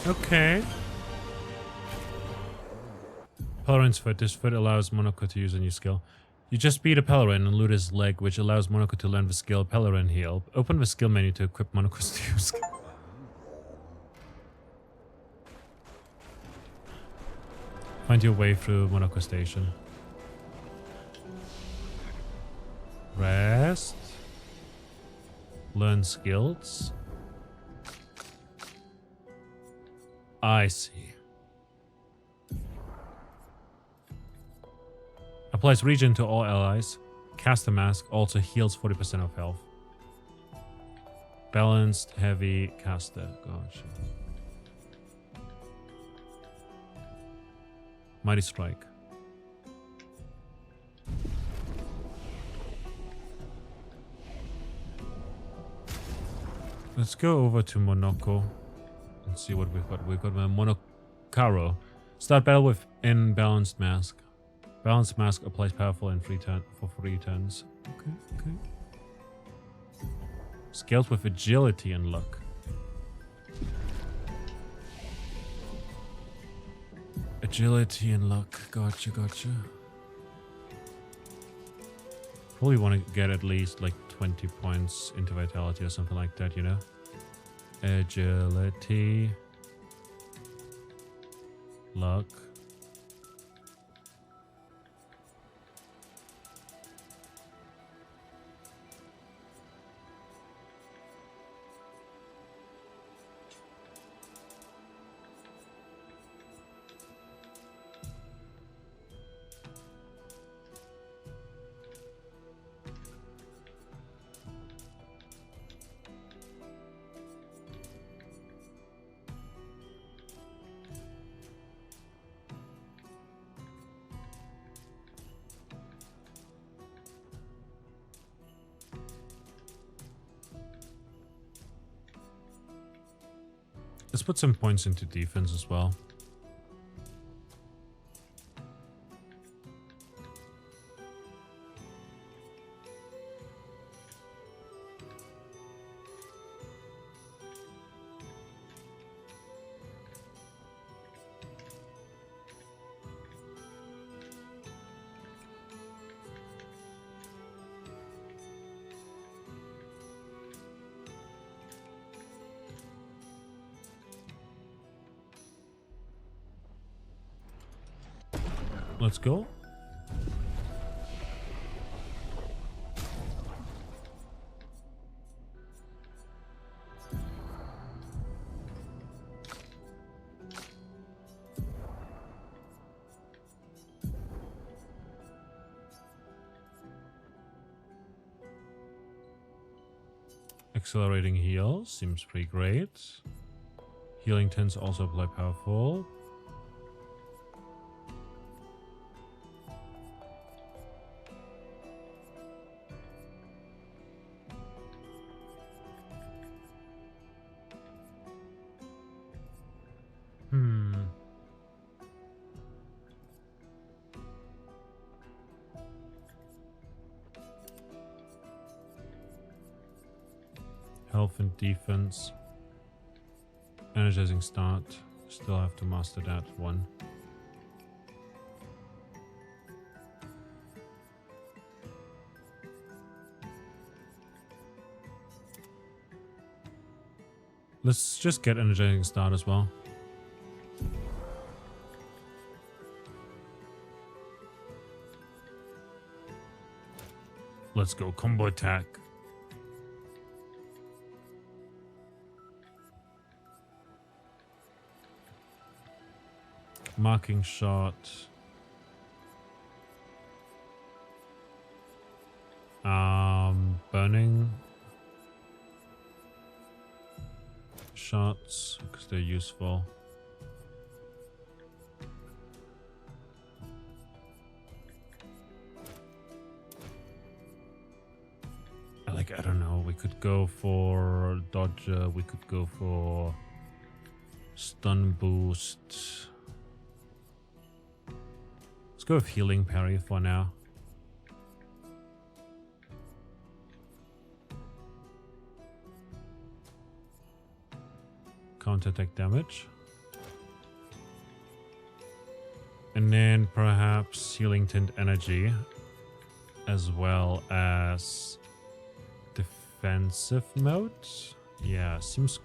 [SPEAKER 1] Okay. Pelerin's foot. This foot allows Monoko to use a new skill. You just beat a Pelerin and loot his leg, which allows Monoko to learn the skill Pelerin Heal. Open the skill menu to equip Monoko's new skill. Find your way through Monoko Station. Rest. Learn skills. I see. Applies regen to all allies. Cast a mask. Also heals 40% of health. Balanced, heavy, caster. Gotcha. Mighty Strike. Let's go over to Monoko and see what we've got. We've got a Monokaro. Start battle with imbalanced mask. Balanced mask applies powerful in for 3 turns. Okay, okay. Scales with agility and luck. Agility and luck. Gotcha, gotcha. Probably want to get at least like 20 points into vitality or something like that, you know? Agility. Luck. Let's put some points into defense as well. Let's go. Accelerating heal seems pretty great. Healing tends to also apply powerful. Health and defense. Energizing start. Still have to master that one. Let's just get energizing start as well. Let's go combo attack. Marking shot. Burning shots because they're useful. Like, I don't know, we could go for dodger, we could go for stun boost. Let's go with healing parry for now. Counter attack damage. And then perhaps healing tint energy, as well as defensive mode. Yeah, seems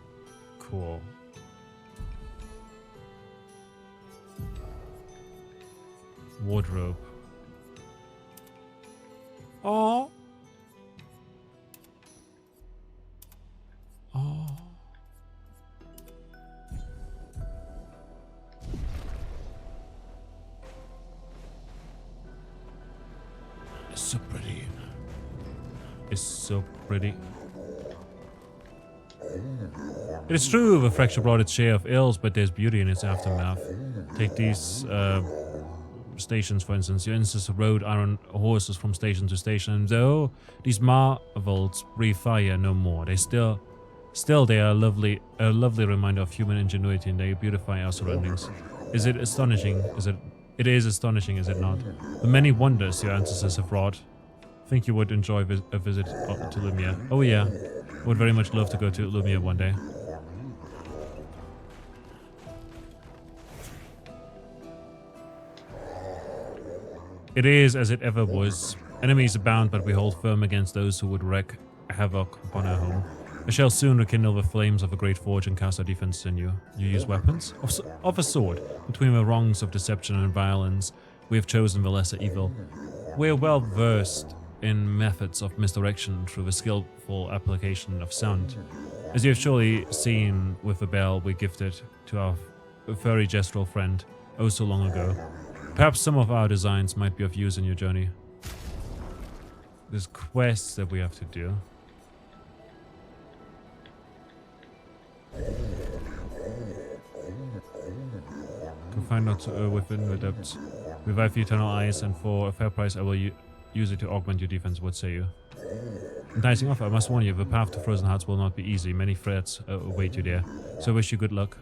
[SPEAKER 1] cool. Wardrobe. Oh. Oh. It's so pretty. It's so pretty. It is true, the fracture brought its share of ills, but there's beauty in its aftermath. Take these stations, for instance. Your ancestors rode iron horses from station to station, and though these marvels breathe fire no more, they still they are a lovely reminder of human ingenuity, and they beautify our surroundings. Is it astonishing? It is astonishing, is it not? The many wonders your ancestors have wrought. Think you would enjoy a visit to Lumia. Oh yeah, I would very much love to go to Lumia one day. It is as it ever was. Enemies abound, but we hold firm against those who would wreak havoc upon our home. I shall soon rekindle the flames of a great forge and cast our defense in you. You use weapons? Of a sword. Between the wrongs of deception and violence, we have chosen the lesser evil. We are well versed in methods of misdirection through the skillful application of sound. As you have surely seen with the bell we gifted to our furry gestural friend oh so long ago. Perhaps some of our designs might be of use in your journey. There's quests that we have to do. Confined not within the depths. Revive your eternal eyes, and for a fair price I will use it to augment your defense. What say you? Enticing offer. I must warn you, the path to Frozen Hearts will not be easy. Many threats await you there. So I wish you good luck.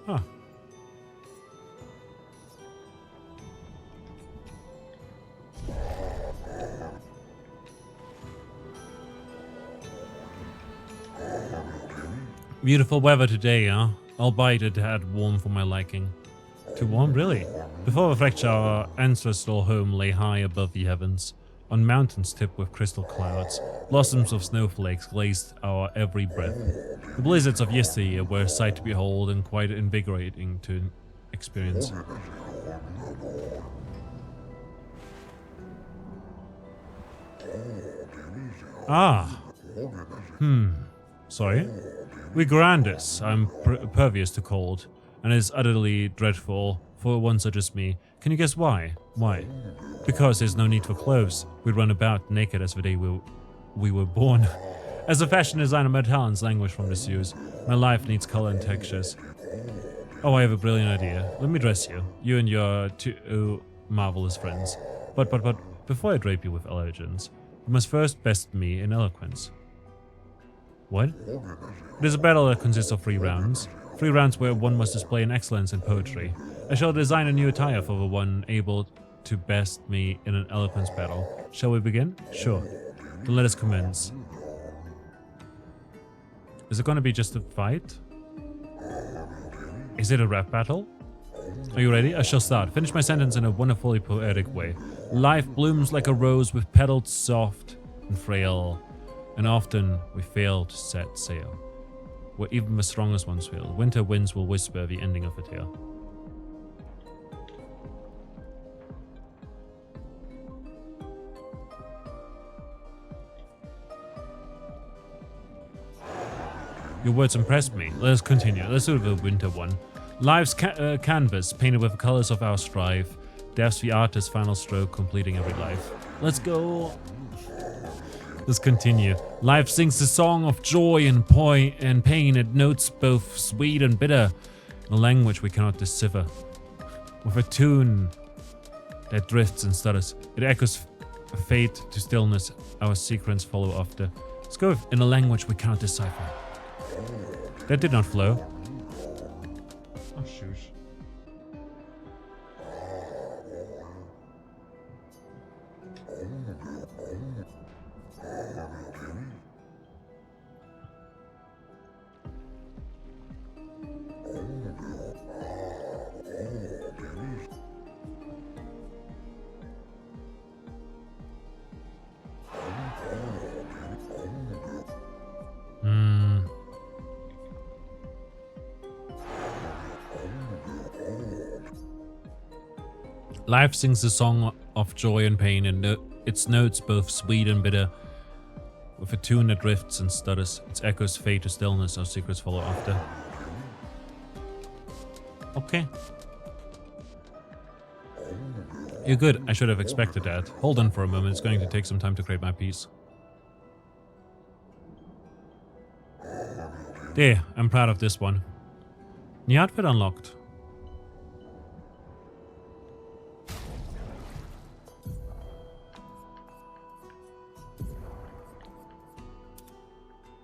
[SPEAKER 1] Huh. Beautiful weather today, huh? Albeit it had warm for my liking. Too warm, really? Before the fracture, our ancestral home lay high above the heavens. On mountains tipped with crystal clouds, blossoms of snowflakes glazed our every breath. The blizzards of yesteryear were a sight to behold and quite invigorating to experience. Ah. Sorry? We Grandis, I'm pervious to cold, and it is utterly dreadful for one such as me. Can you guess why? Why? Because there's no need for clothes. We run about naked as the day we were born. As a fashion designer, my talents languish from disuse. My life needs color and textures. Oh, I have a brilliant idea. Let me dress you. You and your two marvelous friends. But, before I drape you with elegance, you must first best me in eloquence. What? It is a battle that consists of 3 rounds. 3 rounds where one must display an excellence in poetry. I shall design a new attire for the one able to best me in an eloquence battle. Shall we begin? Sure. Then let us commence. Is it going to be just a fight? Is it a rap battle? Are you ready? I shall start. Finish my sentence in a wonderfully poetic way. Life blooms like a rose with petals soft and frail, and often we fail to set sail. Where even the strongest ones fail, winter winds will whisper the ending of the tale. Your words impressed me. Let us continue. Let's do the winter one. Life's canvas, painted with the colors of our strife. Death's the artist's final stroke, completing every life. Let's go. Let's continue. Life sings the song of joy and pain. It notes both sweet and bitter, a language we cannot decipher. With a tune that drifts and stutters. It echoes fate to stillness. Our sequence follow after. Let's go in a language we cannot decipher. That did not flow. Oh, shush. Life sings a song of joy and pain, and its notes both sweet and bitter. With a tune that drifts and stutters, its echoes fade to stillness, our secrets follow after. Okay. You're good. I should have expected that. Hold on for a moment, it's going to take some time to create my piece. There, I'm proud of this one. New outfit unlocked.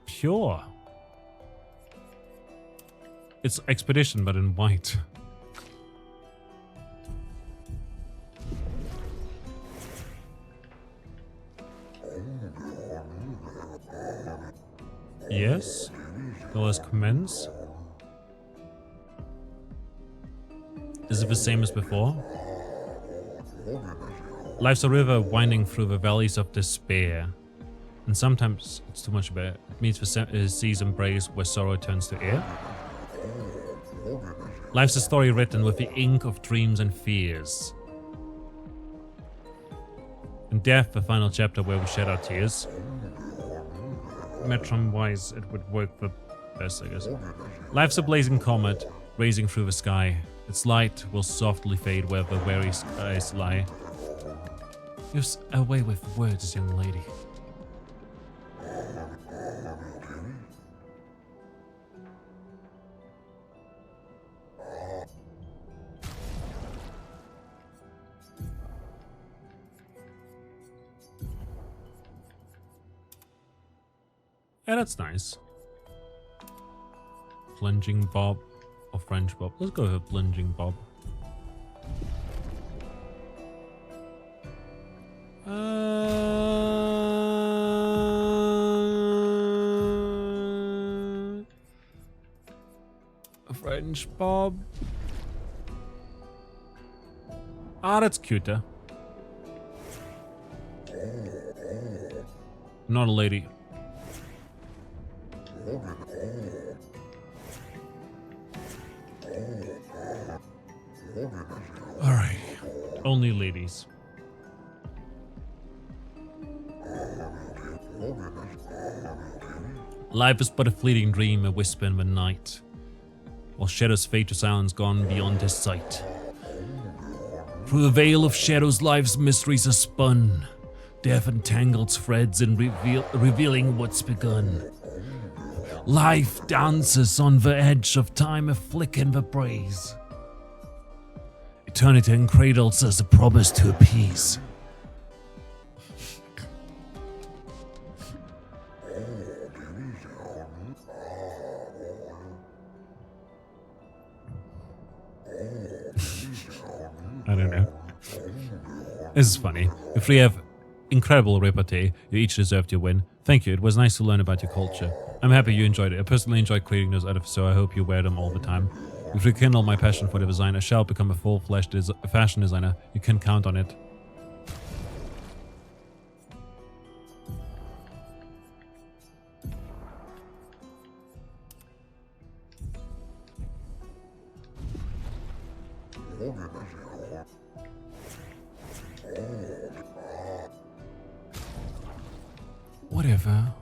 [SPEAKER 1] Pure. It's expedition, but in white. Yes. Let us commence. Is it the same as before? Life's a river winding through the valleys of despair. And sometimes it's too much about it. It means the sea's embrace where sorrow turns to air. Life's a story written with the ink of dreams and fears. And death, the final chapter where we shed our tears. Metron-wise, it would work the best, I guess. Life's a blazing comet, racing through the sky. Its light will softly fade where the weary skies lie. You're away with words, young lady. Yeah, that's nice. Plunging Bob or French Bob. Let's go with Plunging Bob. French Bob. Ah, that's cuter. Not a lady. Alright. Only ladies. Life is but a fleeting dream, a whisper in the night, while shadows fade to silence gone beyond his sight. Through the veil of shadows life's mysteries are spun, death entangles threads in revealing what's begun. Life dances on the edge of time, a flick in the breeze. Eternity encradles as a promise to appease. I don't know. This is funny. If we have incredible repartee, you each deserved your win. Thank you, it was nice to learn about your culture. I'm happy you enjoyed it. I personally enjoyed creating those outfits, so I hope you wear them all the time. If you rekindle my passion for the design, I shall become a full-fledged fashion designer. You can count on it. Whatever.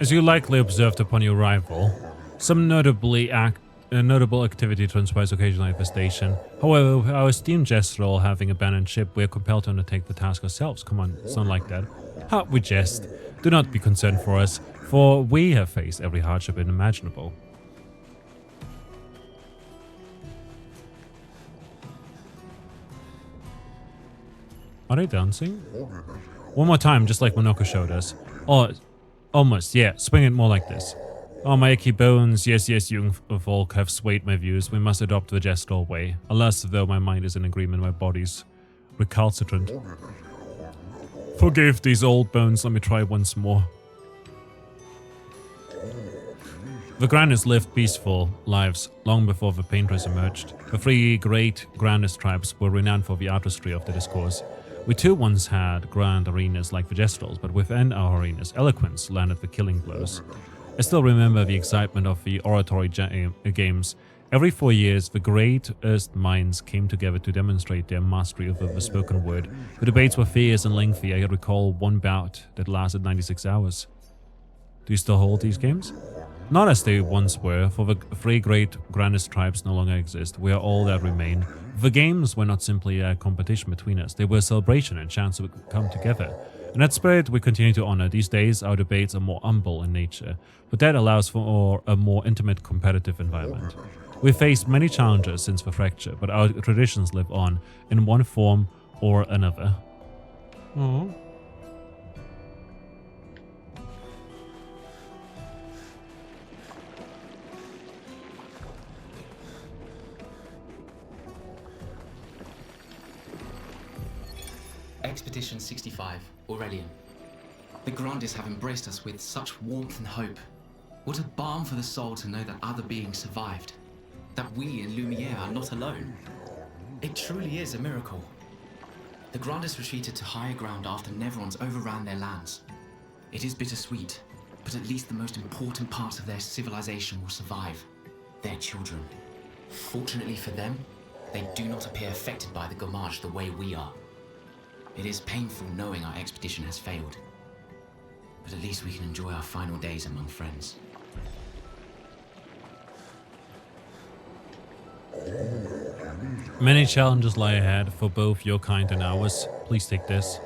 [SPEAKER 1] As you likely observed upon your arrival, some notable activity transpires occasionally at the station. However, with our esteemed Jestrel having abandoned ship, we are compelled to undertake the task ourselves. Come on, it's not like that. Ha, we jest. Do not be concerned for us, for we have faced every hardship unimaginable. Are they dancing? One more time, just like Monoko showed us. Oh, almost, yeah. Swing it more like this. Oh, my achy bones. Yes, young folk have swayed my views. We must adopt the Jestrel way. Alas, though my mind is in agreement, my body's recalcitrant. Forgive these old bones. Let me try once more. The Grandis lived peaceful lives long before the painters emerged. The three great Grandis tribes were renowned for the artistry of the discourse. We too once had grand arenas like the Jestrels, but within our arenas, eloquence landed the killing blows. I still remember the excitement of the oratory games. Every 4 years, the greatest minds came together to demonstrate their mastery over the spoken word. The debates were fierce and lengthy. I recall one bout that lasted 96 hours. Do you still hold these games? Not as they once were, for the three great grandest tribes no longer exist. We are all that remain. The games were not simply a competition between us. They were a celebration and chance to come together. In that spirit, we continue to honor. These days, our debates are more humble in nature, but that allows for a more intimate competitive environment. We've faced many challenges since the fracture, but our traditions live on in one form or another. Aww.
[SPEAKER 10] Expedition 65, Aurelian. The Grandis have embraced us with such warmth and hope. What a balm for the soul to know that other beings survived. That we in Lumiere are not alone. It truly is a miracle. The Grandis retreated to higher ground after Neverons overran their lands. It is bittersweet, but at least the most important parts of their civilization will survive. Their children. Fortunately for them, they do not appear affected by the Gomage the way we are. It is painful knowing our expedition has failed, but at least we can enjoy our final days among friends.
[SPEAKER 1] Many challenges lie ahead for both your kind and ours. Please take this.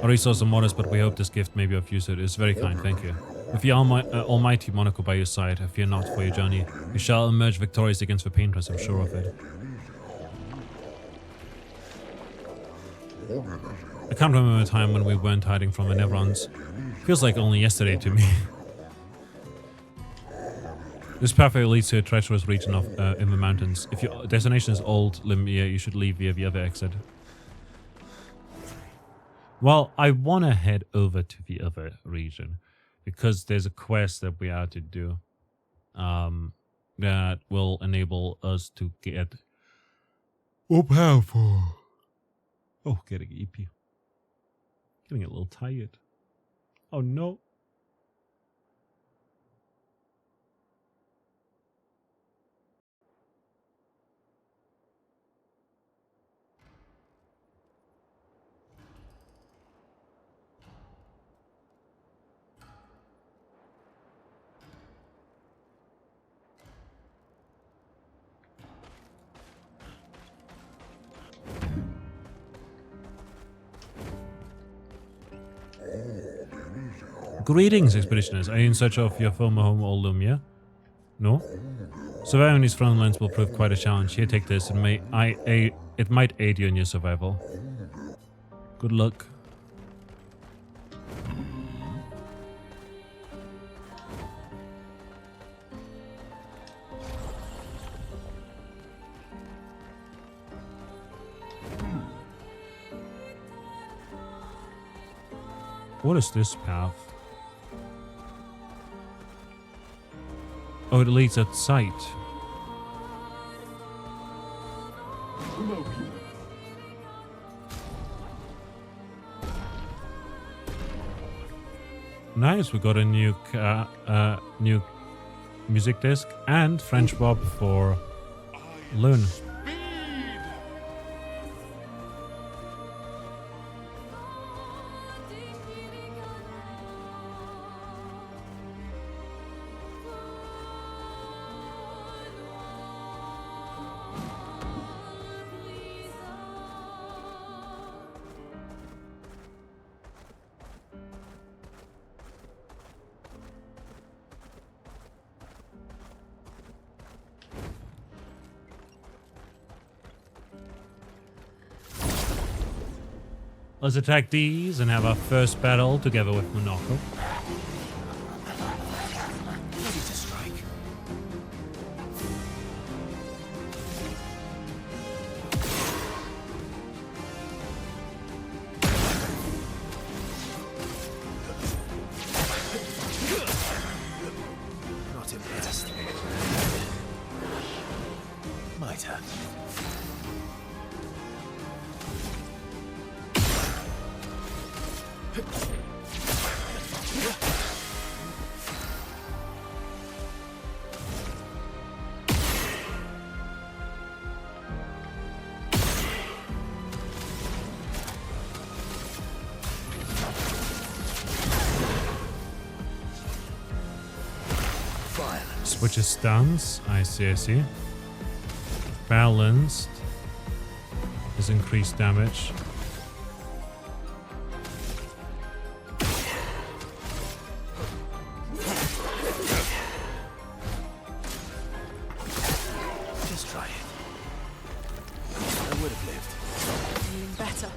[SPEAKER 1] Our resources are modest, but we hope this gift may be of use. It is very kind, thank you. With the almighty Monaco by your side, I fear not for your journey. You shall emerge victorious against the painters, I'm sure of it. I can't remember a time when we weren't hiding from the Neverons. Feels like only yesterday to me. This pathway leads to a treacherous region of in the mountains. If your destination is Old Limia, you should leave via the other exit. Well, I want to head over to the other region because there's a quest that we have to do that will enable us to get more powerful. Oh, getting EP. Getting a little tired. Oh no. Greetings, expeditioners. Are you in search of your former home, Old Lumia? No? Surviving these front lines will prove quite a challenge. Here, take this. It might aid you in your survival. Good luck. What is this path? Oh, it leads outside. Nice, we got a new new music disc and French Bob for Loon. Let's attack these and have our first battle together with Monaco.
[SPEAKER 2] Ready to strike. Not impressed. My turn.
[SPEAKER 1] Switches stance. I see. Balanced is increased damage.
[SPEAKER 2] Just try it. I would have lived.
[SPEAKER 5] Feeling better.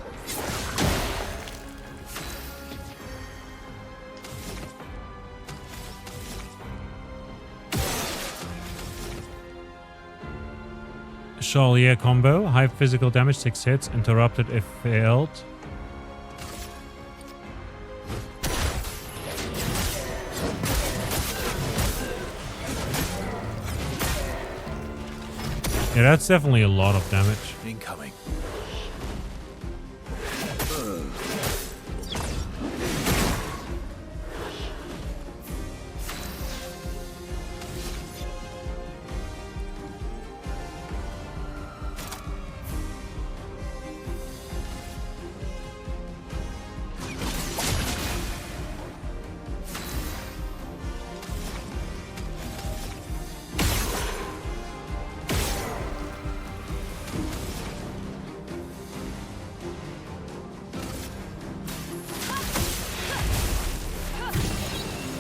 [SPEAKER 1] Chalier combo. High physical damage, 6 hits. Interrupted if failed. Yeah, that's definitely a lot of damage.
[SPEAKER 2] Incoming.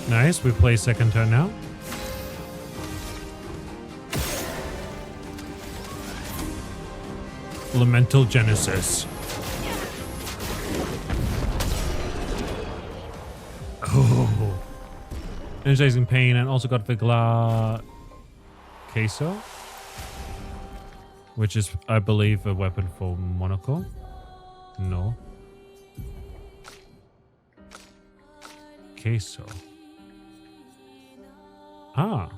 [SPEAKER 1] Nice, we play second turn now. Elemental Genesis. Oh. Energizing Pain, and also got Vigla Queso, which is, I believe, a weapon for Monaco. No. Queso. Ah.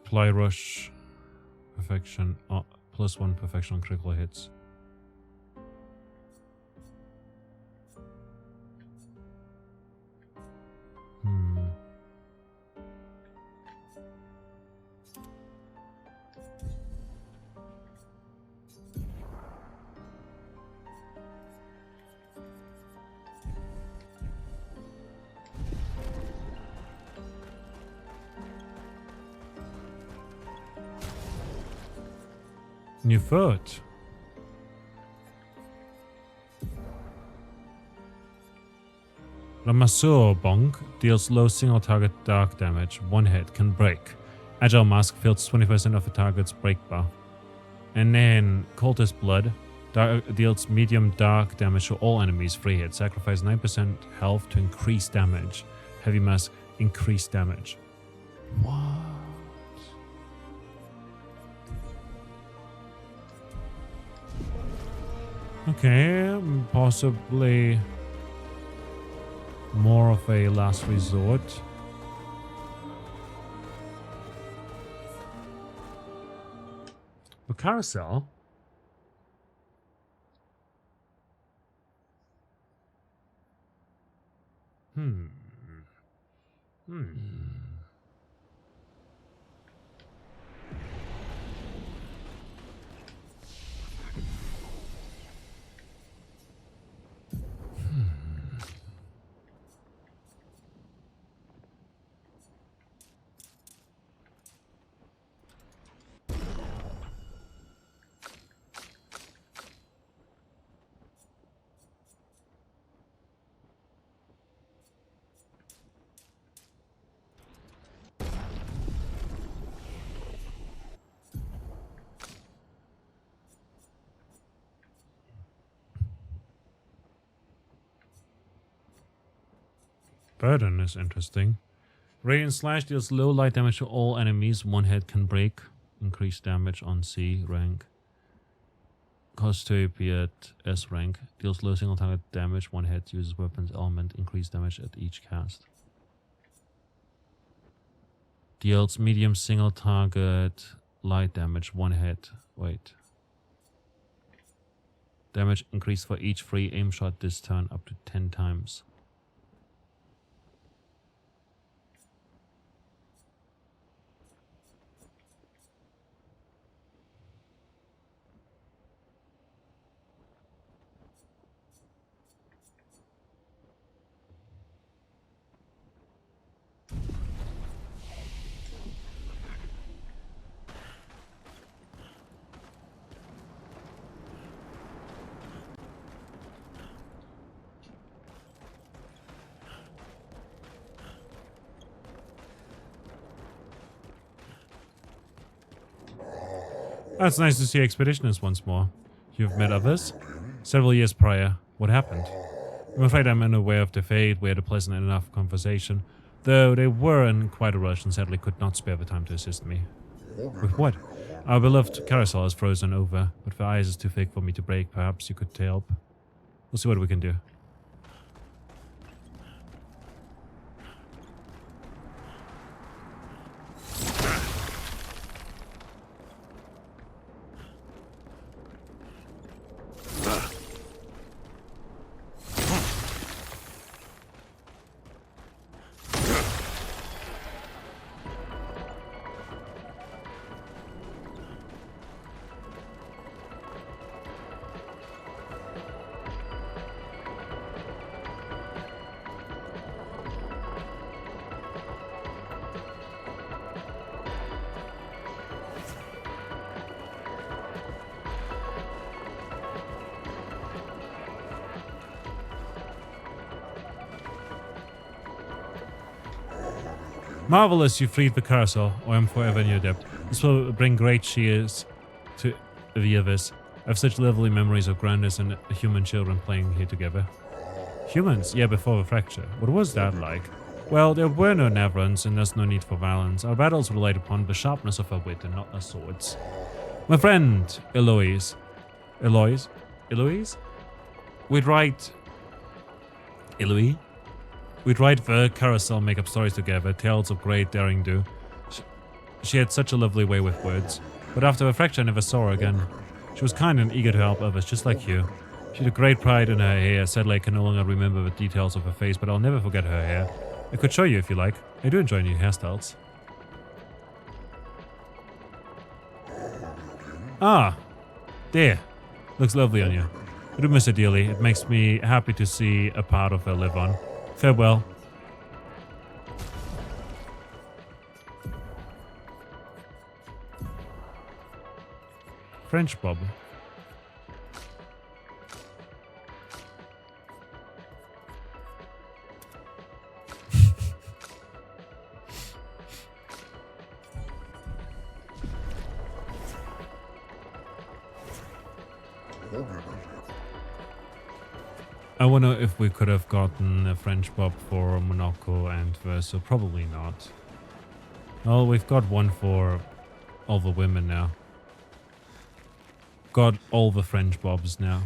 [SPEAKER 1] Fly Rush. Perfection. +1 perfection on critical hits. New foot. Ramasseur Bonk deals low single target dark damage. One hit, can break. Agile Mask fills 20% of the target's break bar. And then Cultist Blood deals medium dark damage to all enemies. 3 hits. Sacrifice 9% health to increase damage. Heavy Mask, increase damage. What? Okay, possibly more of a last resort. The carousel. Burden is interesting. Radiant Slash deals low light damage to all enemies. One hit can break. Increased damage on C rank. Cost to AP at S rank. Deals low single target damage. One hit. Uses weapons element. Increased damage at each cast. Deals medium single target light damage. One hit. Wait. Damage increased for each free aim shot this turn up to 10 times. Oh, it's nice to see expeditioners once more. You've met others? Several years prior. What happened? I'm afraid I'm unaware of their fate. We had a pleasant enough conversation, though they were in quite a rush and sadly could not spare the time to assist me. With what? Our beloved carousel is frozen over, but the ice is too thick for me to break. Perhaps you could help. We'll see what we can do. Marvelous, you freed the carousel, or I'm forever in your debt. This will bring great cheers to the others. I have such lovely memories of Grandis and human children playing here together. Humans? Yeah, before the fracture. What was that like? Well, there were no Neverons, and there's no need for violence. Our battles relied upon the sharpness of our wit and not our swords. My friend, Eloise. Eloise? We'd write... Eloise? We'd write the carousel, make up stories together, tales of great daring do. She had such a lovely way with words. But after the fracture, I never saw her again. She was kind and eager to help others, just like you. She took great pride in her hair. Sadly, I can no longer remember the details of her face, but I'll never forget her hair. I could show you if you like. I do enjoy new hairstyles. Ah, there. Looks lovely on you. I do miss her dearly. It makes me happy to see a part of her live on. Farewell. French Bob. I wonder if we could have gotten a French Bob for Monaco and Verso. Probably not. Well, we've got one for all the women now. Got all the French Bobs now.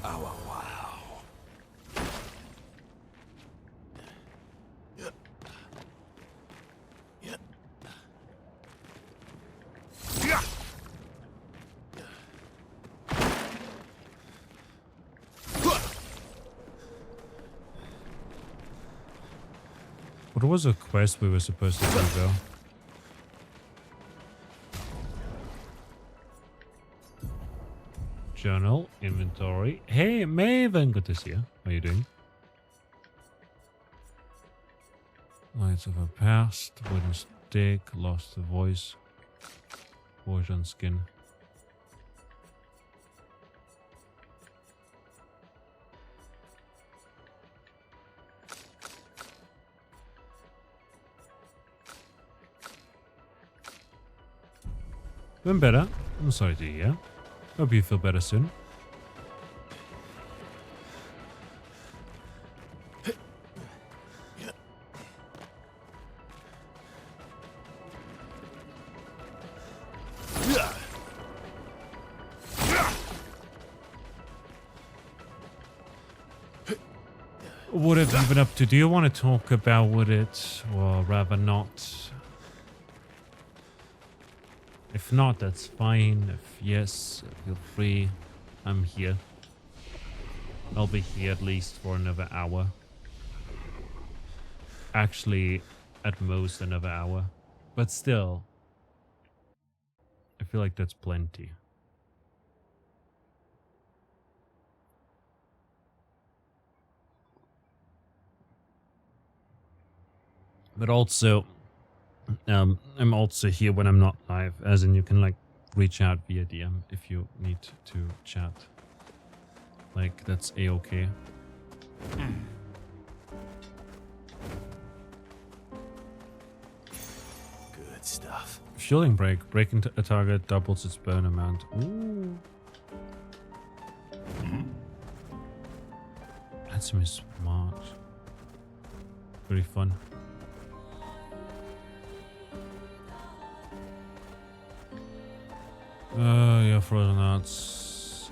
[SPEAKER 2] Oh, wow.
[SPEAKER 1] What was a quest we were supposed to do though? Journal, inventory. Hey, Maven, good to see you. How are you doing? Lights of a past, wooden stick, lost the voice, version skin. Been better. I'm sorry to hear. Hope you feel better soon. What have you been up to? Do you want to talk about it, or rather not? If not, that's fine. If yes, feel free. I'm here. I'll be here at least for another hour. Actually, at most another hour. But still, I feel like that's plenty. But also, I'm also here when I'm not live, as in you can like reach out via DM if you need to chat. Like, that's a-okay.
[SPEAKER 2] Good stuff.
[SPEAKER 1] Shielding break. Breaking a target doubles its burn amount. Ooh. That's smart. Very fun. Yeah, frozen nuts.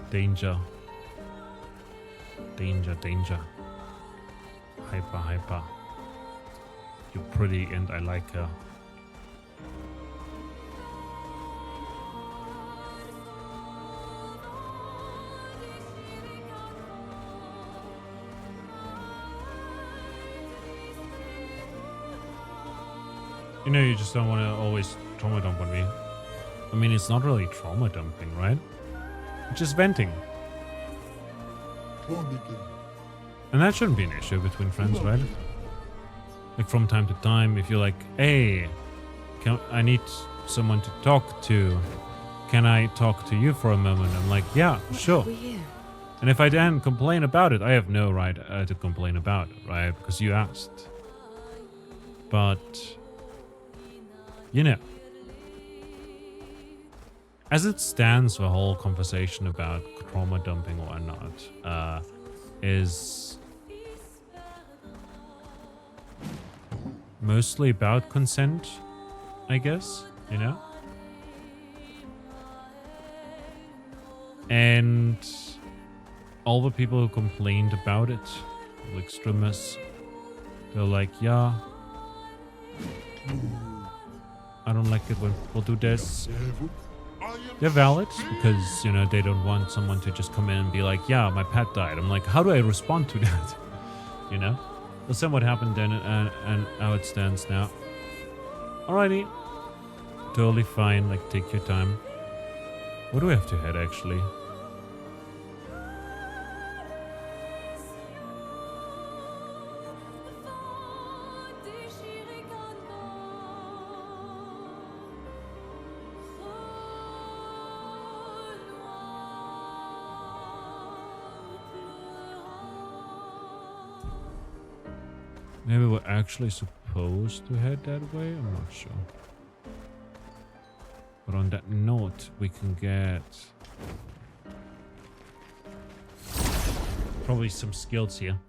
[SPEAKER 1] Danger. Danger, danger. Hyper, hyper. You're pretty and I like her. You know, you just don't want to always trauma dump on me. I mean, it's not really trauma dumping, right? It's just venting. And that shouldn't be an issue between friends, right? Like, from time to time, if you're like, hey, I need someone to talk to. Can I talk to you for a moment? I'm like, yeah, sure. And if I then complain about it, I have no right to complain about it, right? Because you asked. But, you know, as it stands, the whole conversation about trauma dumping or whatnot is mostly about consent, I guess, you know? And all the people who complained about it, like streamers, they're like, yeah, I don't like it when people do this. They're valid because, you know, they don't want someone to just come in and be like, yeah, my pet died. I'm like, how do I respond to that? You know? That's what happened then and how it stands now. Alrighty. Totally fine. Like, take your time. Where do we have to head, actually? Maybe we're actually supposed to head that way? I'm not sure. But on that note, we can get probably some skills here.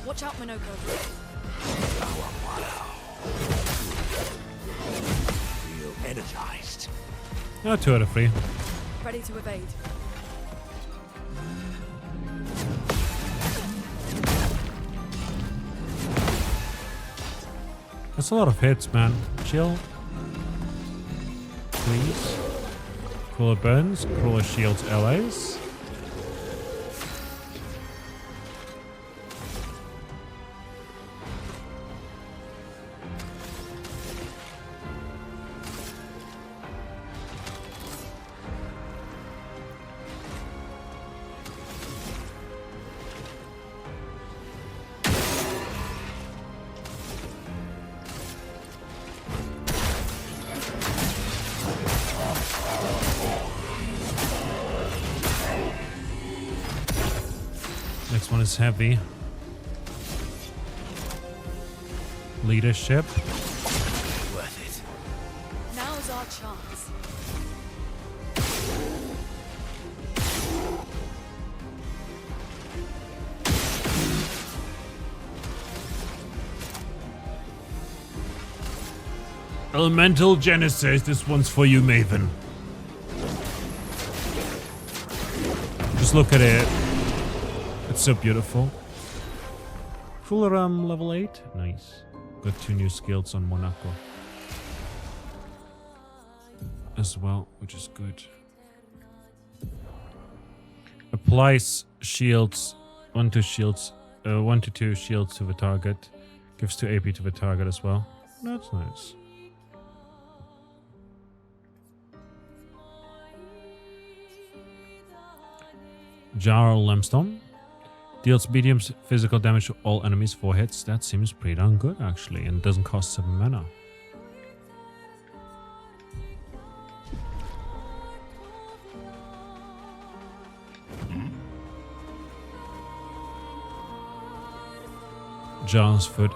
[SPEAKER 5] Watch out, Minoko.
[SPEAKER 8] Feel energized.
[SPEAKER 1] No, 2 out of 3.
[SPEAKER 5] Ready to evade.
[SPEAKER 1] That's a lot of hits, man. Chill. Please. Crawler burns. Crawler shields allies. This one is heavy. Leadership.
[SPEAKER 7] Worth it.
[SPEAKER 5] Now's our chance.
[SPEAKER 1] Elemental Genesis. This one's for you, Maven. Just look at it. It's so beautiful. Crueler level 8. Nice. Got 2 new skills on Monaco as well, which is good. Applies shields, 1 to 2 shields to the target. Gives 2 AP to the target as well. That's nice. Jar Limestone. Deals medium physical damage to all enemies 4 hits. That seems pretty darn good, actually, and doesn't cost 7 mana. Jar's foot.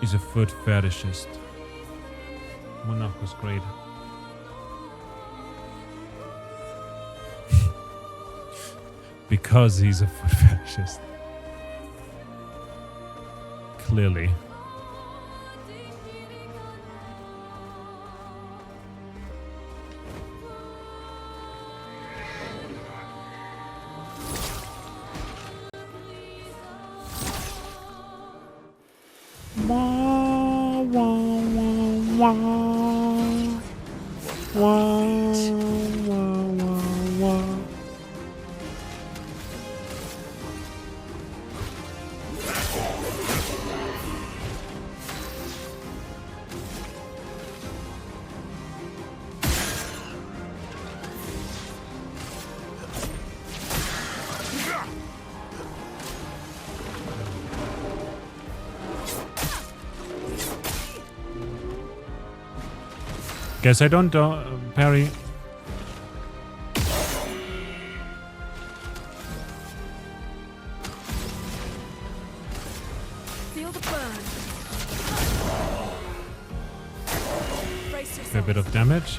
[SPEAKER 1] He's a foot fetishist. Monaco's great. Because he's a foot fetishist. Clearly. Wah, wah, wah, wah. Wah, wah, wah, wah. Guess I don't parry.
[SPEAKER 5] Feel the burn. Brace
[SPEAKER 1] A bit of damage.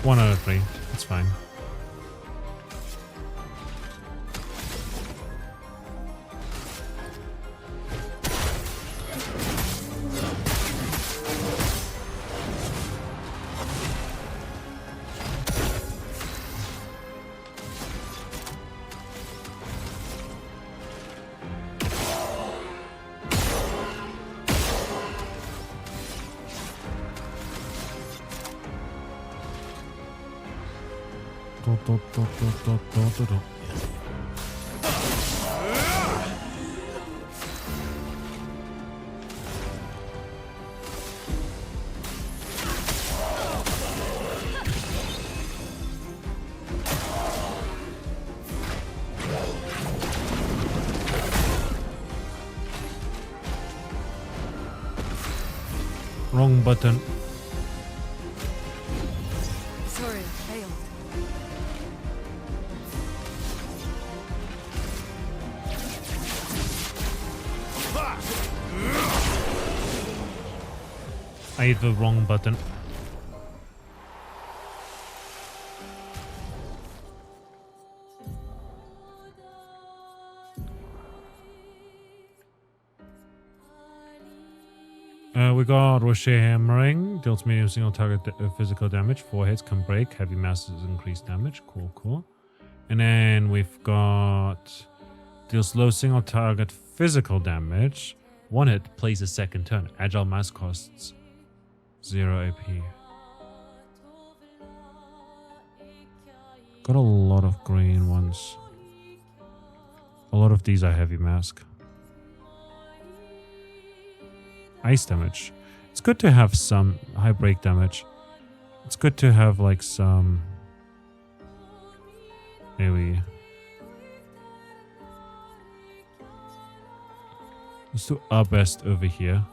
[SPEAKER 1] One out of 3. It's fine. Wrong button.
[SPEAKER 5] Sorry, failed.
[SPEAKER 1] I hit the wrong button. We got Rocher Hammering. Deals medium single target physical damage. 4 hits can break. Heavy masses increase damage. Cool, cool. And then we've got deals low single target physical damage. 1 hit plays a second turn. Agile mass costs 0 AP. Got a lot of green ones. A lot of these are heavy mask. Ice damage. It's good to have some high break damage. It's good to have like some maybe Let's do our best over here.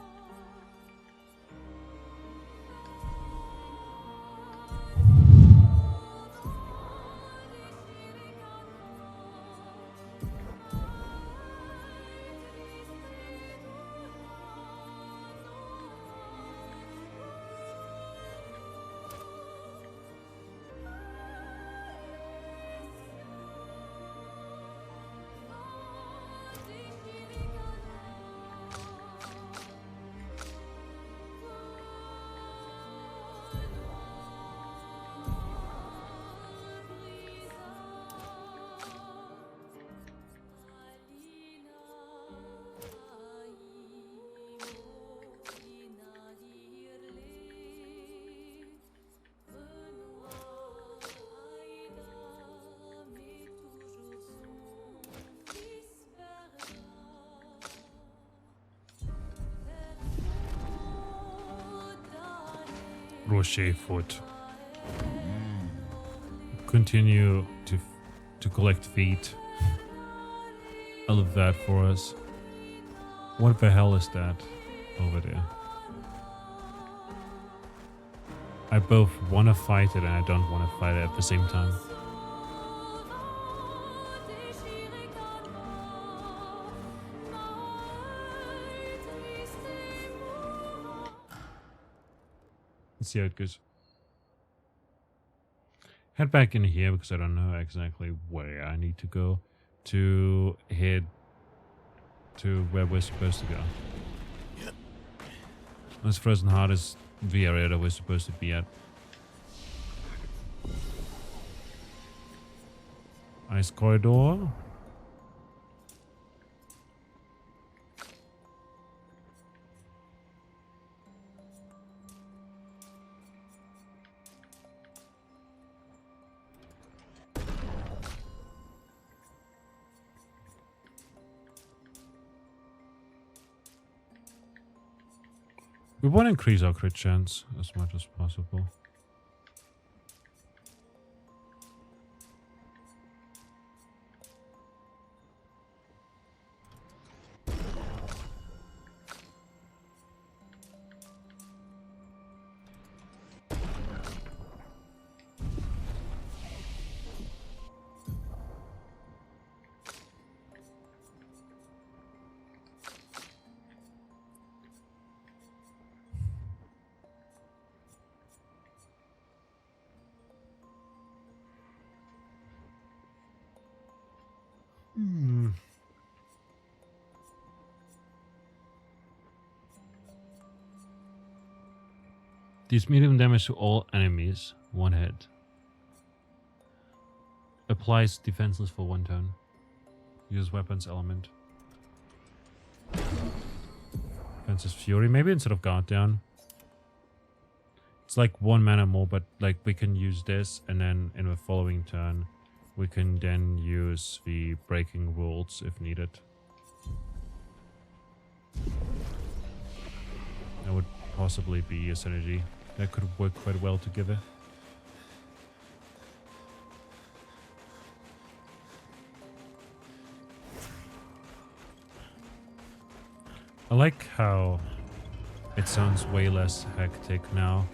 [SPEAKER 1] Rocher foot. Continue to collect feet. I love that for us. What the hell is that over there? I both want to fight it and I don't want to fight it at the same time. Let's see how it goes. Head back in here because I don't know exactly where I need to go to head to where we're supposed to go. This Frozen Heart is the area that we're supposed to be at. Ice corridor. We want to increase our crit chance as much as possible. Deals medium damage to all enemies, one hit. Applies defenseless for 1 turn. Use weapons element. Defenseless fury, maybe instead of guard down. It's like 1 mana more, but like we can use this and then in the following turn we can then use the breaking rules if needed. That would possibly be a synergy that could work quite well together. I like how it sounds way less hectic now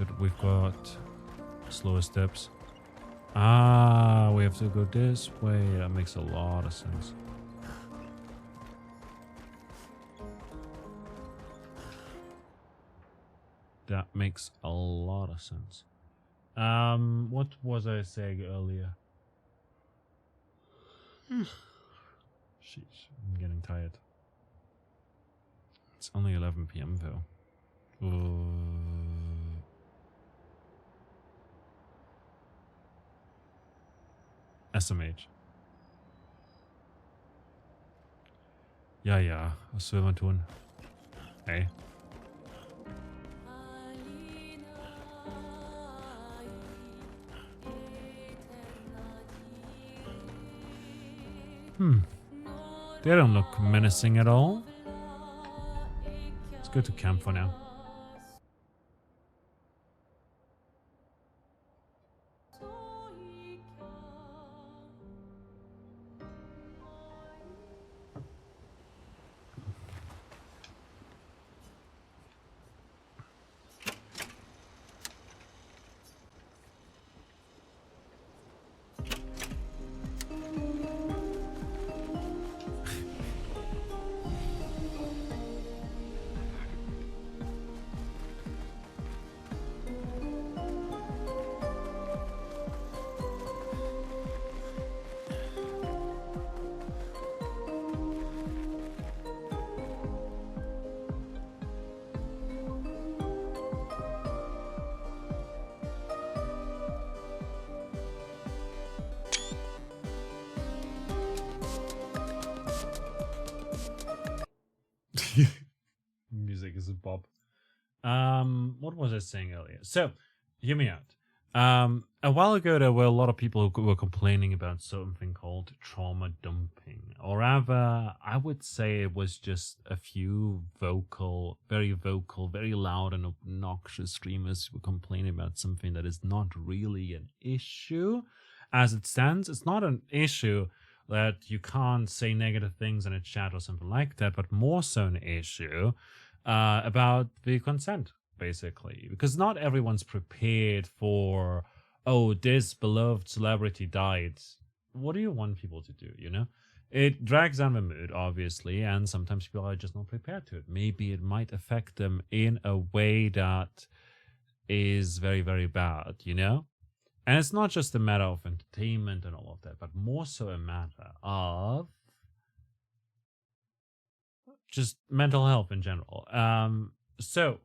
[SPEAKER 1] that we've got slower steps. Ah, we have to go this way. That makes a lot of sense. That makes a lot of sense. What was I saying earlier? Sheesh, I'm getting tired. It's only 11 PM though. SMH. Ja, ja, was will man tun? Hey. They don't look menacing at all. Let's go to camp for now. Music is a bop. What was I saying earlier? So, hear me out. A while ago, there were a lot of people who were complaining about something called trauma dumping, or rather, I would say it was just a few vocal, very loud and obnoxious streamers who were complaining about something that is not really an issue. As it stands, it's not an issue that you can't say negative things in a chat or something like that, but more so an issue about the consent, basically, because not everyone's prepared for, oh, this beloved celebrity died. What do you want people to do, you know? It drags down the mood, obviously, and sometimes people are just not prepared to it. Maybe it might affect them in a way that is very, very bad, you know? And it's not just a matter of entertainment and all of that, but more so a matter of just mental health in general. So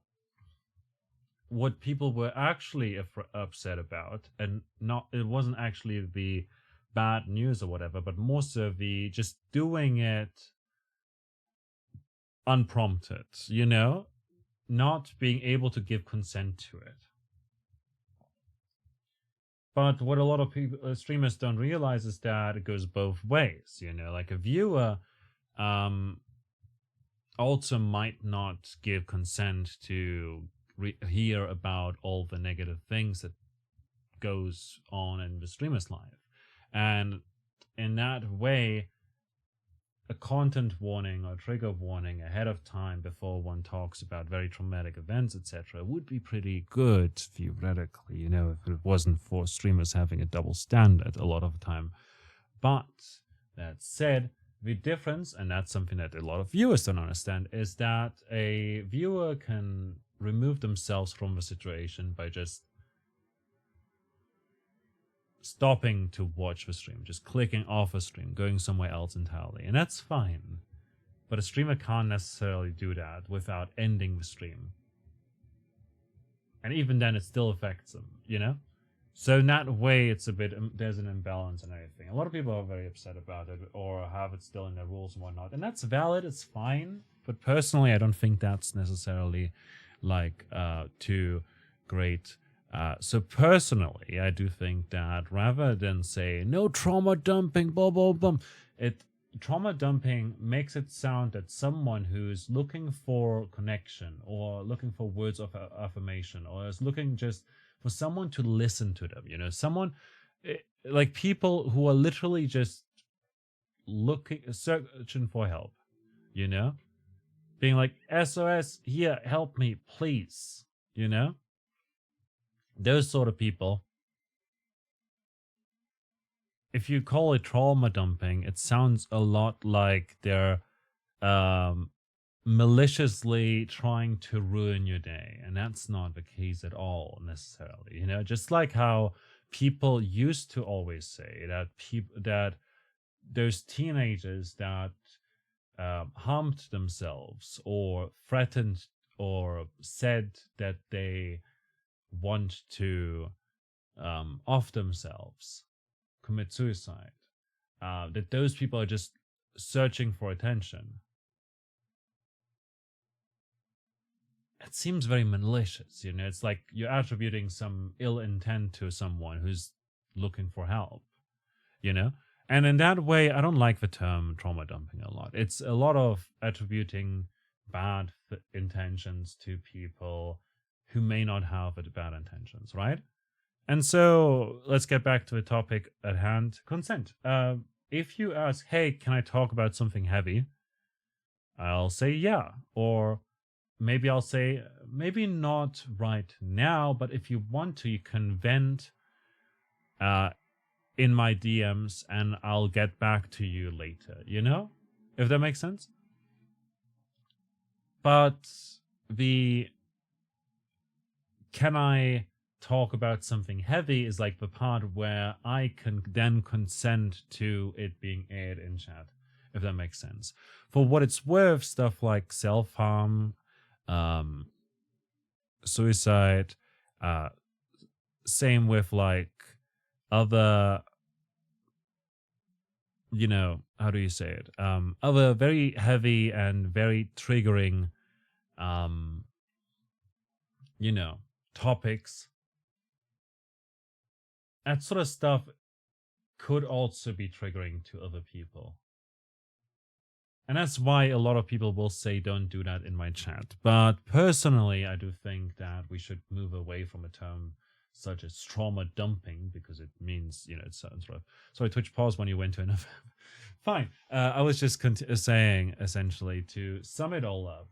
[SPEAKER 1] what people were actually upset about, and not, it wasn't actually the bad news or whatever, but more so the just doing it unprompted, you know, not being able to give consent to it. But what a lot of people, streamers don't realize is that it goes both ways, you know, like a viewer also might not give consent to hear about all the negative things that goes on in the streamer's life. And in that way, a content warning or trigger warning ahead of time before one talks about very traumatic events, etc., would be pretty good theoretically, you know, if it wasn't for streamers having a double standard a lot of the time. But that said, the difference, and that's something that a lot of viewers don't understand, is that a viewer can remove themselves from the situation by just stopping to watch the stream, just clicking off a stream, going somewhere else entirely, and that's fine. But a streamer can't necessarily do that without ending the stream. And even then, it still affects them, you know? So in that way, it's a bit, there's an imbalance and everything. A lot of people are very upset about it or have it still in their rules and whatnot. And that's valid, it's fine. But personally, I don't think that's necessarily like too great. So personally, I do think that rather than say, no trauma dumping, blah, blah, blah, trauma dumping makes it sound that someone who's looking for connection or looking for words of affirmation or is looking just for someone to listen to them, you know, someone like people who are literally just searching for help, you know, being like, SOS, here, help me, please, you know, those sort of people. If you call it trauma dumping, it sounds a lot like they're maliciously trying to ruin your day, and that's not the case at all necessarily, you know, just like how people used to always say that that those teenagers that harmed themselves or threatened or said that they want to off themselves, commit suicide, that those people are just searching for attention. It seems very malicious, you know, it's like you're attributing some ill intent to someone who's looking for help, you know? And in that way, I don't like the term trauma dumping a lot. It's a lot of attributing bad intentions to people who may not have bad intentions, right? And so let's get back to the topic at hand, consent. If you ask, hey, can I talk about something heavy? I'll say yeah. Or maybe I'll say, maybe not right now, but if you want to, you can vent in my DMs and I'll get back to you later, you know? If that makes sense. But can I talk about something heavy is like the part where I can then consent to it being aired in chat, if that makes sense. For what it's worth, stuff like self-harm, suicide, same with like other you know, how do you say it? Other very heavy and very triggering, um, you know, topics. That sort of stuff could also be triggering to other people. And that's why a lot of people will say don't do that in my chat. But personally, I do think that we should move away from a term such as trauma dumping, because it means, you know, it's sort of... Sorry, Twitch, pause when you went to enough. Fine. I was just saying, essentially, to sum it all up.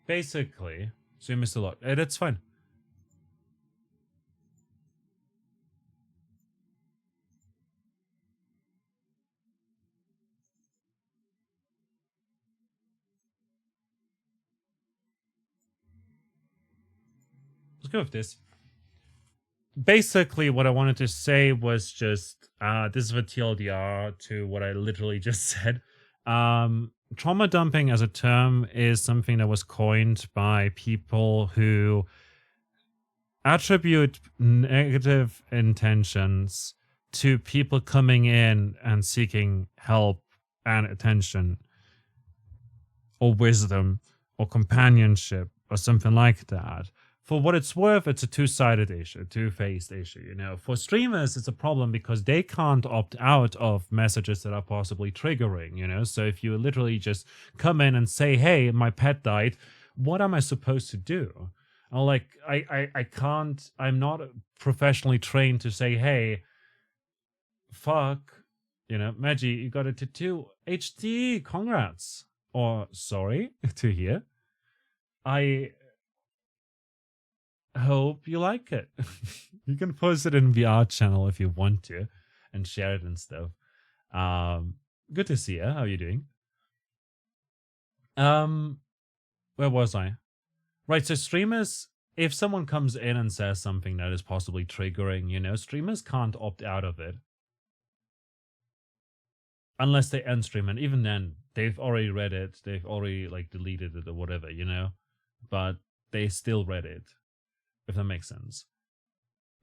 [SPEAKER 1] Basically, so you missed a lot. That's fine. Let's go with this. Basically, what I wanted to say was just this is a TLDR to what I literally just said. Trauma dumping as a term is something that was coined by people who attribute negative intentions to people coming in and seeking help and attention or wisdom or companionship or something like that. For what it's worth, it's a two-sided issue, two-faced issue. You know, for streamers, it's a problem because they can't opt out of messages that are possibly triggering. You know, so if you literally just come in and say, "Hey, my pet died," what am I supposed to do? Like, I can't. I'm not professionally trained to say, "Hey, fuck," you know, Maggie, you got a tattoo. HD, congrats. Or sorry to hear. I hope you like it. You can post it in VR channel if you want to and share it and stuff. Good to see you. How are you doing? Where was I? Right, so streamers, if someone comes in and says something that is possibly triggering, you know, streamers can't opt out of it. Unless they end stream, and even then, they've already read it, they've already like deleted it or whatever, you know? But they still read it. If that makes sense.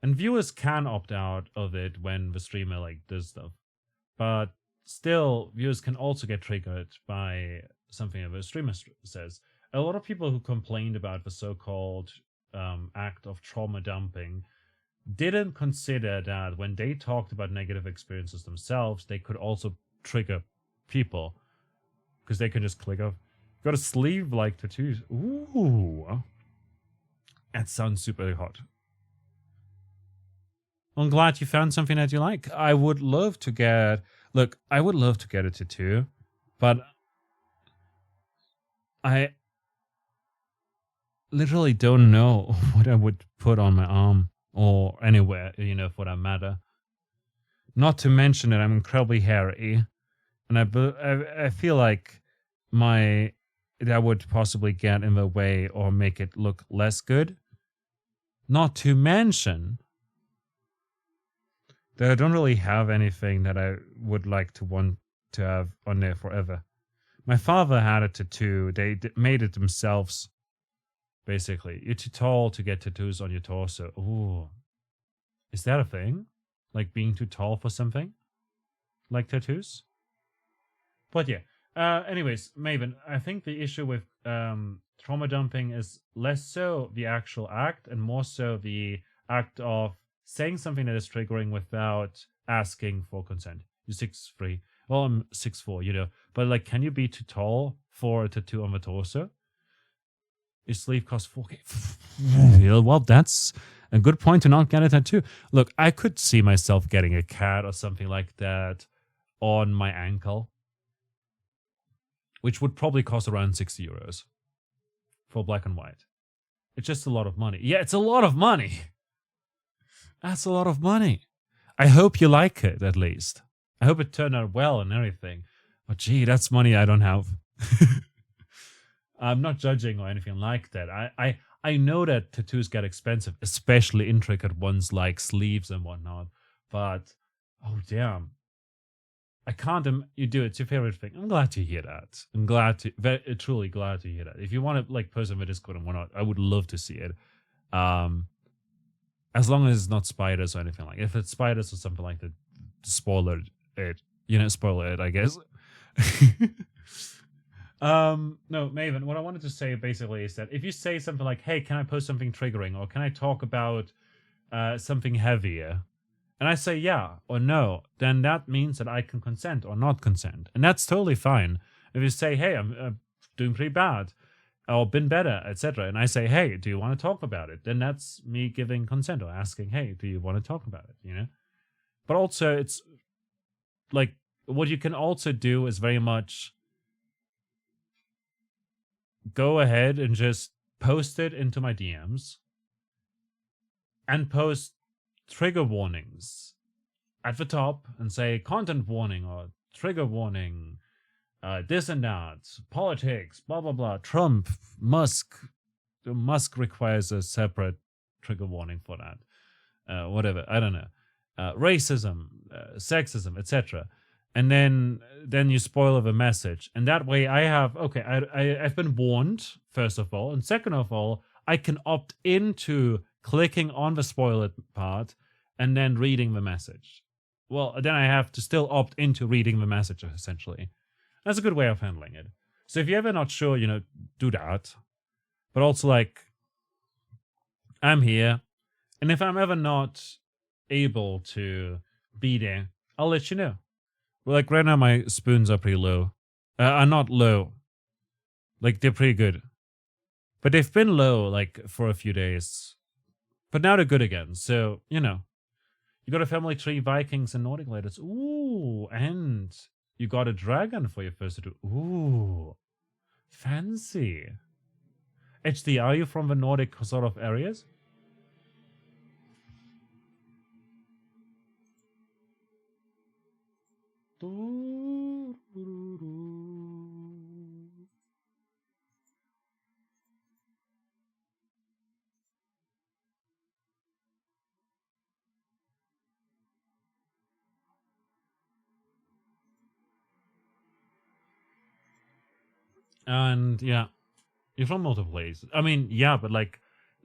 [SPEAKER 1] And viewers can opt out of it when the streamer like does stuff, but still viewers can also get triggered by something that the streamer says. A lot of people who complained about the so-called act of trauma dumping didn't consider that when they talked about negative experiences themselves, they could also trigger people because they can just click off. Got a sleeve like tattoos. Ooh. That sounds super hot. I'm glad you found something that you like. I would love to get... Look, I would love to get a tattoo, but I literally don't know what I would put on my arm or anywhere, you know, for that matter. Not to mention that I'm incredibly hairy, and I feel like that would possibly get in the way or make it look less good. Not to mention that I don't really have anything that I would like to want to have on there forever. My father had a tattoo. They made it themselves, basically. You're too tall to get tattoos on your torso. Ooh. Is that a thing? Like being too tall for something? Like tattoos? But yeah. Anyways, Maven, I think the issue with trauma dumping is less so the actual act and more so the act of saying something that is triggering without asking for consent. You're 6'3". Well, I'm 6'4", you know. But like, can you be too tall for a tattoo on the torso? Your sleeve costs 4K. Well, that's a good point to not get a tattoo. Look, I could see myself getting a cat or something like that on my ankle, which would probably cost around 60 euros for black and white. It's just a lot of money. Yeah, it's a lot of money. That's a lot of money. I hope you like it, at least. I hope it turned out well and everything. But gee, that's money I don't have. I'm not judging or anything like that. I know that tattoos get expensive, especially intricate ones like sleeves and whatnot. But Oh, damn. I can't. You do. It's your favorite thing. I'm glad to hear that. I'm glad to, truly glad to hear that. If you want to like post on the Discord and whatnot, I would love to see it. As long as it's not spiders or anything like. If it's spiders or something like that, spoiler it. Spoiler it. I guess. No, Maven. What I wanted to say basically is that if you say something like, "Hey, can I post something triggering?" or "Can I talk about something heavier?" and I say yeah or no, then that means that I can consent or not consent. And that's totally fine. If you say, hey, I'm doing pretty bad or been better, etc., and I say, hey, do you want to talk about it? Then that's me giving consent or asking, hey, do you want to talk about it? But also, it's like what you can also do is very much go ahead and just post it into my DMs and post trigger warnings at the top and say content warning or trigger warning, this and that, politics, blah, blah, blah, Trump, Musk. Musk requires a separate trigger warning for that. Whatever, I don't know. Racism, sexism, etc. And then you spoil the message. And that way I have, okay, I've been warned, first of all. And second of all, I can opt into clicking on the spoiler part and then reading the message. Well, then I have to still opt into reading the message, essentially. That's a good way of handling it. So if you're ever not sure, do that. But also, like, I'm here. And if I'm ever not able to be there, I'll let you know. Well, like, right now, my spoons are pretty low. Are not low. Like, they're pretty good. But they've been low, like, for a few days. But now they're good again. So, you got a family tree, Vikings, and Nordic letters. Ooh, and you got a dragon for your first tattoo. Ooh, fancy. HD, are you from the Nordic sort of areas? And yeah, you're from multiple places. I mean, yeah, but like,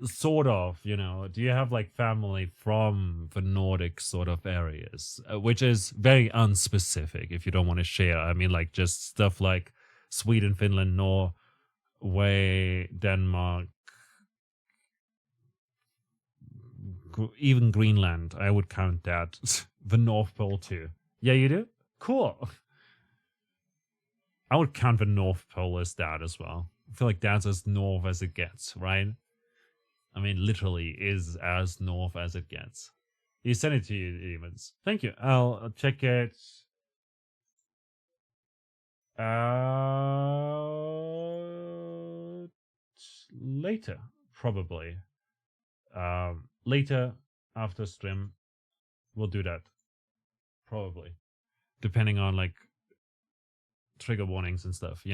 [SPEAKER 1] sort of, do you have like family from the Nordic sort of areas, which is very unspecific if you don't want to share. I mean, like, just stuff like Sweden, Finland, Norway, Denmark, even Greenland. I would count that. The North Pole too. Yeah, you do? Cool. I would count the North Pole as that as well. I feel like that's as north as it gets, right? I mean, literally is as north as it gets. You sent it to you, Demons. Thank you. I'll check it later, probably. Later after stream, we'll do that. Probably. Depending on like trigger warnings and stuff,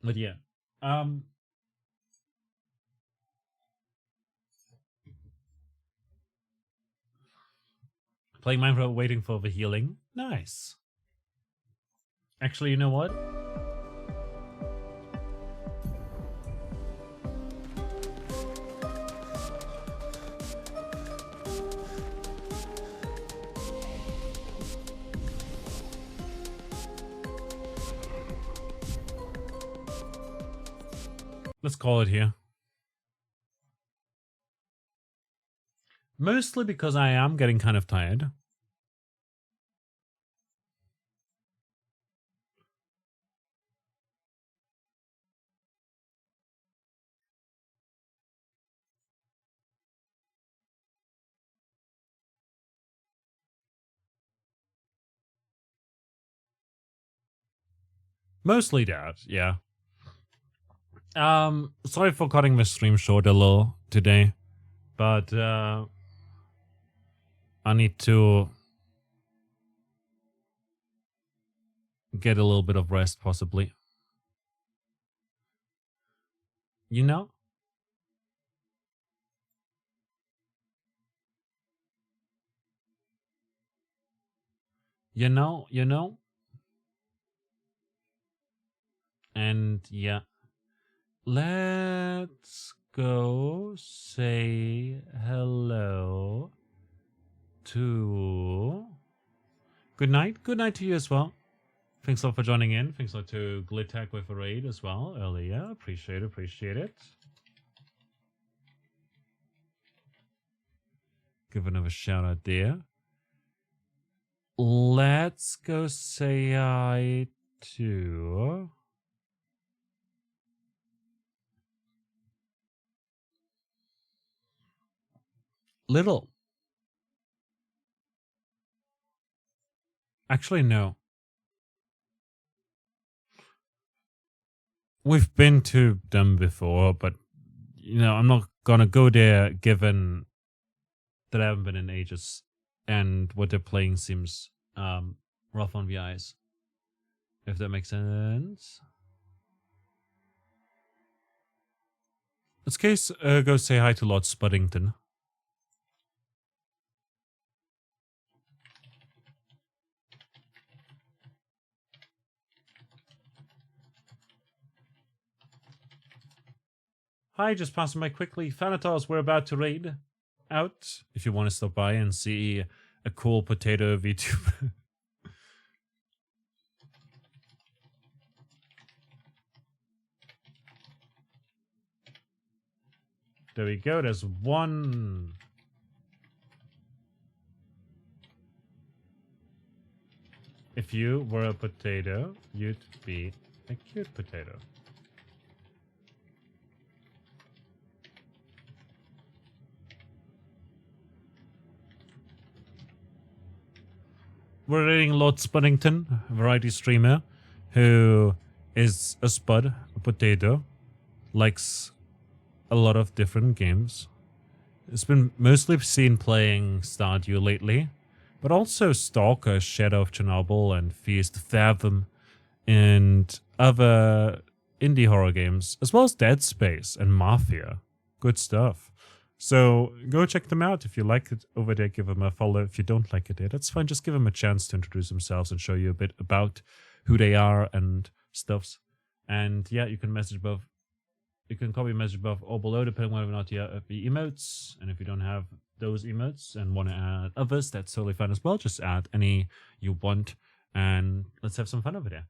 [SPEAKER 1] But yeah. Playing Minecraft, waiting for the healing. Nice. Actually, you know what? Let's call it here. Mostly because I am getting kind of tired. Mostly that, yeah. Sorry for cutting the stream short a little today, but I need to get a little bit of rest, possibly. You know? You know. And yeah. Let's go say hello to... Good night. Good night to you as well. Thanks a lot for joining in. Thanks a lot to Glittack with a raid as well earlier. Appreciate it. Give another shout out there. Let's go say hi to... Little. Actually, no. We've been to them before, but, you know, I'm not gonna go there given that I haven't been in ages and what they're playing seems rough on the eyes. If that makes sense. Let's go say hi to Lord Spuddington. Hi, just passing by quickly. Thanatos, we're about to raid out. If you want to stop by and see a cool potato VTuber. There we go. There's one. If you were a potato, you'd be a cute potato. We're raiding Lord Spuddington, a variety streamer, who is a spud, a potato, likes a lot of different games. It's been mostly seen playing Stardew lately, but also Stalker, Shadow of Chernobyl, and Feast Fathom, and other indie horror games, as well as Dead Space and Mafia. Good stuff. So go check them out. If you like it over there, give them a follow. If you don't like it there, that's fine. Just give them a chance to introduce themselves and show you a bit about who they are and stuffs. And yeah, you can message above. You can copy message above or below, depending on whether or not you have the emotes. And if you don't have those emotes and want to add others, that's totally fine as well. Just add any you want, and let's have some fun over there.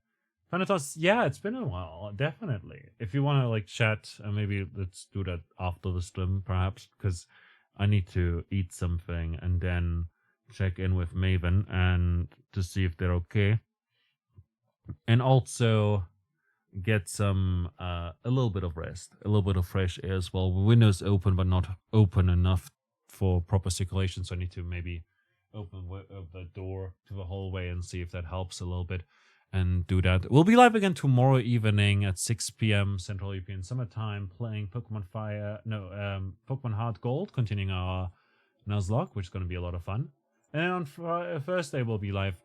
[SPEAKER 1] Thanatos, yeah, it's been a while, definitely. If you want to like chat, maybe let's do that after the stream, perhaps, because I need to eat something and then check in with Maven and to see if they're okay, and also get some a little bit of rest, a little bit of fresh air as well. Windows open, but not open enough for proper circulation, so I need to maybe open the door to the hallway and see if that helps a little bit. And do that. We'll be live again tomorrow evening at 6 p.m. Central European Summer Time, playing Pokemon Pokemon Heart Gold, continuing our Nuzlocke, which is going to be a lot of fun. And on Thursday we'll be live